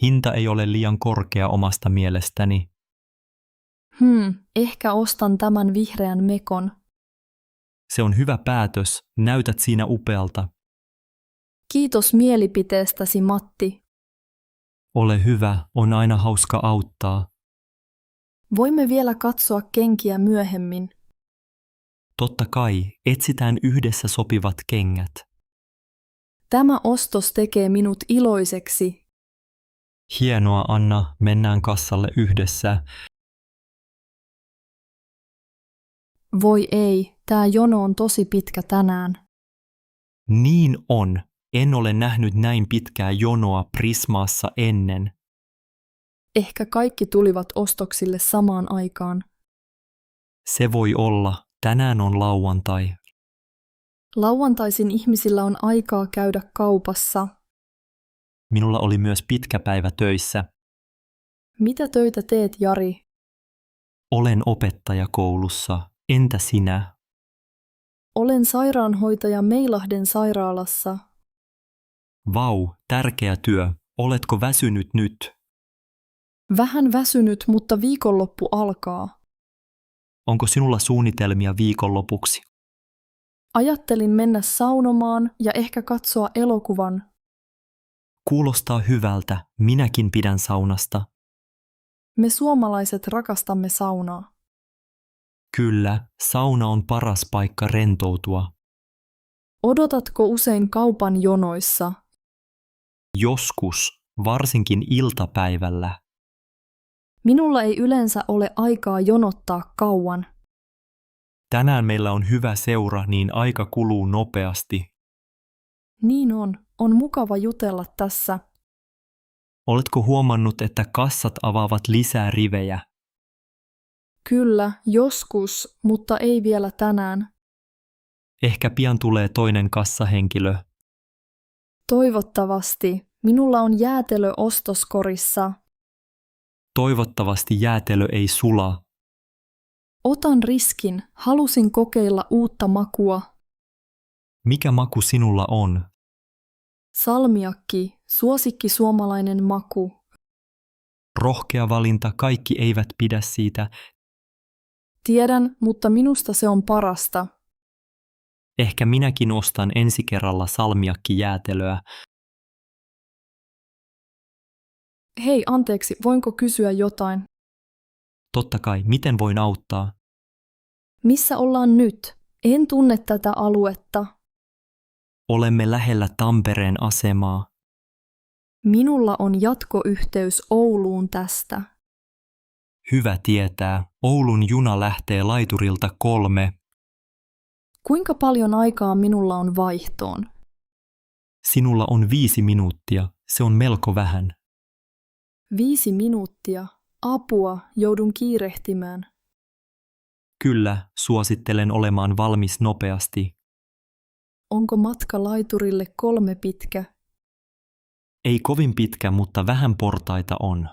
Hinta ei ole liian korkea omasta mielestäni. Ehkä ostan tämän vihreän mekon. Se on hyvä päätös, näytät siinä upealta. Kiitos mielipiteestäsi, Matti. Ole hyvä, on aina hauska auttaa. Voimme vielä katsoa kenkiä myöhemmin. Totta kai, etsitään yhdessä sopivat kengät. Tämä ostos tekee minut iloiseksi. Hienoa, Anna, mennään kassalle yhdessä. Voi ei, tää jono on tosi pitkä tänään. Niin on. En ole nähnyt näin pitkää jonoa Prismaassa ennen. Ehkä kaikki tulivat ostoksille samaan aikaan. Se voi olla. Tänään on lauantai. Lauantaisin ihmisillä on aikaa käydä kaupassa. Minulla oli myös pitkä päivä töissä. Mitä töitä teet, Jari? Olen opettajakoulussa. Entä sinä? Olen sairaanhoitaja Meilahden sairaalassa. Vau, tärkeä työ. Oletko väsynyt nyt? Vähän väsynyt, mutta viikonloppu alkaa. Onko sinulla suunnitelmia viikonlopuksi? Ajattelin mennä saunomaan ja ehkä katsoa elokuvan. Kuulostaa hyvältä. Minäkin pidän saunasta. Me suomalaiset rakastamme saunaa. Kyllä, sauna on paras paikka rentoutua. Odotatko usein kaupan jonoissa? Joskus, varsinkin iltapäivällä. Minulla ei yleensä ole aikaa jonottaa kauan. Tänään meillä on hyvä seura, niin aika kuluu nopeasti. Niin on mukava jutella tässä. Oletko huomannut, että kassat avaavat lisää rivejä? Kyllä, joskus, mutta ei vielä tänään. Ehkä pian tulee toinen kassahenkilö. Toivottavasti. Minulla on jäätelö ostoskorissa. Toivottavasti jäätelö ei sula. Otan riskin. Halusin kokeilla uutta makua. Mikä maku sinulla on? Salmiakki, suosikki suomalainen maku. Rohkea valinta, kaikki eivät pidä siitä. Tiedän, mutta minusta se on parasta. Ehkä minäkin ostan ensi kerralla salmiakkijäätelöä. Hei, anteeksi, voinko kysyä jotain? Totta kai, miten voin auttaa? Missä ollaan nyt? En tunne tätä aluetta. Olemme lähellä Tampereen asemaa. Minulla on jatkoyhteys Ouluun tästä. Hyvä tietää. Oulun juna lähtee laiturilta 3. Kuinka paljon aikaa minulla on vaihtoon? Sinulla on 5 minuuttia. Se on melko vähän. 5 minuuttia. Apua, joudun kiirehtimään. Kyllä, suosittelen olemaan valmis nopeasti. Onko matka laiturille 3 pitkä? Ei kovin pitkä, mutta vähän portaita on.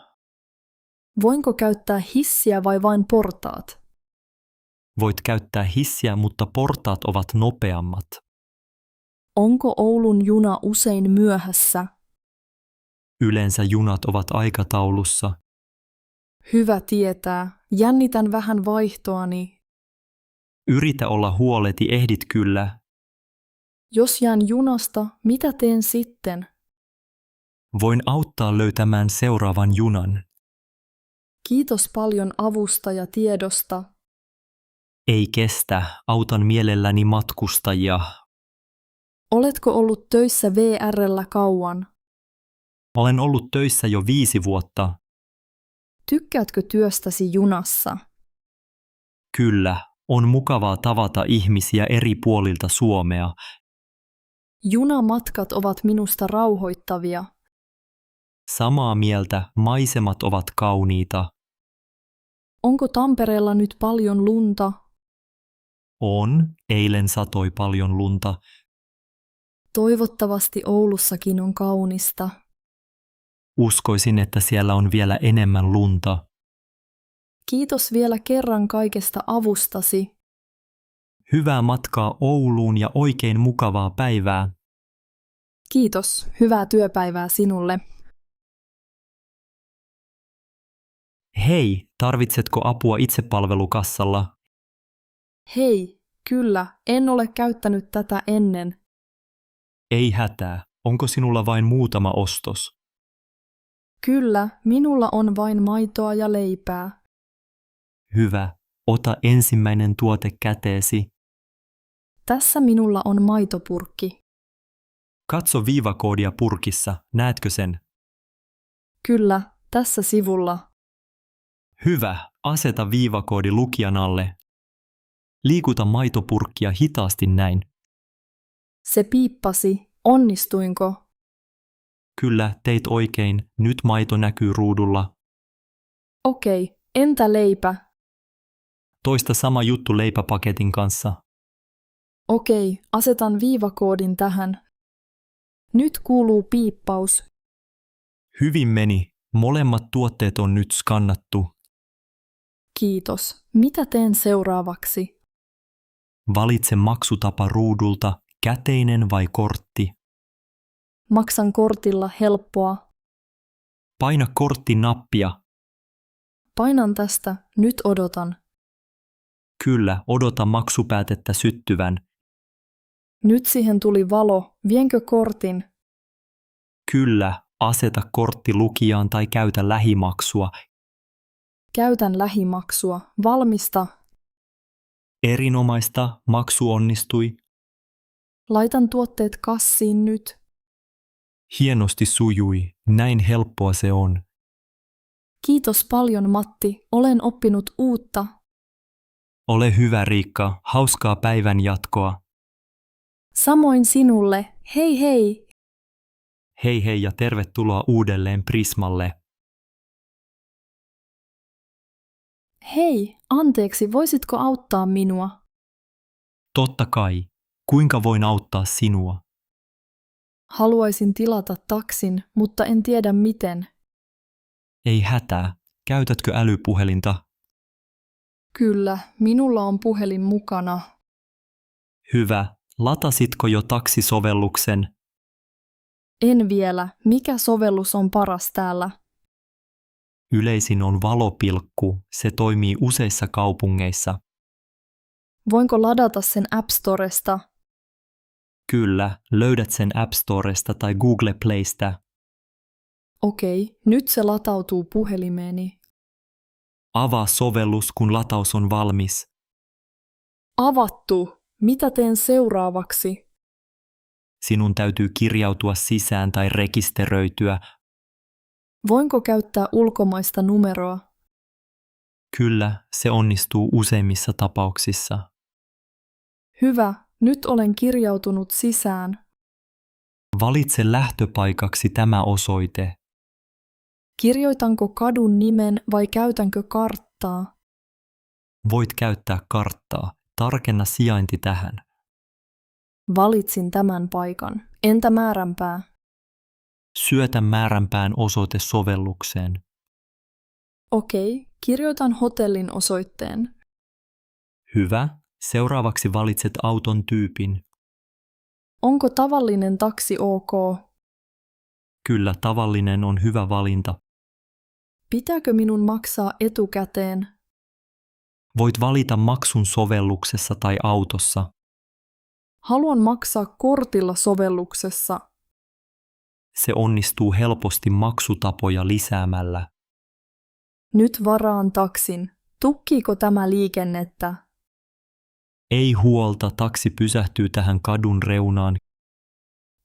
Voinko käyttää hissiä vai vain portaat? Voit käyttää hissiä, mutta portaat ovat nopeammat. Onko Oulun juna usein myöhässä? Yleensä junat ovat aikataulussa. Hyvä tietää. Jännitän vähän vaihtoani. Yritä olla huoleti, ehdit kyllä. Jos jään junasta, mitä teen sitten? Voin auttaa löytämään seuraavan junan. Kiitos paljon avusta ja tiedosta. Ei kestä, autan mielelläni matkustajia. Oletko ollut töissä VR:llä kauan? Olen ollut töissä jo 5 vuotta. Tykkäätkö työstäsi junassa? Kyllä, on mukavaa tavata ihmisiä eri puolilta Suomea. Junamatkat ovat minusta rauhoittavia. Samaa mieltä, maisemat ovat kauniita. Onko Tampereella nyt paljon lunta? On, eilen satoi paljon lunta. Toivottavasti Oulussakin on kaunista. Uskoisin, että siellä on vielä enemmän lunta. Kiitos vielä kerran kaikesta avustasi. Hyvää matkaa Ouluun ja oikein mukavaa päivää. Kiitos. Hyvää työpäivää sinulle. Hei, tarvitsetko apua itsepalvelukassalla? Hei, kyllä, en ole käyttänyt tätä ennen. Ei hätää, onko sinulla vain muutama ostos? Kyllä, minulla on vain maitoa ja leipää. Hyvä, ota ensimmäinen tuote käteesi. Tässä minulla on maitopurkki. Katso viivakoodia purkissa, näetkö sen? Kyllä, tässä sivulla. Hyvä, aseta viivakoodi lukijan alle. Liikuta maitopurkkia hitaasti näin. Se piippasi. Onnistuinko? Kyllä, teit oikein. Nyt maito näkyy ruudulla. Okei, entä leipä? Toista sama juttu leipäpaketin kanssa. Okei, asetan viivakoodin tähän. Nyt kuuluu piippaus. Hyvin meni. Molemmat tuotteet on nyt skannattu. Kiitos. Mitä teen seuraavaksi? Valitse maksutapa ruudulta, käteinen vai kortti. Maksan kortilla, helppoa. Paina korttinappia. Painan tästä, nyt odotan. Kyllä, odota maksupäätettä syttyvän. Nyt siihen tuli valo, vienkö kortin? Kyllä, aseta kortti lukijaan tai käytä lähimaksua. Käytän lähimaksua. Valmista. Erinomaista, maksu onnistui. Laitan tuotteet kassiin nyt. Hienosti sujui, näin helppoa se on. Kiitos paljon, Matti. Olen oppinut uutta. Ole hyvä, Riikka, hauskaa päivän jatkoa. Samoin sinulle. Hei hei! Hei hei ja tervetuloa uudelleen Prismalle. Hei, anteeksi, voisitko auttaa minua? Totta kai. Kuinka voin auttaa sinua? Haluaisin tilata taksin, mutta en tiedä miten. Ei hätää. Käytätkö älypuhelinta? Kyllä, minulla on puhelin mukana. Hyvä. Latasitko jo taksisovelluksen? En vielä. Mikä sovellus on paras täällä? Yleisin on valopilkku. Se toimii useissa kaupungeissa. Voinko ladata sen App Storesta? Kyllä, löydät sen App Storesta tai Google Playstä. Okei, nyt se latautuu puhelimeeni. Avaa sovellus, kun lataus on valmis. Avattu! Mitä teen seuraavaksi? Sinun täytyy kirjautua sisään tai rekisteröityä. Voinko käyttää ulkomaista numeroa? Kyllä, se onnistuu useimmissa tapauksissa. Hyvä, nyt olen kirjautunut sisään. Valitse lähtöpaikaksi tämä osoite. Kirjoitanko kadun nimen vai käytänkö karttaa? Voit käyttää karttaa. Tarkenna sijainti tähän. Valitsin tämän paikan. Entä määränpää? Syötä määränpään osoite sovellukseen. Okei, kirjoitan hotellin osoitteen. Hyvä. Seuraavaksi valitset auton tyypin. Onko tavallinen taksi ok? Kyllä, tavallinen on hyvä valinta. Pitääkö minun maksaa etukäteen? Voit valita maksun sovelluksessa tai autossa. Haluan maksaa kortilla sovelluksessa. Se onnistuu helposti maksutapoja lisäämällä. Nyt varaan taksin. Tukkiiko tämä liikennettä? Ei huolta, taksi pysähtyy tähän kadun reunaan.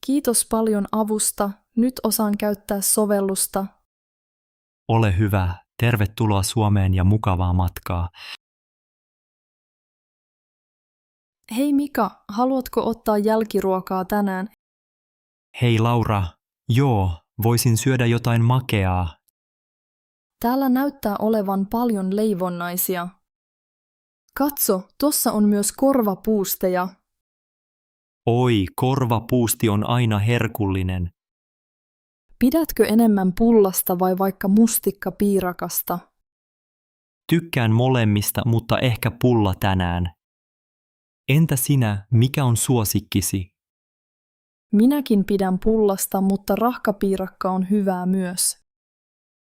Kiitos paljon avusta. Nyt osaan käyttää sovellusta. Ole hyvä. Tervetuloa Suomeen ja mukavaa matkaa. Hei Mika, haluatko ottaa jälkiruokaa tänään? Hei Laura. Joo, voisin syödä jotain makeaa. Täällä näyttää olevan paljon leivonnaisia. Katso, tossa on myös korvapuusteja. Oi, korvapuusti on aina herkullinen. Pidätkö enemmän pullasta vai vaikka mustikkapiirakasta? Tykkään molemmista, mutta ehkä pulla tänään. Entä sinä, mikä on suosikkisi? Minäkin pidän pullasta, mutta rahkapiirakka on hyvää myös.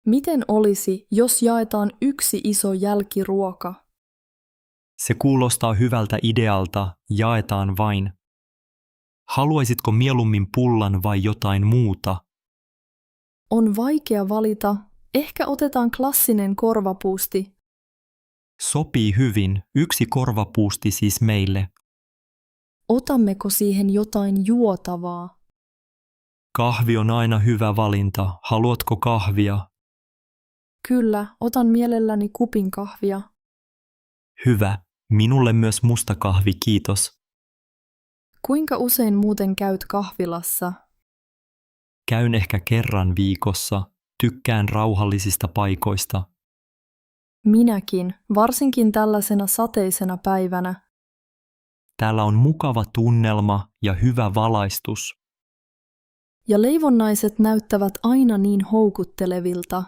Miten olisi, jos jaetaan yksi iso jälkiruoka? Se kuulostaa hyvältä idealta, jaetaan vain. Haluaisitko mieluummin pullan vai jotain muuta? On vaikea valita. Ehkä otetaan klassinen korvapuusti. Sopii hyvin, yksi korvapuusti siis meille. Otammeko siihen jotain juotavaa? Kahvi on aina hyvä valinta. Haluatko kahvia? Kyllä, otan mielelläni kupin kahvia. Hyvä. Minulle myös musta kahvi, kiitos. Kuinka usein muuten käyt kahvilassa? Käyn ehkä kerran viikossa. Tykkään rauhallisista paikoista. Minäkin, varsinkin tällaisena sateisena päivänä. Täällä on mukava tunnelma ja hyvä valaistus. Ja leivonnaiset näyttävät aina niin houkuttelevilta.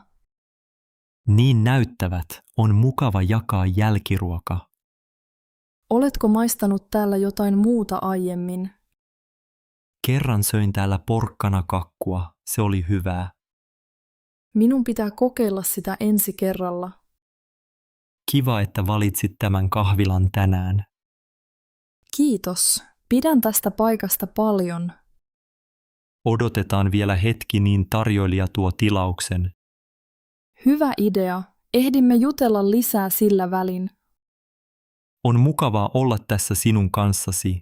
Niin näyttävät, on mukava jakaa jälkiruoka. Oletko maistanut täällä jotain muuta aiemmin? Kerran söin täällä porkkanakakkua, se oli hyvää. Minun pitää kokeilla sitä ensi kerralla. Kiva, että valitsit tämän kahvilan tänään. Kiitos. Pidän tästä paikasta paljon. Odotetaan vielä hetki, niin tarjoilija tuo tilauksen. Hyvä idea. Ehdimme jutella lisää sillä välin. On mukavaa olla tässä sinun kanssasi.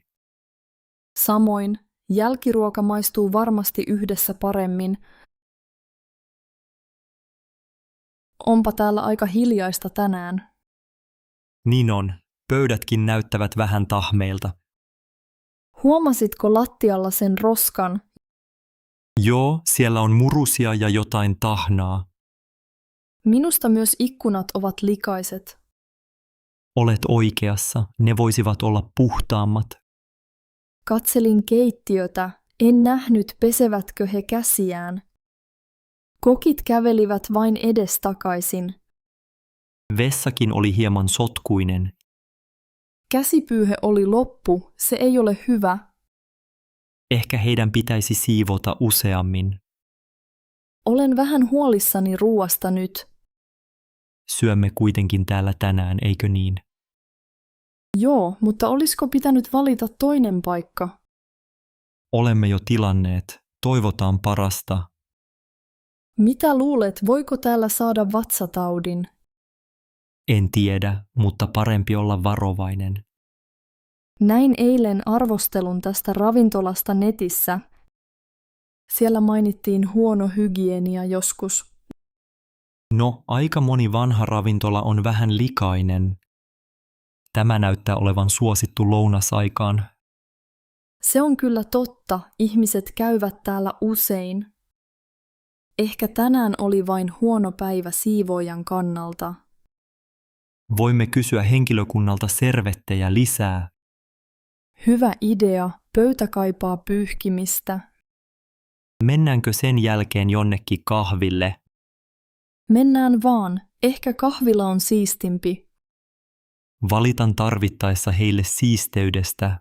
Samoin, jälkiruoka maistuu varmasti yhdessä paremmin. Onpa täällä aika hiljaista tänään. Niin on, pöydätkin näyttävät vähän tahmeilta. Huomasitko lattialla sen roskan? Joo, siellä on murusia ja jotain tahnaa. Minusta myös ikkunat ovat likaiset. Olet oikeassa, ne voisivat olla puhtaammat. Katselin keittiötä, en nähnyt pesevätkö he käsiään. Kokit kävelivät vain edestakaisin. Vessakin oli hieman sotkuinen. Käsipyyhe oli loppu, se ei ole hyvä. Ehkä heidän pitäisi siivota useammin. Olen vähän huolissani ruuasta nyt. Syömme kuitenkin täällä tänään, eikö niin? Joo, mutta olisiko pitänyt valita toinen paikka? Olemme jo tilanneet. Toivotaan parasta. Mitä luulet, voiko täällä saada vatsataudin? En tiedä, mutta parempi olla varovainen. Näin eilen arvostelun tästä ravintolasta netissä. Siellä mainittiin huono hygienia joskus. No, aika moni vanha ravintola on vähän likainen. Tämä näyttää olevan suosittu lounasaikaan. Se on kyllä totta, ihmiset käyvät täällä usein. Ehkä tänään oli vain huono päivä siivoojan kannalta. Voimme kysyä henkilökunnalta servettejä lisää. Hyvä idea, pöytä kaipaa pyyhkimistä. Mennäänkö sen jälkeen jonnekin kahville? Mennään vaan, ehkä kahvila on siistimpi. Valitan tarvittaessa heille siisteydestä.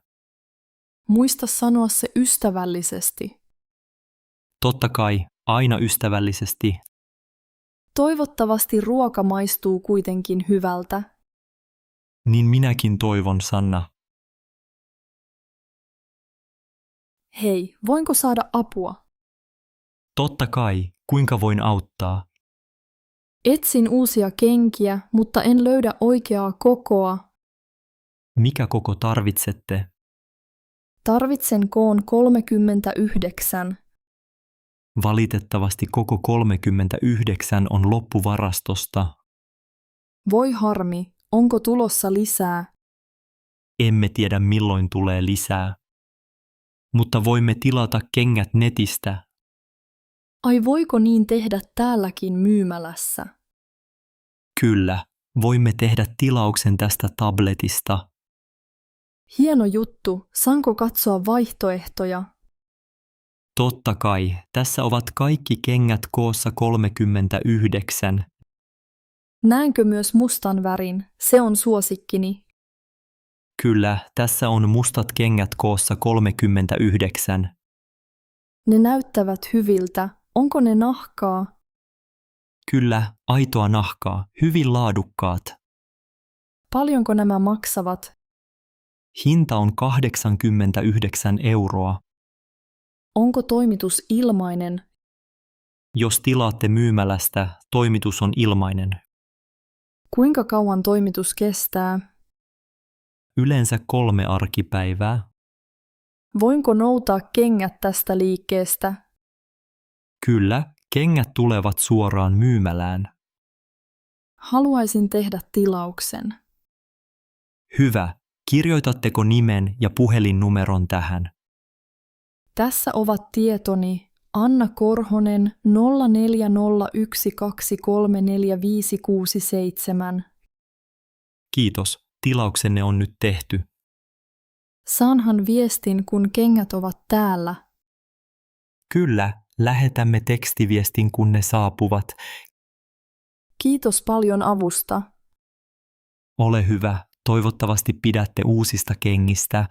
Muista sanoa se ystävällisesti. Totta kai, aina ystävällisesti. Toivottavasti ruoka maistuu kuitenkin hyvältä. Niin minäkin toivon, Sanna. Hei, voinko saada apua? Totta kai, kuinka voin auttaa? Etsin uusia kenkiä, mutta en löydä oikeaa kokoa. Mikä koko tarvitsette? Tarvitsen koon 39. Valitettavasti koko 39 on loppuvarastosta. Voi harmi, onko tulossa lisää? Emme tiedä milloin tulee lisää. Mutta voimme tilata kengät netistä. Ai voiko niin tehdä täälläkin myymälässä? Kyllä, voimme tehdä tilauksen tästä tabletista. Hieno juttu, saanko katsoa vaihtoehtoja? Totta kai, tässä ovat kaikki kengät koossa 39. Näenkö myös mustan värin? Se on suosikkini. Kyllä, tässä on mustat kengät koossa 39. Ne näyttävät hyviltä. Onko ne nahkaa? Kyllä, aitoa nahkaa, hyvin laadukkaat. Paljonko nämä maksavat? Hinta on 89 €. Onko toimitus ilmainen? Jos tilaatte myymälästä, toimitus on ilmainen. Kuinka kauan toimitus kestää? Yleensä 3 arkipäivää. Voinko noutaa kengät tästä liikkeestä? Kyllä, kengät tulevat suoraan myymälään. Haluaisin tehdä tilauksen. Hyvä. Kirjoitatteko nimen ja puhelinnumeron tähän? Tässä ovat tietoni. Anna Korhonen 0401234567. Kiitos, tilauksenne on nyt tehty. Saanhan viestin, kun kengät ovat täällä. Kyllä, lähetämme tekstiviestin, kun ne saapuvat. Kiitos paljon avusta. Ole hyvä, toivottavasti pidätte uusista kengistä.